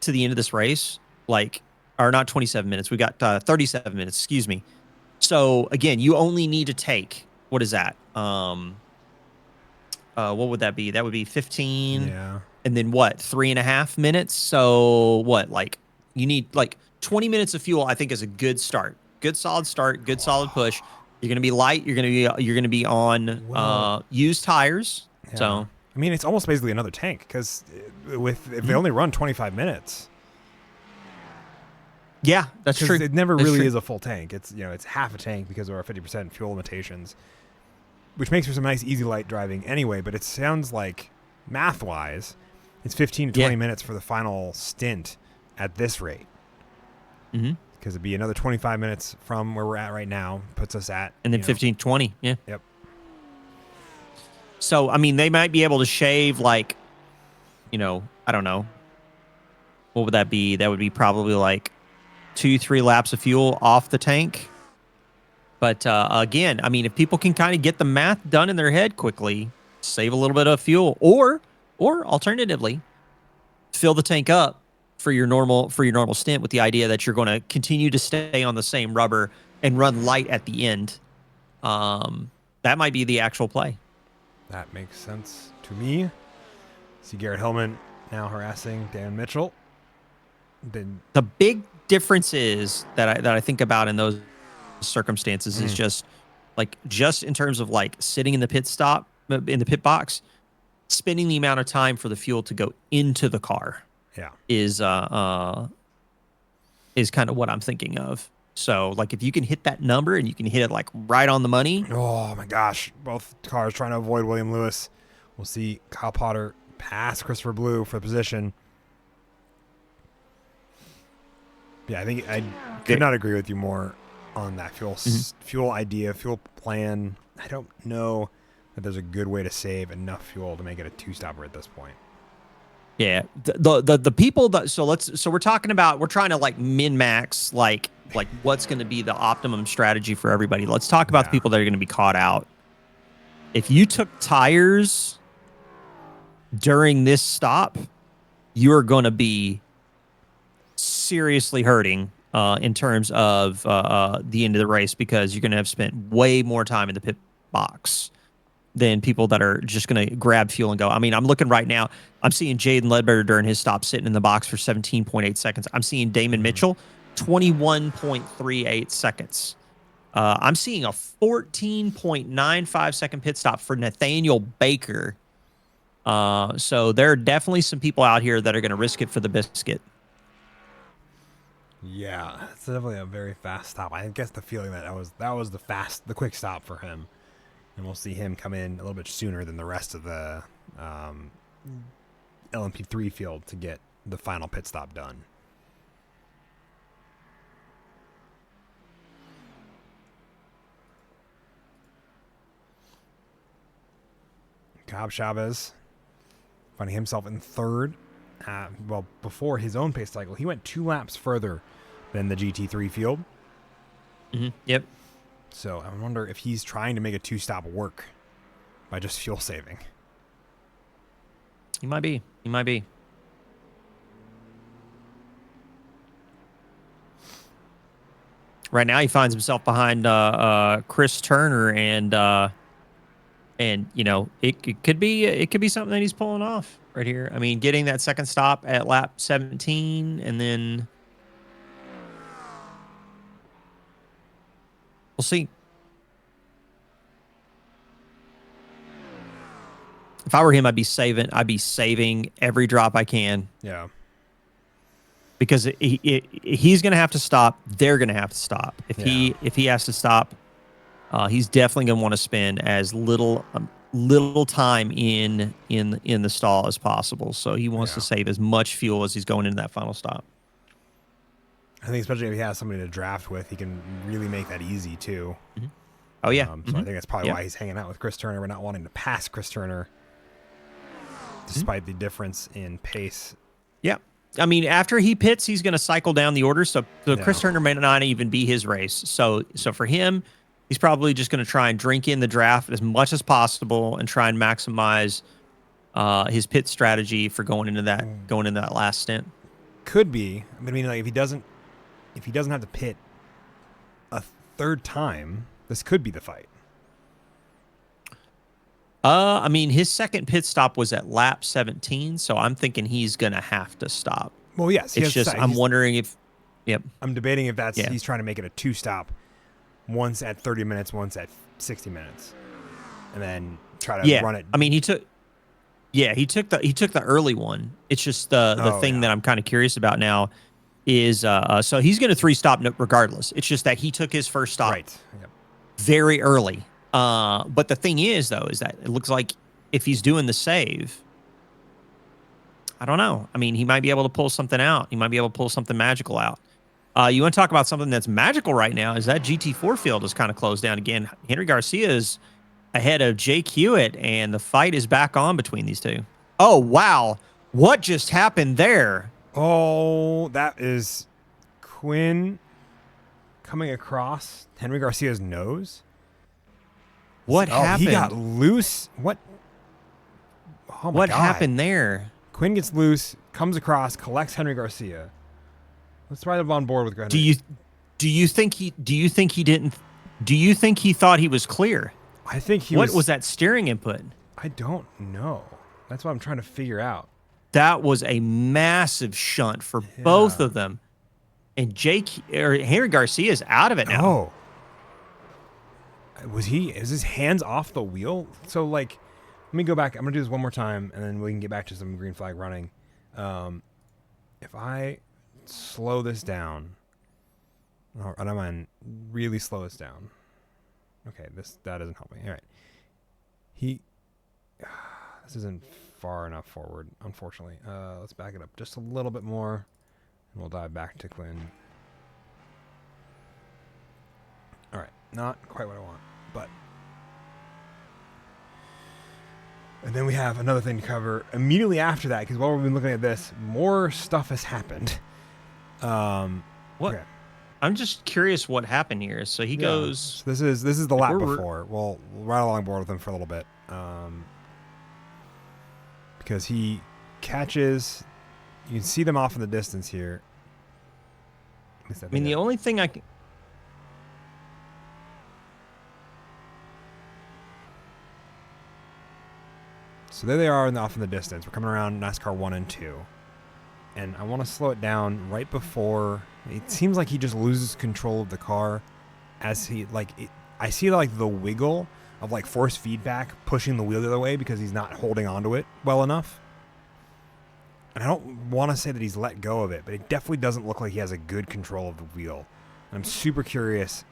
to the end of this race, or not 27 minutes. We got 37 minutes. Excuse me. So again, you only need to take, what is that? What would that be? That would be 15. Yeah. And then what? 3.5 minutes. So what? You need 20 minutes of fuel. I think is a good start. Good solid start. Good solid push. You're gonna be light. You're gonna be on used tires. Yeah. So I mean, it's almost basically another tank because if they only run 25 minutes. Yeah, that's true. It never really is a full tank. It's it's half a tank because of our 50% fuel limitations, which makes for some nice easy light driving anyway. But it sounds like math-wise, it's 15 to 20 minutes for the final stint at this rate. Because it'd be another 25 minutes from where we're at right now, puts us at... And then 15, 20, yeah. Yep. So, I mean, they might be able to shave, I don't know. What would that be? That would be probably 2-3 laps of fuel off the tank. But, again, I mean, if people can kind of get the math done in their head quickly, save a little bit of fuel, or alternatively, fill the tank up for your normal stint with the idea that you're going to continue to stay on the same rubber and run light at the end. That might be the actual play. That makes sense to me. See Garrett Hillman now harassing Dan Mitchell. The big difference is that I think about in those circumstances is just in terms of sitting in the pit box, spending the amount of time for the fuel to go into the car. Yeah, is kind of what I'm thinking of. So if you can hit that number and you can hit it right on the money. Oh my gosh, both cars trying to avoid William Lewis. We'll see Kyle Potter pass Christopher Blue for position. Yeah, I think I could not agree with you more on that fuel idea, fuel plan. I don't know that there's a good way to save enough fuel to make it a two-stopper at this point. Yeah, the people that so we're talking about, we're trying to min-max what's going to be the optimum strategy for everybody. Let's talk about the people that are going to be caught out. If you took tires during this stop, you're going to be seriously hurting in terms of the end of the race, because you're going to have spent way more time in the pit box than people that are just going to grab fuel and go. I mean, I'm looking right now. I'm seeing Jaden Ledbetter during his stop sitting in the box for 17.8 seconds. I'm seeing Damon Mitchell 21.38 seconds. I'm seeing a 14.95 second pit stop for Nathaniel Baker. So there are definitely some people out here that are going to risk it for the biscuit. Yeah, it's definitely a very fast stop. I guess the feeling that was the quick stop for him. And we'll see him come in a little bit sooner than the rest of the LMP3 field to get the final pit stop done. Cobb Chavez finding himself in third. Well, before his own pace cycle, he went 2 laps further than the GT3 field. Yep. So I wonder if he's trying to make a 2-stop work by just fuel saving. He might be. He might be. Right now, he finds himself behind Chris Turner, and you know, it could be something that he's pulling off right here. I mean, getting that second stop at lap 17, and then we'll see. If I were him, I'd be saving every drop I can. Yeah. Because he's going to have to stop. They're going to have to stop. If he has to stop, he's definitely going to want to spend as little time in the stall as possible. So he wants to save as much fuel as he's going into that final stop. I think especially if he has somebody to draft with, he can really make that easy too. Mm-hmm. Oh yeah. So I think that's probably why he's hanging out with Chris Turner. We're not wanting to pass Chris Turner, despite the difference in pace. Yeah. I mean, after he pits, he's going to cycle down the order. So Chris Turner may not even be his race. So for him, he's probably just going to try and drink in the draft as much as possible and try and maximize his pit strategy for going into that last stint. Could be. I mean, like if he doesn't have to pit a third time, this could be the fight. I mean, his second pit stop was at lap 17, so I'm thinking he's going to have to stop. Well, yes. It's just, I'm wondering if, I'm debating if he's trying to make it a 2-stop, once at 30 minutes, once at 60 minutes, and then try to run it. I mean, he took the early one. It's just the thing that I'm kind of curious about now is, so he's going to 3-stop regardless. It's just that he took his first stop very early. But the thing is, though, is that it looks like if he's doing the save, I don't know. I mean, he might be able to pull something out. He might be able to pull something magical out. You want to talk about something that's magical right now is that GT4 field is kind of closed down again. Henry Garcia is ahead of Jake Hewitt, and the fight is back on between these two. Oh, wow. What just happened there? Oh, that is Quinn coming across Henry Garcia's nose. What happened? He got loose. What? Oh my God. Happened there? Quinn gets loose, comes across, collects Henry Garcia. Let's ride him on board with Henry. Do you think he thought he was clear? I think he was. What was that steering input? I don't know. That's what I'm trying to figure out. That was a massive shunt for both of them. And Henry Garcia is out of it now. Oh. Is his hands off the wheel? So, like, let me go back. I'm going to do this one more time, and then we can get back to some green flag running. If I slow this down, and I'm going to really slow this down. Okay, that isn't helping. All right. This isn't far enough forward, unfortunately. Let's back it up just a little bit more, and we'll dive back to Quinn. All right, not quite what I want, but... And then we have another thing to cover immediately after that, because while we've been looking at this, more stuff has happened. What? Okay. I'm just curious what happened here. So he goes... So this is the lap before. We'll ride along board with him for a little bit. Because he catches... You can see them off in the distance here. I mean, the only thing I can... So there they are off in the distance. We're coming around NASCAR 1 and 2. And I want to slow it down right before... It seems like he just loses control of the car as he... I see the wiggle of force feedback pushing the wheel the other way because he's not holding onto it well enough. And I don't want to say that he's let go of it, but it definitely doesn't look like he has a good control of the wheel. And I'm super curious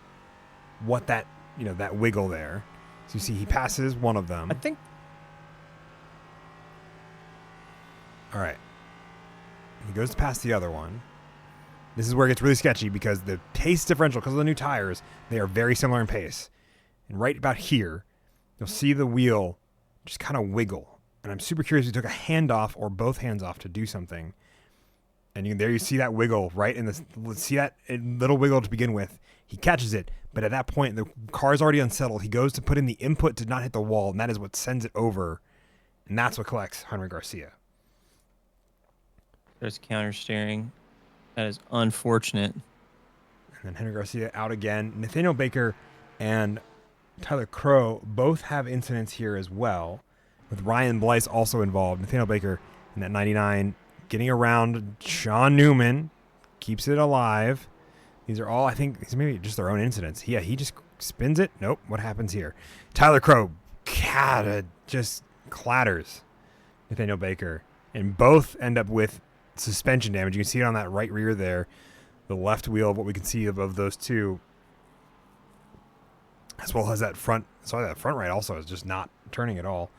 what that wiggle there. So you see he passes one of them. I think... All right. He goes to pass the other one. This is where it gets really sketchy because the pace differential, because of the new tires, they are very similar in pace. And right about here, you'll see the wheel just kind of wiggle. And I'm super curious if he took a hand off or both hands off to do something. And there you see that wiggle right in this. See that little wiggle to begin with. He catches it, but at that point the car's already unsettled. He goes to put in the input to not hit the wall, and that is what sends it over. And that's what collects Henry Garcia. There's counter steering. That is unfortunate. And then Henry Garcia out again. Nathaniel Baker and Tyler Crow both have incidents here as well, with Ryan Blyce also involved. Nathaniel Baker in that 99 getting around Sean Newman, keeps it alive. These are all, I think, these maybe just their own incidents. Yeah, he just spins it. Nope. What happens here? Tyler Crow just clatters Nathaniel Baker, and both end up with suspension damage. You can see it on that right rear there, the left wheel of what we can see of those two, as well as that front. Sorry, that front right also is just not turning at all.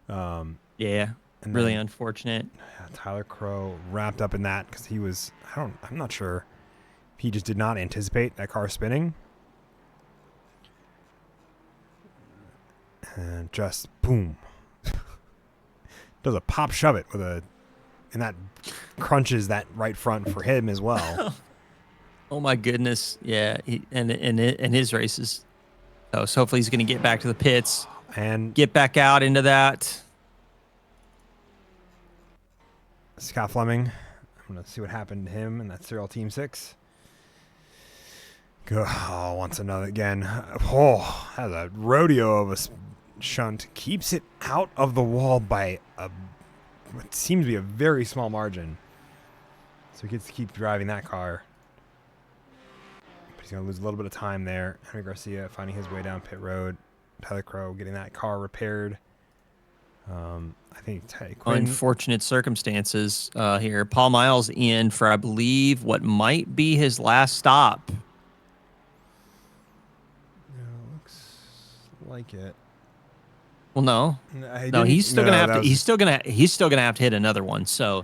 Yeah, and really then, unfortunate. Tyler Crow wrapped up in that because he was, I'm not sure. He just did not anticipate that car spinning. And just boom. Does a pop shove it and that crunches that right front for him as well. Oh my goodness. Yeah. And his races. So hopefully he's going to get back to the pits and get back out into that. Scott Fleming. I'm going to see what happened to him in that serial Team 6. Once another again. Oh, has a rodeo of a shunt. Keeps it out of the wall by what seems to be a very small margin. So he gets to keep driving that car. But he's going to lose a little bit of time there. Henry Garcia finding his way down pit road. Tyler Crow getting that car repaired. I think unfortunate circumstances here. Paul Miles in for, I believe, what might be his last stop. Like it. Well, no, he's still gonna have to. He's still gonna have to hit another one. So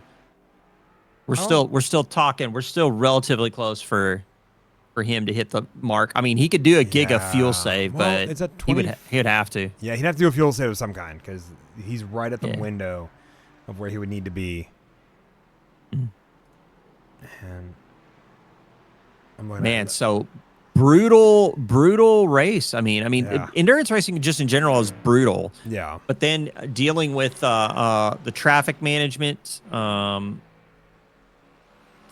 we're still talking. We're still relatively close for him to hit the mark. I mean, he could do a giga fuel save, but it's at he would have to. Yeah, he'd have to do a fuel save of some kind because he's right at the window of where he would need to be. And I'm looking so. Brutal race. I mean, endurance racing just in general is brutal. Yeah. But then dealing with the traffic management,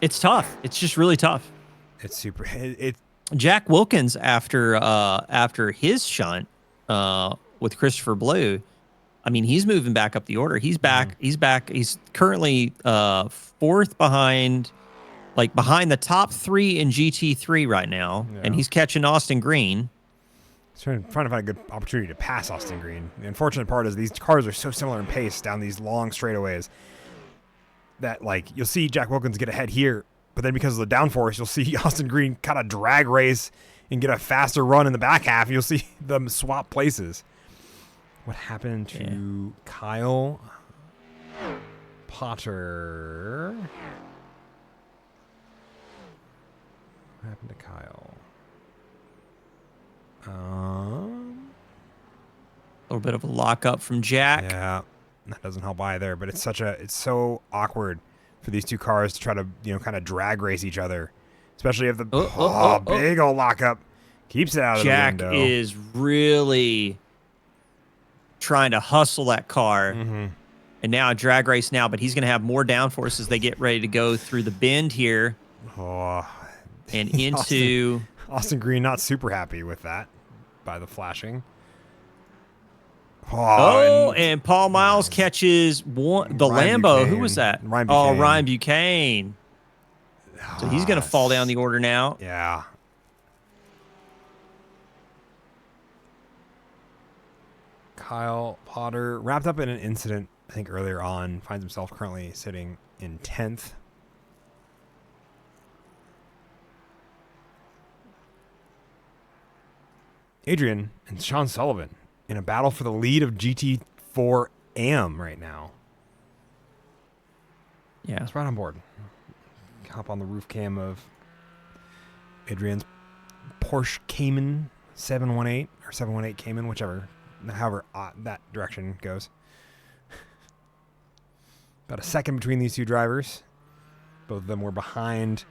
it's tough. It's just really tough. It's super. Jack Wilkins after his shunt with Christopher Blue, I mean, he's moving back up the order. He's back. Mm-hmm. He's back. He's currently fourth behind the top three in GT3 right now, and he's catching Austin Green. He's trying to find a good opportunity to pass Austin Green. The unfortunate part is these cars are so similar in pace down these long straightaways that, you'll see Jack Wilkins get ahead here, but then because of the downforce, you'll see Austin Green kind of drag race and get a faster run in the back half. You'll see them swap places. What happened to Kyle Potter? What happened to Kyle? A little bit of a lockup from Jack. Yeah, that doesn't help either. But it's so awkward for these two cars to try to kind of drag race each other, especially if the big old lockup keeps it out of the window. Jack is really trying to hustle that car, and now a drag race now. But he's going to have more downforce as they get ready to go through the bend here. Oh. And into Austin Green, not super happy with that by the flashing. And Paul Miles catches the Lambo. Buchanan. Who was that? Ryan Buchanan. Ryan Buchanan. So he's going to fall down the order now. Yeah. Kyle Potter wrapped up in an incident, I think, earlier on. Finds himself currently sitting in 10th. Adrian and Sean Sullivan in a battle for the lead of GT4 AM right now. Yeah. It's right on board. Hop on the roof cam of Adrian's Porsche Cayman 718 or 718 Cayman, however that direction goes. About a second between these two drivers. Both of them were behind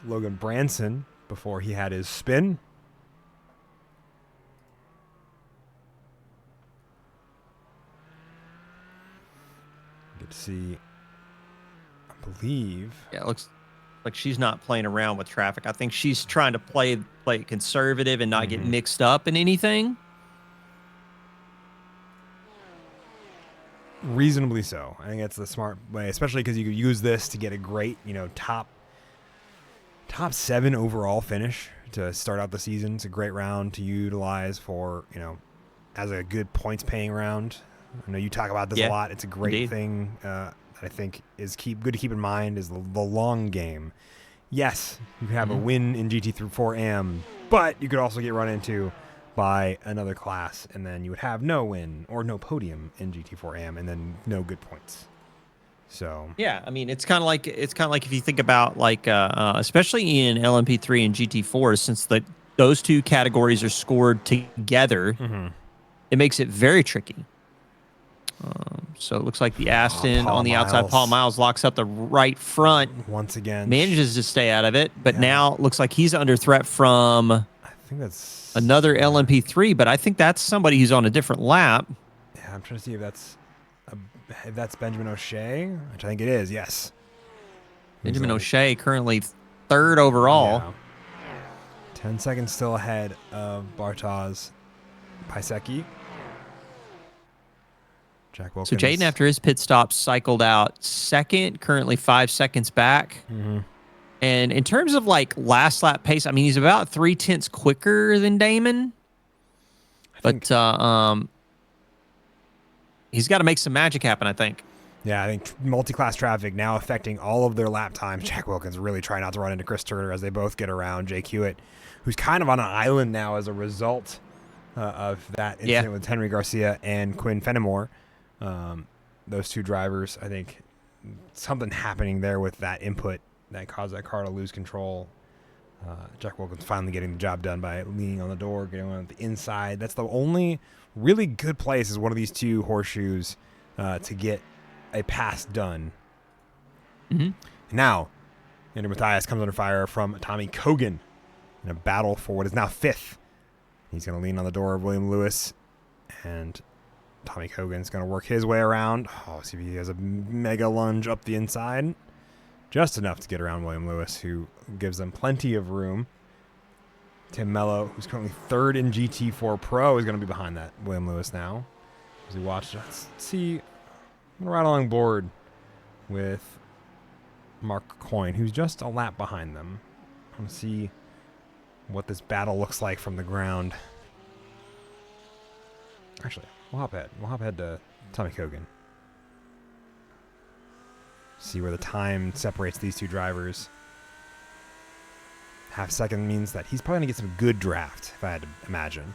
Logan Branson before he had his spin. Get to see, I believe. Yeah, it looks like she's not playing around with traffic. I think she's trying to play it conservative and not get mixed up in anything. Reasonably so. I think that's the smart way, especially because you could use this to get a great, top 7 overall finish to start out the season. It's a great round to utilize for, as a good points paying round. I know you talk about this a lot. It's a great thing that I think is good to keep in mind is the long game. Yes, you can have a win in GT4 AM, but you could also get run into by another class, and then you would have no win or no podium in GT4 AM, and then no good points. So yeah, I mean, it's kind of like if you think about especially in LMP3 and GT4, since those two categories are scored together, it makes it very tricky. So it looks like the Aston on the outside. Paul Miles locks up the right front once again, manages to stay out of it, but now it looks like he's under threat from I think that's another LMP3, but I think that's somebody who's on a different lap. Yeah, I'm trying to see if that's Benjamin O'Shea, which I think it is. Yes, Benjamin O'Shea currently 3rd overall. Yeah. 10 seconds still ahead of Bartosz Pisecki. Jack Wilkins. So Jaden, after his pit stop, cycled out 2nd, currently 5 seconds back. And in terms of last lap pace, I mean, he's about 0.3 quicker than Damon. But he's got to make some magic happen, I think. Yeah, I think multi-class traffic now affecting all of their lap times. Jack Wilkins really trying not to run into Chris Turner as they both get around Jake Hewitt, who's kind of on an island now as a result of that incident with Henry Garcia and Quinn Fenimore. Those two drivers, I think something happening there with that input that caused that car to lose control. Jack Wilkins finally getting the job done by leaning on the door, getting on the inside. That's the only really good place is one of these two horseshoes to get a pass done. Now, Andrew Mathias comes under fire from Tommy Kogan in a battle for what is now 5th. He's going to lean on the door of William Lewis, and Tommy Kogan's going to work his way around. See if he has a mega lunge up the inside. Just enough to get around William Lewis, who gives them plenty of room. Tim Mello, who's currently 3rd in GT4 Pro, is going to be behind that William Lewis now. As we watch, let's see. I'm going to ride along board with Mark Coyne, who's just a lap behind them. I want to see what this battle looks like from the ground. Actually, we'll hop ahead to Tommy Kogan. See where the time separates these two drivers. Half second means that he's probably going to get some good draft, if I had to imagine.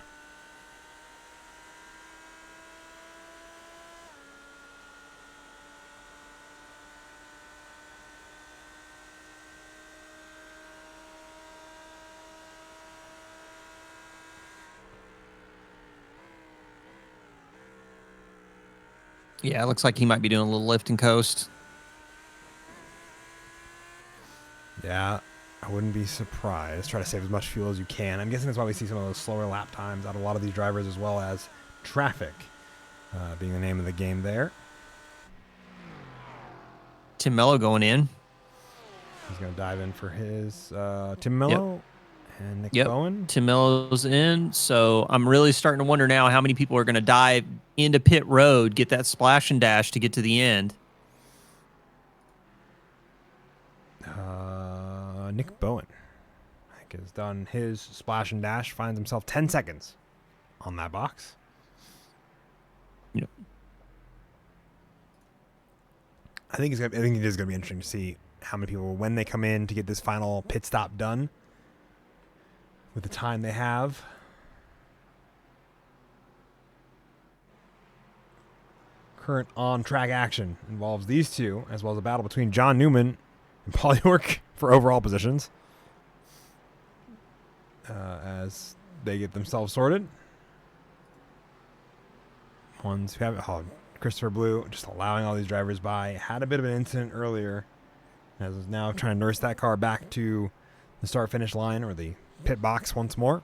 Yeah, it looks like he might be doing a little lift and coast. Yeah, I wouldn't be surprised. Try to save as much fuel as you can. I'm guessing that's why we see some of those slower lap times out of a lot of these drivers, as well as traffic being the name of the game there. Tim Mello going in. He's going to dive in for his Tim Mello and Nick Bowen. Tim Mello's in. So I'm really starting to wonder now how many people are going to dive into pit road, get that splash and dash to get to the end. Nick Bowen, I think, has done his splash and dash, finds himself 10 seconds on that box. Yep. I think it is going to be interesting to see how many people, when they come in to get this final pit stop done, with the time they have. Current on-track action involves these two, as well as a battle between John Newman and Paul York for overall positions, as they get themselves sorted. Ones who have Christopher Blue just allowing all these drivers by. Had a bit of an incident earlier, as is now trying to nurse that car back to the start-finish line or the pit box once more.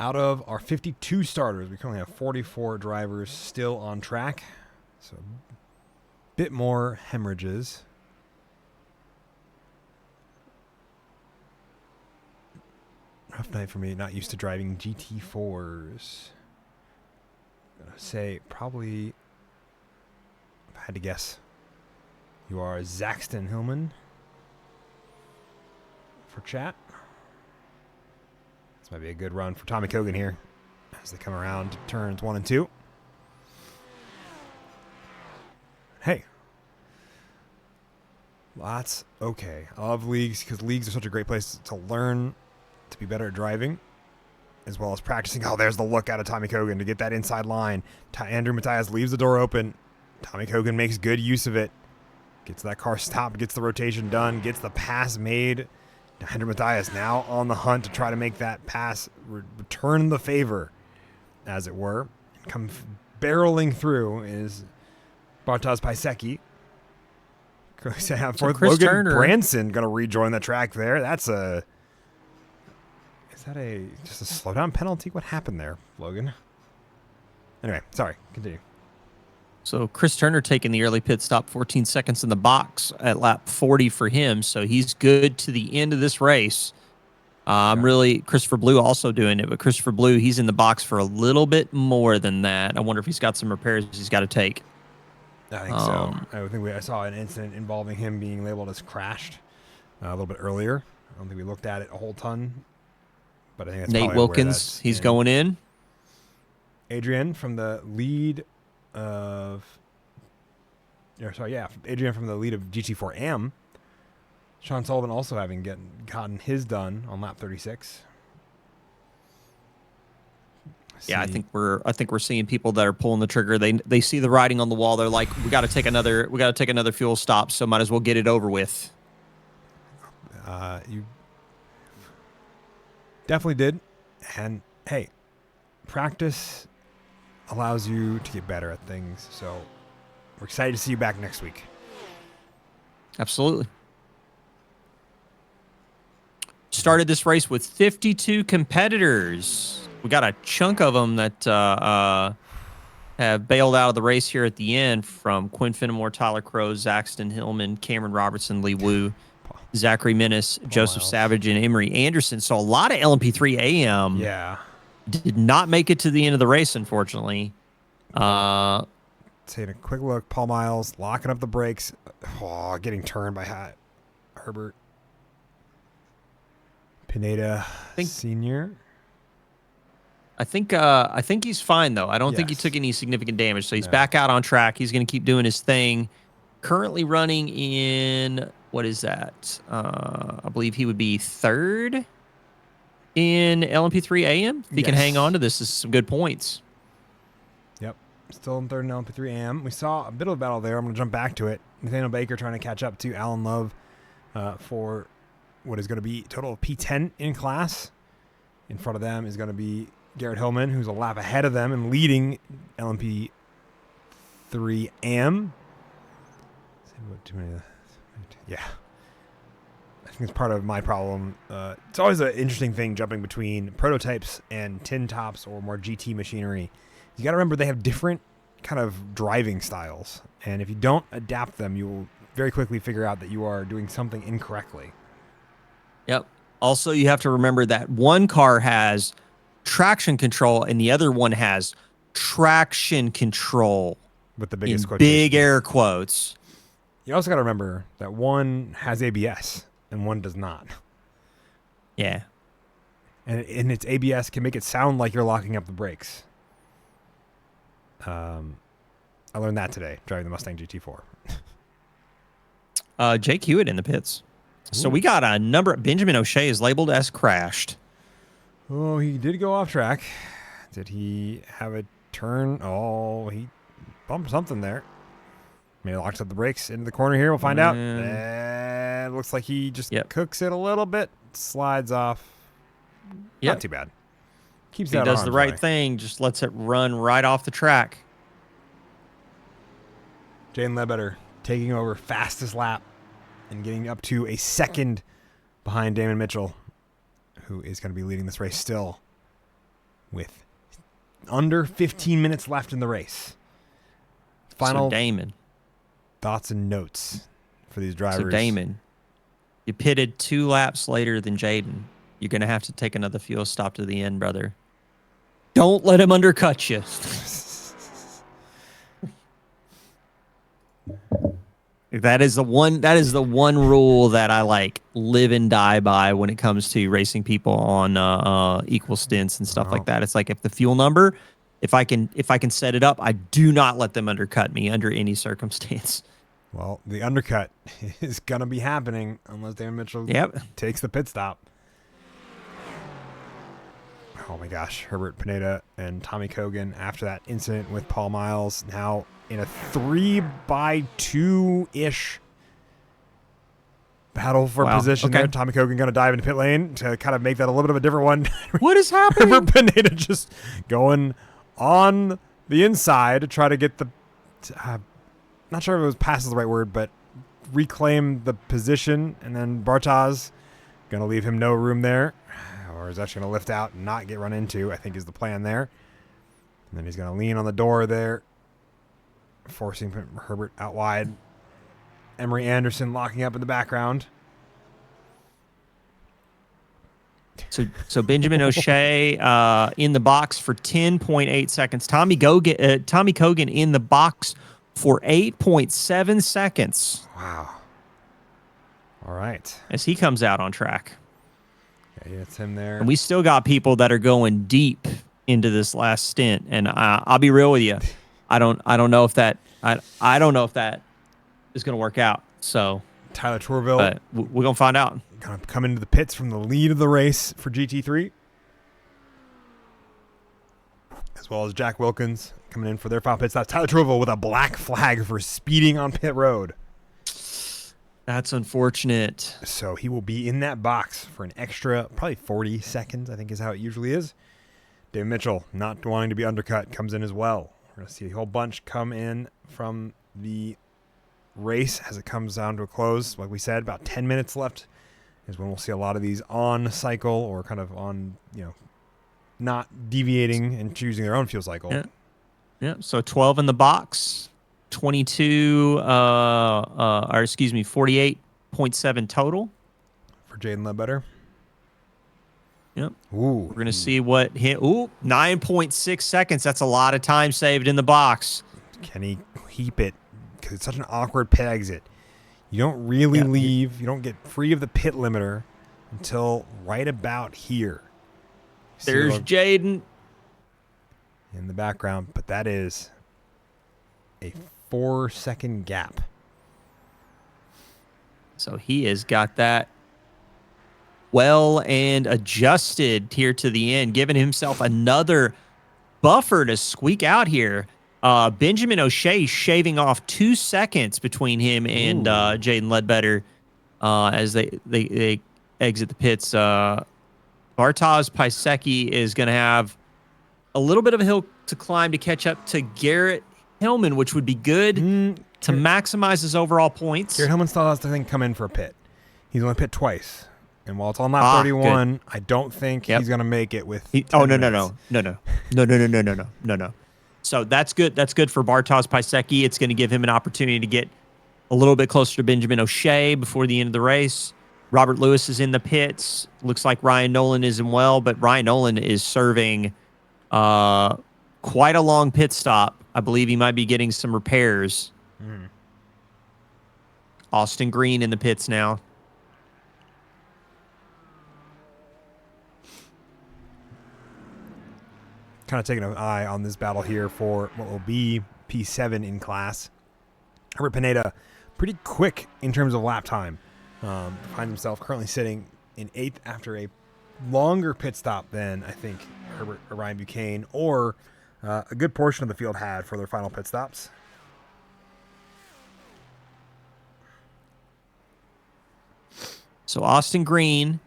Out of our 52 starters, we currently have 44 drivers still on track. So a bit more hemorrhages. Rough night for me, not used to driving GT4s. I'm going to say probably, if I had to guess, you are Zaxton Hillman for chat. This might be a good run for Tommy Kogan here as they come around to turns 1 and 2. Hey. That's okay. I love leagues because leagues are such a great place to learn to be better at driving as well as practicing. Oh, there's the look out of Tommy Kogan to get that inside line. Andrew Matthias leaves the door open. Tommy Kogan makes good use of it. Gets that car stopped, gets the rotation done, gets the pass made. Andrew Matthias now on the hunt to try to make that pass return the favor, as it were. Come barreling through is Bartosz Pisecki. Fourth, Chris Logan Turner. Branson going to rejoin the track there. That's a... Is that just a slowdown penalty? What happened there, Logan? Anyway, sorry. Continue. So Chris Turner taking the early pit stop, 14 seconds in the box at lap 40 for him. So he's good to the end of this race. Christopher Blue also doing it, but Christopher Blue, he's in the box for a little bit more than that. I wonder if he's got some repairs he's got to take. I think so. I think I saw an incident involving him being labeled as crashed a little bit earlier. I don't think we looked at it a whole ton, but I think that's Nate probably where Wilkins, he's in. going in. Adrian from the lead of... Adrian from the lead of GT4 AM. Sean Sullivan also having gotten his done on lap 36. Yeah, I think we're seeing people that are pulling the trigger. They see the writing on the wall. They're like, we got to take another fuel stop, so might as well get it over with. You definitely did. And hey, practice allows you to get better at things. So we're excited to see you back next week. Absolutely. Started this race with 52 competitors. We got a chunk of them that have bailed out of the race here at the end, from Quinn Fenimore, Tyler Crow, Zaxton Hillman, Cameron Robertson, Lee Wu, Zachary Minnis, Joseph Savage, and Emery Anderson. So a lot of LMP3 AM did not make it to the end of the race, unfortunately. Taking a quick look. Paul Miles locking up the brakes. Oh, getting turned by Herbert. Pineda Sr. I think he's fine, though. I don't think he took any significant damage. So he's back out on track. He's going to keep doing his thing. Currently running in, what is that? I believe he would be third in LMP3 AM. If he can hang on to this is some good points. Yep. Still in third in LMP3 AM. We saw a bit of a battle there. I'm going to jump back to it. Nathaniel Baker trying to catch up to Alan Love for what is going to be a total of P10 in class. In front of them is going to be Garrett Hillman, who's a lap ahead of them and leading LMP3 AM. Yeah. I think it's part of my problem. It's always an interesting thing jumping between prototypes and tin tops or more GT machinery. You got to remember they have different kind of driving styles. And if you don't adapt them, you will very quickly figure out that you are doing something incorrectly. Yep. Also, you have to remember that one car has traction control and the other one has traction control. With the biggest in big air quotes. You also got to remember that one has ABS and one does not. Yeah. And its ABS can make it sound like you're locking up the brakes. I learned that today, driving the Mustang GT4. Jake Hewitt in the pits. So we got a number. Benjamin O'Shea is labeled as crashed. Oh, he did go off track. Did he have a turn? Oh, he bumped something there. Maybe locks up the brakes into the corner here. We'll find out. And it looks like he just cooks it a little bit. Slides off. Not too bad. Keeps he that does arm's the right way. thing, just lets it run right off the track. Jaden Ledbetter taking over fastest lap and getting up to a second behind Damon Mitchell, who is going to be leading this race still with under 15 minutes left in the race. Final Damon, thoughts and notes for these drivers. So Damon, you pitted 2 laps later than Jaden. You're going to have to take another fuel stop to the end, brother. Don't let him undercut you. That is the one rule that I live and die by when it comes to racing people on equal stints and stuff like that. It's like if the fuel number, if I can set it up, I do not let them undercut me under any circumstance. Well, the undercut is going to be happening unless Damon Mitchell takes the pit stop. Oh my gosh, Herbert Pineda and Tommy Cogan after that incident with Paul Miles, now in a 3-by-2-ish battle for position there. Tommy Cogan going to dive into pit lane to kind of make that a little bit of a different one. What is happening? Herbert Pineda just going on the inside to try to get the, not sure if it was pass is the right word, but reclaim the position, and then Bartaz going to leave him no room there. Or is actually going to lift out and not get run into, I think is the plan there. And then he's going to lean on the door there, forcing Herbert out wide. Emery Anderson locking up in the background. So Benjamin O'Shea in the box for 10.8 seconds. Tommy Cogan in the box for 8.7 seconds. Wow. All right. As he comes out on track. Yeah, it's him there. And we still got people that are going deep into this last stint. And I'll be real with you. I don't know if that I don't know if that is going to work out. So Tyler Tourville, but we're going to find out. Going to come into the pits from the lead of the race for GT3. As well as Jack Wilkins coming in for their final pit stop. Tyler Tourville with a black flag for speeding on pit road. That's unfortunate. So he will be in that box for an extra probably 40 seconds, I think is how it usually is. David Mitchell, not wanting to be undercut, comes in as well. We're going to see a whole bunch come in from the race as it comes down to a close. Like we said, about 10 minutes left is when we'll see a lot of these on cycle or kind of on, not deviating and choosing their own fuel cycle. Yeah. So 12 in the box. 22, 48.7 total. For Jaden Ledbetter. Yep. Ooh. We're going to see what hit. 9.6 seconds. That's a lot of time saved in the box. Can he keep it? Because it's such an awkward pit exit. You don't really leave. You don't get free of the pit limiter until right about here. There's Jaden. In the background, but that is a 4-second gap. So he has got that well and adjusted here to the end, giving himself another buffer to squeak out here. Benjamin O'Shea shaving off 2 seconds between him and Jaden Ledbetter as they exit the pits. Bartosz Pisecki is going to have a little bit of a hill to climb to catch up to Garrett Hillman, which would be good to maximize his overall points. Garrett Hillman still has to come in for a pit. He's only pit twice. And while it's on lap 31, good. I don't think he's going to make it with No. So that's good. That's good for Bartosz Pisecki. It's going to give him an opportunity to get a little bit closer to Benjamin O'Shea before the end of the race. Robert Lewis is in the pits. Looks like Ryan Nolan is in well, but Ryan Nolan is serving quite a long pit stop. I believe he might be getting some repairs. Austin Green in the pits now. Kind of taking an eye on this battle here for what will be P7 in class. Herbert Pineda, pretty quick in terms of lap time. Finds himself currently sitting in 8th after a longer pit stop than I think Herbert or Ryan Buchanan or a good portion of the field had for their final pit stops. So Austin Green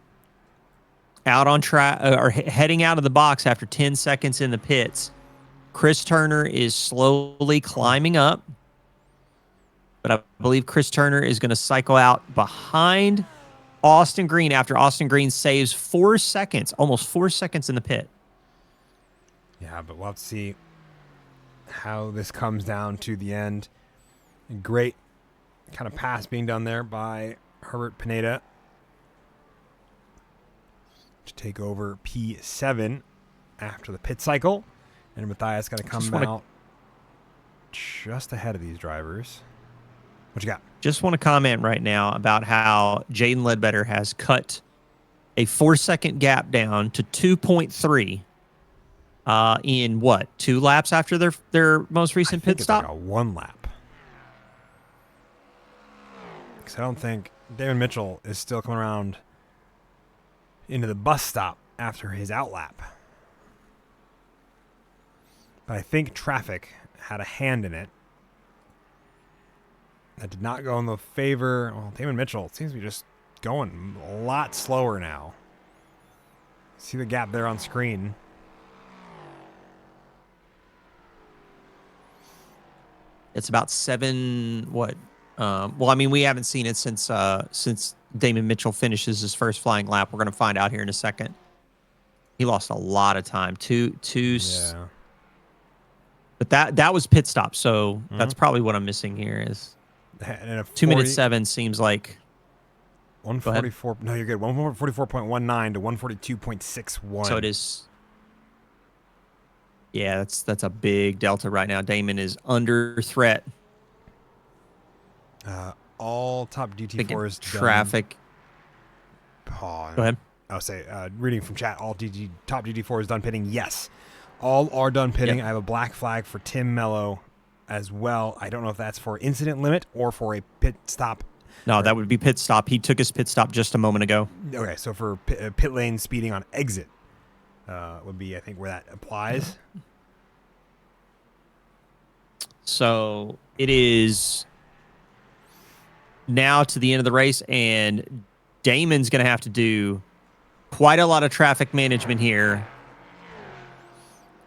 out on track or heading out of the box after 10 seconds in the pits. Chris Turner is slowly climbing up, but I believe Chris Turner is going to cycle out behind Austin Green after Austin Green saves 4 seconds, almost 4 seconds in the pit. Yeah, but we'll have to see how this comes down to the end. A great kind of pass being done there by Herbert Pineda to take over P7 after the pit cycle. And Matthias got to come out just ahead of these drivers. What you got? Just want to comment right now about how Jaden Ledbetter has cut a 4-second gap down to 2.3 in what? 2 laps after their most recent pit stop? Like a 1 lap. Because I don't think Damon Mitchell is still coming around into the bus stop after his outlap. But I think traffic had a hand in it. That did not go in the favor. Well, Damon Mitchell seems to be just going a lot slower now. See the gap there on screen. It's about 7. What? Well, I mean, we haven't seen it since Damon Mitchell finishes his first flying lap. We're going to find out here in a second. He lost a lot of time. Two. Yeah. But that was pit stop, so that's probably what I'm missing here is 2 minutes 7 seems like 144. No, you're good. 144.19 to 142.61. So it is. Yeah, that's a big delta right now. Damon is under threat. All top DT4s traffic. Done. Go ahead. I'll say, reading from chat, top DT4 is done pitting. Yes, all are done pitting. Yep. I have a black flag for Tim Mello as well. I don't know if that's for incident limit or for a pit stop. No, that would be pit stop. He took his pit stop just a moment ago. Okay, so for pit lane speeding on exit would be, I think, where that applies. So it is now to the end of the race, and Damon's going to have to do quite a lot of traffic management here.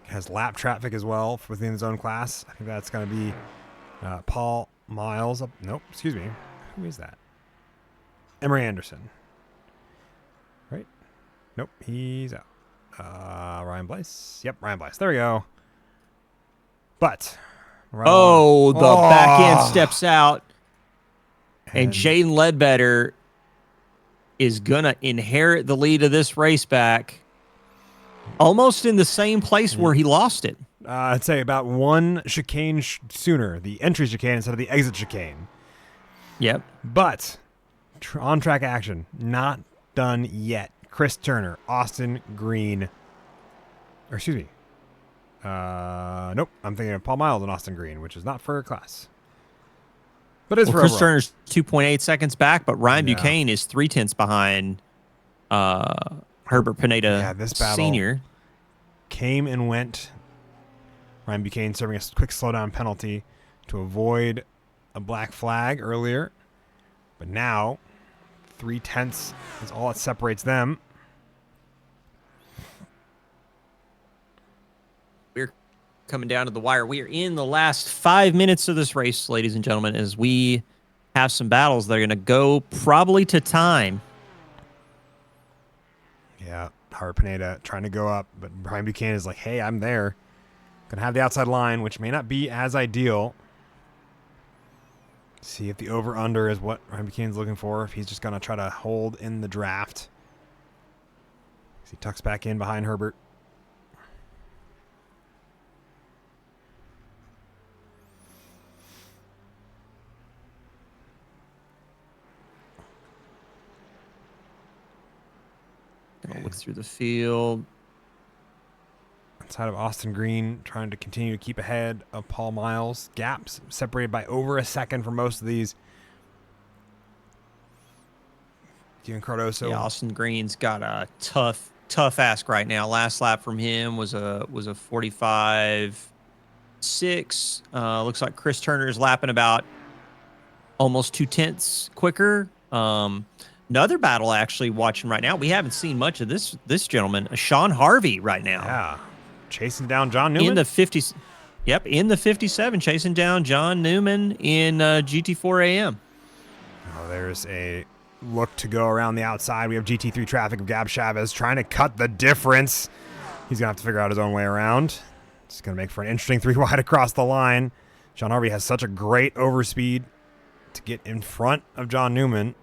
Has lap traffic as well within his own class. I think that's going to be Paul Miles. Nope, excuse me. Who is that? Emery Anderson. Right? Nope, he's out. Ryan Blyce. Yep, Ryan Blyce. There we go. But. The back end steps out. And Jaden Ledbetter is going to inherit the lead of this race back almost in the same place where he lost it. I'd say about one chicane sooner, the entry chicane instead of the exit chicane. Yep. But on-track action, not done yet. Chris Turner, Austin Green. Or excuse me. Nope. I'm thinking of Paul Miles and Austin Green, which is not for class. But it's for Chris overall. Turner's 2.8 seconds back, but Ryan Buchanan is 0.3 behind Herbert Pineda. Yeah, this battle Senior came and went. Ryan Buchanan serving a quick slowdown penalty to avoid a black flag earlier. But now, 0.3 is all that separates them. We're coming down to the wire. We are in the last 5 minutes of this race, ladies and gentlemen, as we have some battles that are going to go probably to time. Yeah, Herbert Pineda trying to go up, but Ryan Buchanan is like, hey, I'm there. Gonna have the outside line, which may not be as ideal. See if the over-under is what Ryan Buchanan's looking for. If he's just gonna try to hold in the draft. He tucks back in behind Herbert. Gonna look through the field. Outside of Austin Green, trying to continue to keep ahead of Paul Miles. Gaps separated by over a second for most of these. Steven Cardoso. Yeah, Austin Green's got a tough ask right now. Last lap from him was a 45.6. Looks like Chris Turner is lapping about almost 0.2 quicker. Another battle actually watching right now. We haven't seen much of this gentleman, Sean Harvey, right now. Yeah. Chasing down John Newman? In the 50s. Yep, in the 57, chasing down John Newman in GT4 AM. Oh, there's a look to go around the outside. We have GT3 traffic of Gab Chavez trying to cut the difference. He's going to have to figure out his own way around. It's going to make for an interesting 3 wide across the line. Sean Harvey has such a great overspeed to get in front of John Newman.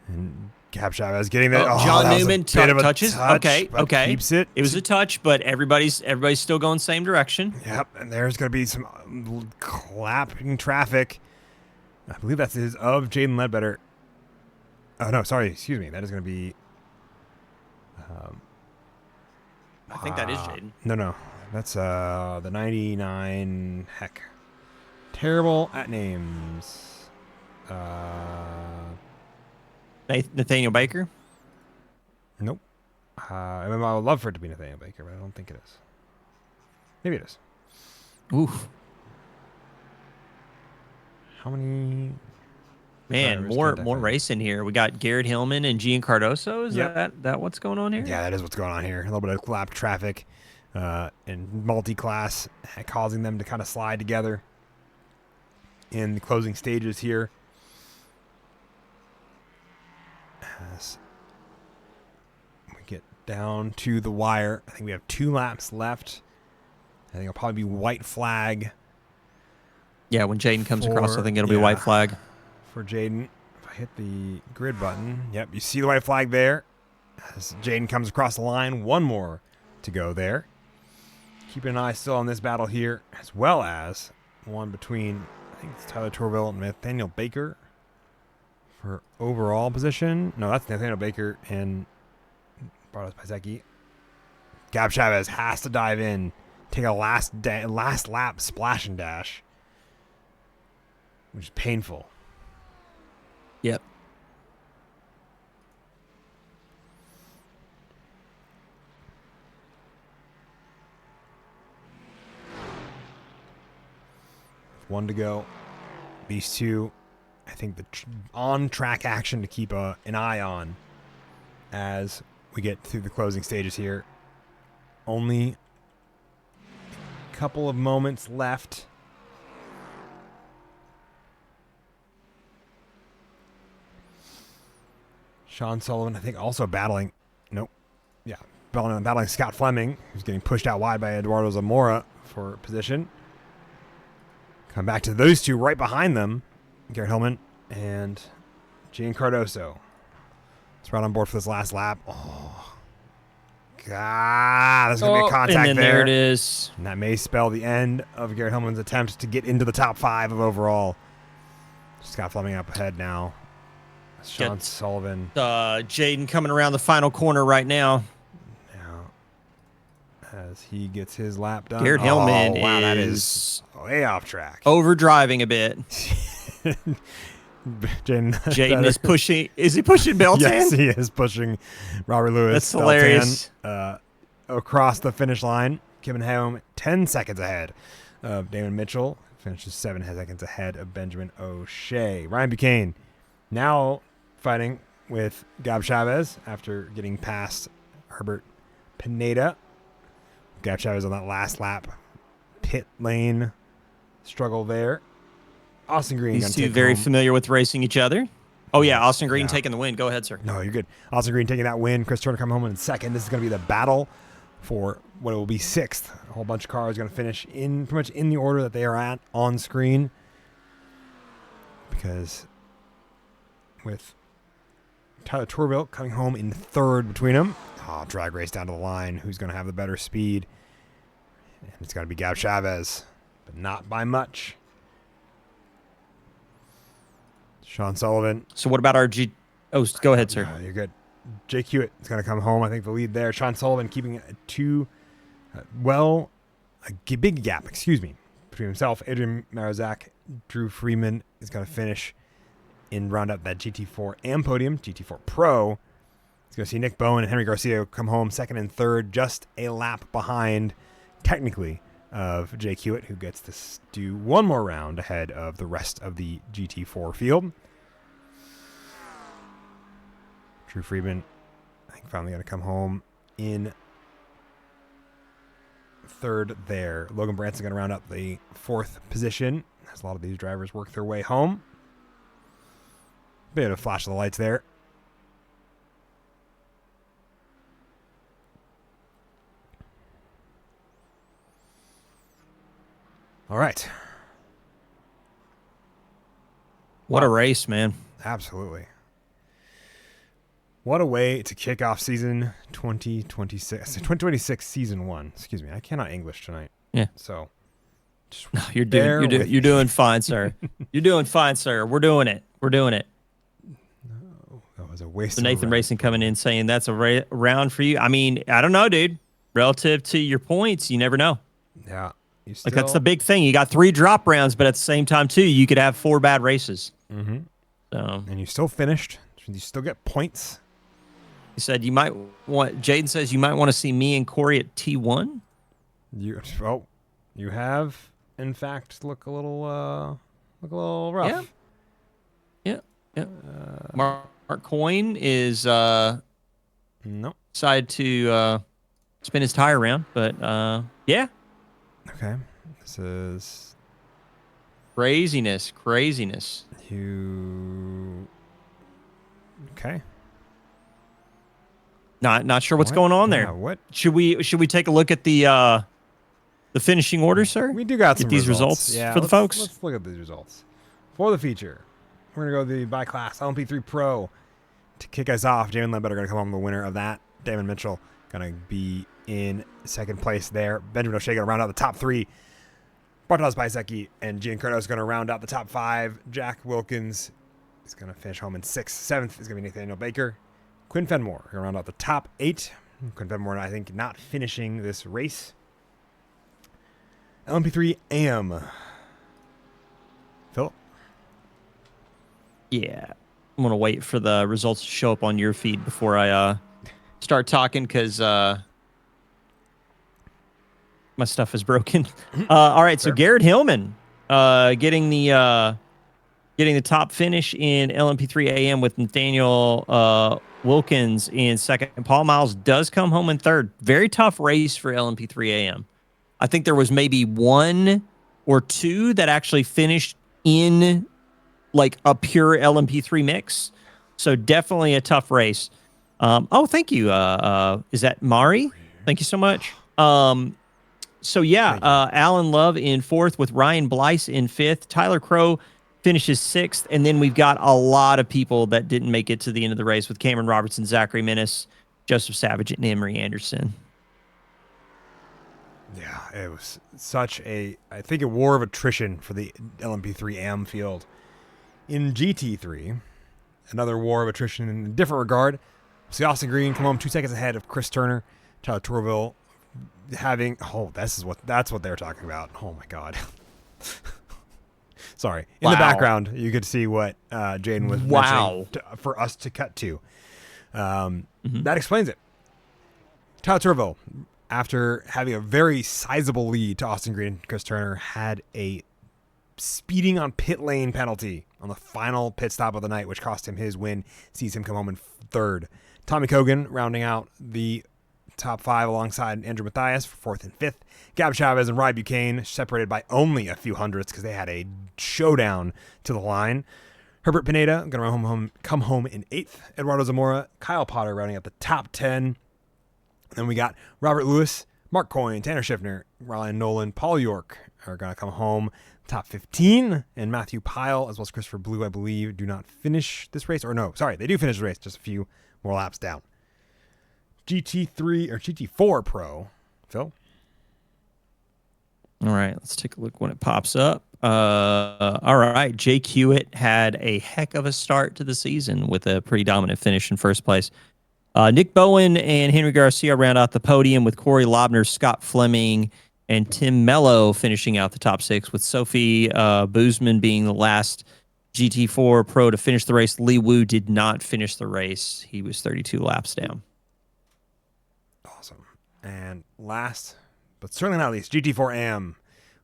And Gab Chavez getting that. John Newman touches. Touch, okay. Keeps it. It was a touch, but everybody's still going same direction. Yep, and there's going to be some clapping traffic. I believe that's of Jaden Ledbetter. Oh, no, sorry. Excuse me. That is going to be... I think that is Jaden. No. That's the 99. Heck. Terrible at names. Nathaniel Baker? Nope. I would love for it to be Nathaniel Baker, but I don't think it is. Maybe it is. Oof. How many... Man, more racing here. We got Garrett Hillman and Gian Cardoso. Is that what's going on here? Yeah, that is what's going on here. A little bit of lap traffic and multi-class causing them to kind of slide together in the closing stages here. As we get down to the wire, I think we have 2 laps left. I think it'll probably be white flag. Yeah, when Jaden comes across, I think it'll be white flag. For Jaden. If I hit the grid button, yep, you see the white flag there. As Jaden comes across the line, 1 more to go there. Keeping an eye still on this battle here, as well as one between, I think it's Tyler Torville and Nathaniel Baker for overall position. No, that's Nathaniel Baker and Bartos Pizecki. Gab Chavez has to dive in, take a last lap splash and dash, which is painful. Yep. One to go. These two, I think the on-track action to keep an eye on as we get through the closing stages here. Only a couple of moments left. Sean Sullivan, I think, also battling. Nope. Yeah, battling Scott Fleming, who's getting pushed out wide by Eduardo Zamora for position. Come back to those two right behind them, Garrett Hillman and Gian Cardoso. Let's ride on board for this last lap. Oh, God, there's going to be a contact and then there it is. And that may spell the end of Garrett Hillman's attempt to get into the top 5 of overall. Scott Fleming up ahead now. Sean Sullivan. Jaden coming around the final corner right now. As he gets his lap done. Garrett Hillman that is way off track. Overdriving a bit. Jaden is pushing. Is he pushing Beltan? Yes, he is pushing Robert Lewis. That's hilarious. Across the finish line. Coming home 10 seconds ahead of Damon Mitchell. Finishes 7 seconds ahead of Benjamin O'Shea. Ryan Buchanan now fighting with Gab Chavez after getting past Herbert Pineda. Gab Chavez on that last lap. Pit lane struggle there. Austin Green. These two very familiar with racing each other. Oh, yeah, Austin Green taking the win. Go ahead, sir. No, you're good. Austin Green taking that win. Chris Turner coming home in second. This is going to be the battle for what will be 6th. A whole bunch of cars going to finish in pretty much in the order that they are at on screen. Because with Tyler Torville coming home in 3rd between them. Drag race down to the line. Who's going to have the better speed? And it's going to be Gab Chavez, but not by much. Sean Sullivan. So what about our go ahead, sir. You're good. Jay Hewitt is going to come home. I think the lead there. Sean Sullivan keeping a big gap, between himself. Adrian Marizak, Drew Freeman is going to finish and round up that GT4 AM podium, GT4 Pro. He's going to see Nick Bowen and Henry Garcia come home 2nd and 3rd, just a lap behind, technically, of Jake Hewitt, who gets to do one more round ahead of the rest of the GT4 field. Drew Friedman, I think, finally going to come home in third there. Logan Branson going to round up the fourth position as a lot of these drivers work their way home. Bit of a flash of the lights there. All right. What a race, man. Absolutely. What a way to kick off season 2026. 2026 season 1. Excuse me. I cannot English tonight. Yeah. So no, you're doing fine, sir. You're doing fine, sir. We're doing it. No, that was a waste So of a Nathan round. Racing coming in saying that's a round for you. I mean, I don't know, dude. Relative to your points, you never know. Yeah. You still, Like, that's the big thing. You got 3 drop rounds, but at the same time, too, you could have 4 bad races. Mm-hmm. So, and you still finished. You still get points. he said you might want. Jaden says you might want to see me and Corey at T1. You have, in fact, look a little rough. Yeah. Mark Coyne is No. decided to spin his tire around, but yeah. Okay. This is Craziness. you. Okay. Not sure what's going on there. What? Should we take a look at the finishing order, sir? We do got some Get these results for the folks. Let's look at these results. For the feature, we're going to go the by class LMP3 Pro. To kick us off, Jamin Ledbetter going to come home the winner of that. Damon Mitchell going to be in second place there. Benjamin O'Shea going to round out the top 3. Bartosz Bajsecki and Gian Curtis going to round out the top 5. Jack Wilkins is going to finish home in 6th. 7th is going to be Nathaniel Baker. Quinn Fenmore going to round out the top 8. Quinn Fenmore, I think, not finishing this race. LMP3 AM. Philip? Yeah. I'm going to wait for the results to show up on your feed before I start talking because my stuff is broken. All right, so Garrett Hillman getting the top finish in LMP3 AM with Nathaniel Wilkins in second. Paul Miles does come home in third. Very tough race for LMP3 AM. I think there was maybe 1 or 2 that actually finished in like a pure LMP3 mix. So definitely a tough race. Thank you. Is that Mari? Thank you so much. So yeah, Alan Love in 4th with Ryan Blyce in 5th. Tyler Crow finishes 6th. And then we've got a lot of people that didn't make it to the end of the race with Cameron Robertson, Zachary Menace, Joseph Savage, and Emery Anderson. Yeah, it was such a war of attrition for the LMP3 AM field. In GT3, another war of attrition in a different regard. See Austin Green come home 2 seconds ahead of Chris Turner. Tyler Tourville having that's what they're talking about. Oh my God. Sorry. In the background, you could see what Jaden was mentioning for us to cut to. That explains it. Tyler Tourville, after having a very sizable lead to Austin Green and Chris Turner, had a speeding on pit lane penalty on the final pit stop of the night, which cost him his win, sees him come home in 3rd. Tommy Kogan rounding out the top 5 alongside Andrew Mathias for 4th and 5th. Gab Chavez and Ryan Buchanan separated by only a few hundredths because they had a showdown to the line. Herbert Pineda going to come home in 8th. Eduardo Zamora, Kyle Potter rounding out the top 10. Then we got Robert Lewis, Mark Coyne, Tanner Schiffner, Ryan Nolan, Paul York are going to come home top 15, and Matthew Pyle as well as Christopher Blue, I believe, do not finish this race. Or no, sorry, they do finish the race, just a few more laps down. GT4 Pro, Phil. All right, let's take a look when it pops up. All right, Jake Hewitt had a heck of a start to the season with a pretty dominant finish in first place. Nick Bowen and Henry Garcia round out the podium with Corey Lobner, Scott Fleming, and Tim Mello finishing out the top 6, with Sophie Boozman being the last GT4 Pro to finish the race. Lee Wu did not finish the race. He was 32 laps down. Awesome. And last, but certainly not least, GT4 AM.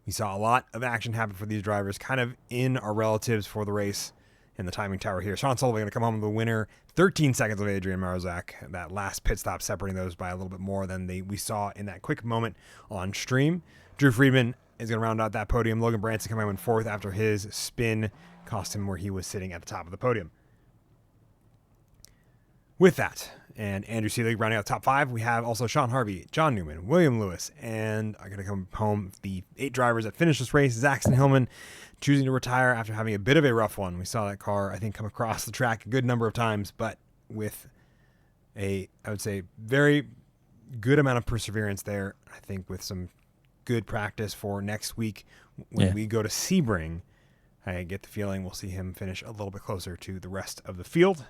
We saw a lot of action happen for these drivers, kind of in our relatives for the race. in the timing tower here. Sean Sullivan going to come home with the winner. 13 seconds of Adrian Marzak. That last pit stop separating those by a little bit more than we saw in that quick moment on stream. Drew Friedman is going to round out that podium. Logan Branson coming in fourth after his spin cost him where he was sitting at the top of the podium. With that, and Andrew Seelig rounding out top 5, we have also Sean Harvey, John Newman, William Lewis, and I'm going to come home the 8 drivers that finished this race. Zaxton Hillman choosing to retire after having a bit of a rough one. We saw that car, I think, come across the track a good number of times, but with I would say, very good amount of perseverance there. I think with some good practice for next week when we go to Sebring, I get the feeling we'll see him finish a little bit closer to the rest of the field.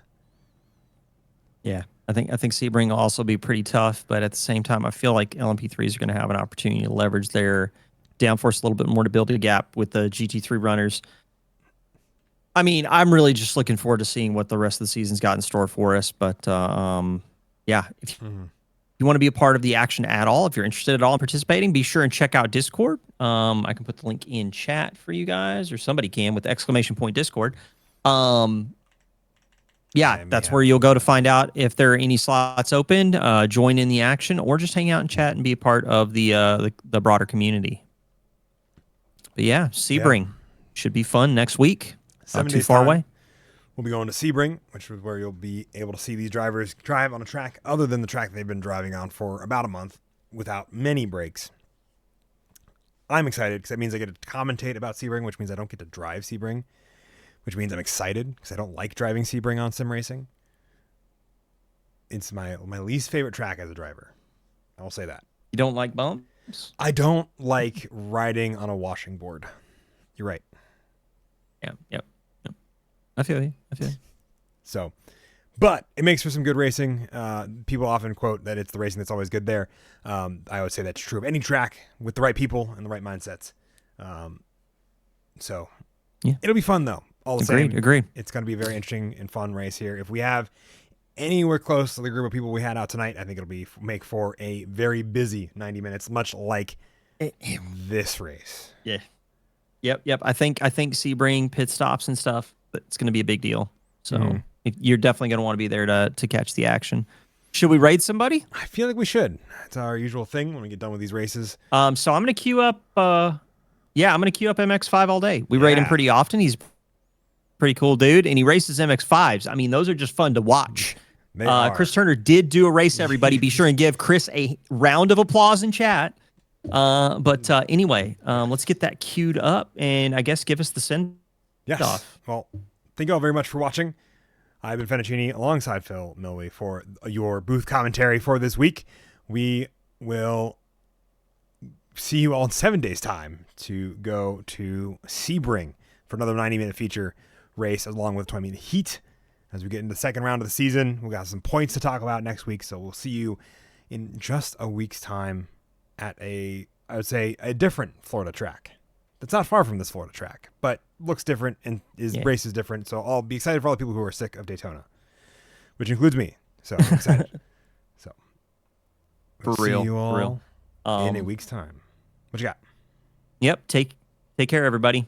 Yeah, I think Sebring will also be pretty tough, but at the same time, I feel like LMP3s are going to have an opportunity to leverage their downforce a little bit more to build a gap with the GT3 runners. I mean, I'm really just looking forward to seeing what the rest of the season's got in store for us. But yeah, if you want to be a part of the action at all, if you're interested at all in participating, be sure and check out Discord. I can put the link in chat for you guys, or somebody can with !Discord. Yeah, that's where you'll go to find out if there are any slots open, join in the action, or just hang out and chat and be a part of the broader community. But yeah, Sebring should be fun next week. Not too far away. We'll be going to Sebring, which is where you'll be able to see these drivers drive on a track other than the track they've been driving on for about a month without many breaks. I'm excited because that means I get to commentate about Sebring, which means I don't get to drive Sebring, which means I'm excited because I don't like driving Sebring on sim racing. It's my least favorite track as a driver. I will say that. You don't like bumps? I don't like riding on a washing board. You're right. Yep. I feel you. So, but it makes for some good racing. People often quote that it's the racing that's always good there. I would say that's true of any track with the right people and the right mindsets. So, it'll be fun though. All the same, agreed. It's going to be a very interesting and fun race here. If we have anywhere close to the group of people we had out tonight, I think it'll make for a very busy 90 minutes, much like this race. Yeah. Yep. I think Sebring pit stops and stuff, but it's going to be a big deal. So you're definitely going to want to be there to catch the action. Should we raid somebody? I feel like we should. It's our usual thing when we get done with these races. So I'm going to queue up. I'm going to queue up MX5 all day. We raid him pretty often. He's pretty cool dude, and he races MX5s. I mean, those are just fun to watch. Chris Turner did do a race, everybody. Be sure and give Chris a round of applause in chat. But anyway, let's get that queued up, and I guess give us the send off. Well, thank you all very much for watching. I've been Fettuccini alongside Phil Milwee for your booth commentary for this week. We will see you all in 7 days' time to go to Sebring for another 90-minute feature race along with 20-minute heat as we get into the second round of the season. We've got some points to talk about next week, so we'll see you in just a week's time at I would say a different Florida track. That's not far from this Florida track, but looks different and race is different. So I'll be excited for all the people who are sick of Daytona, which includes me. So I'm excited. So we'll see you all in a week's time. What you got? Yep. Take care, everybody.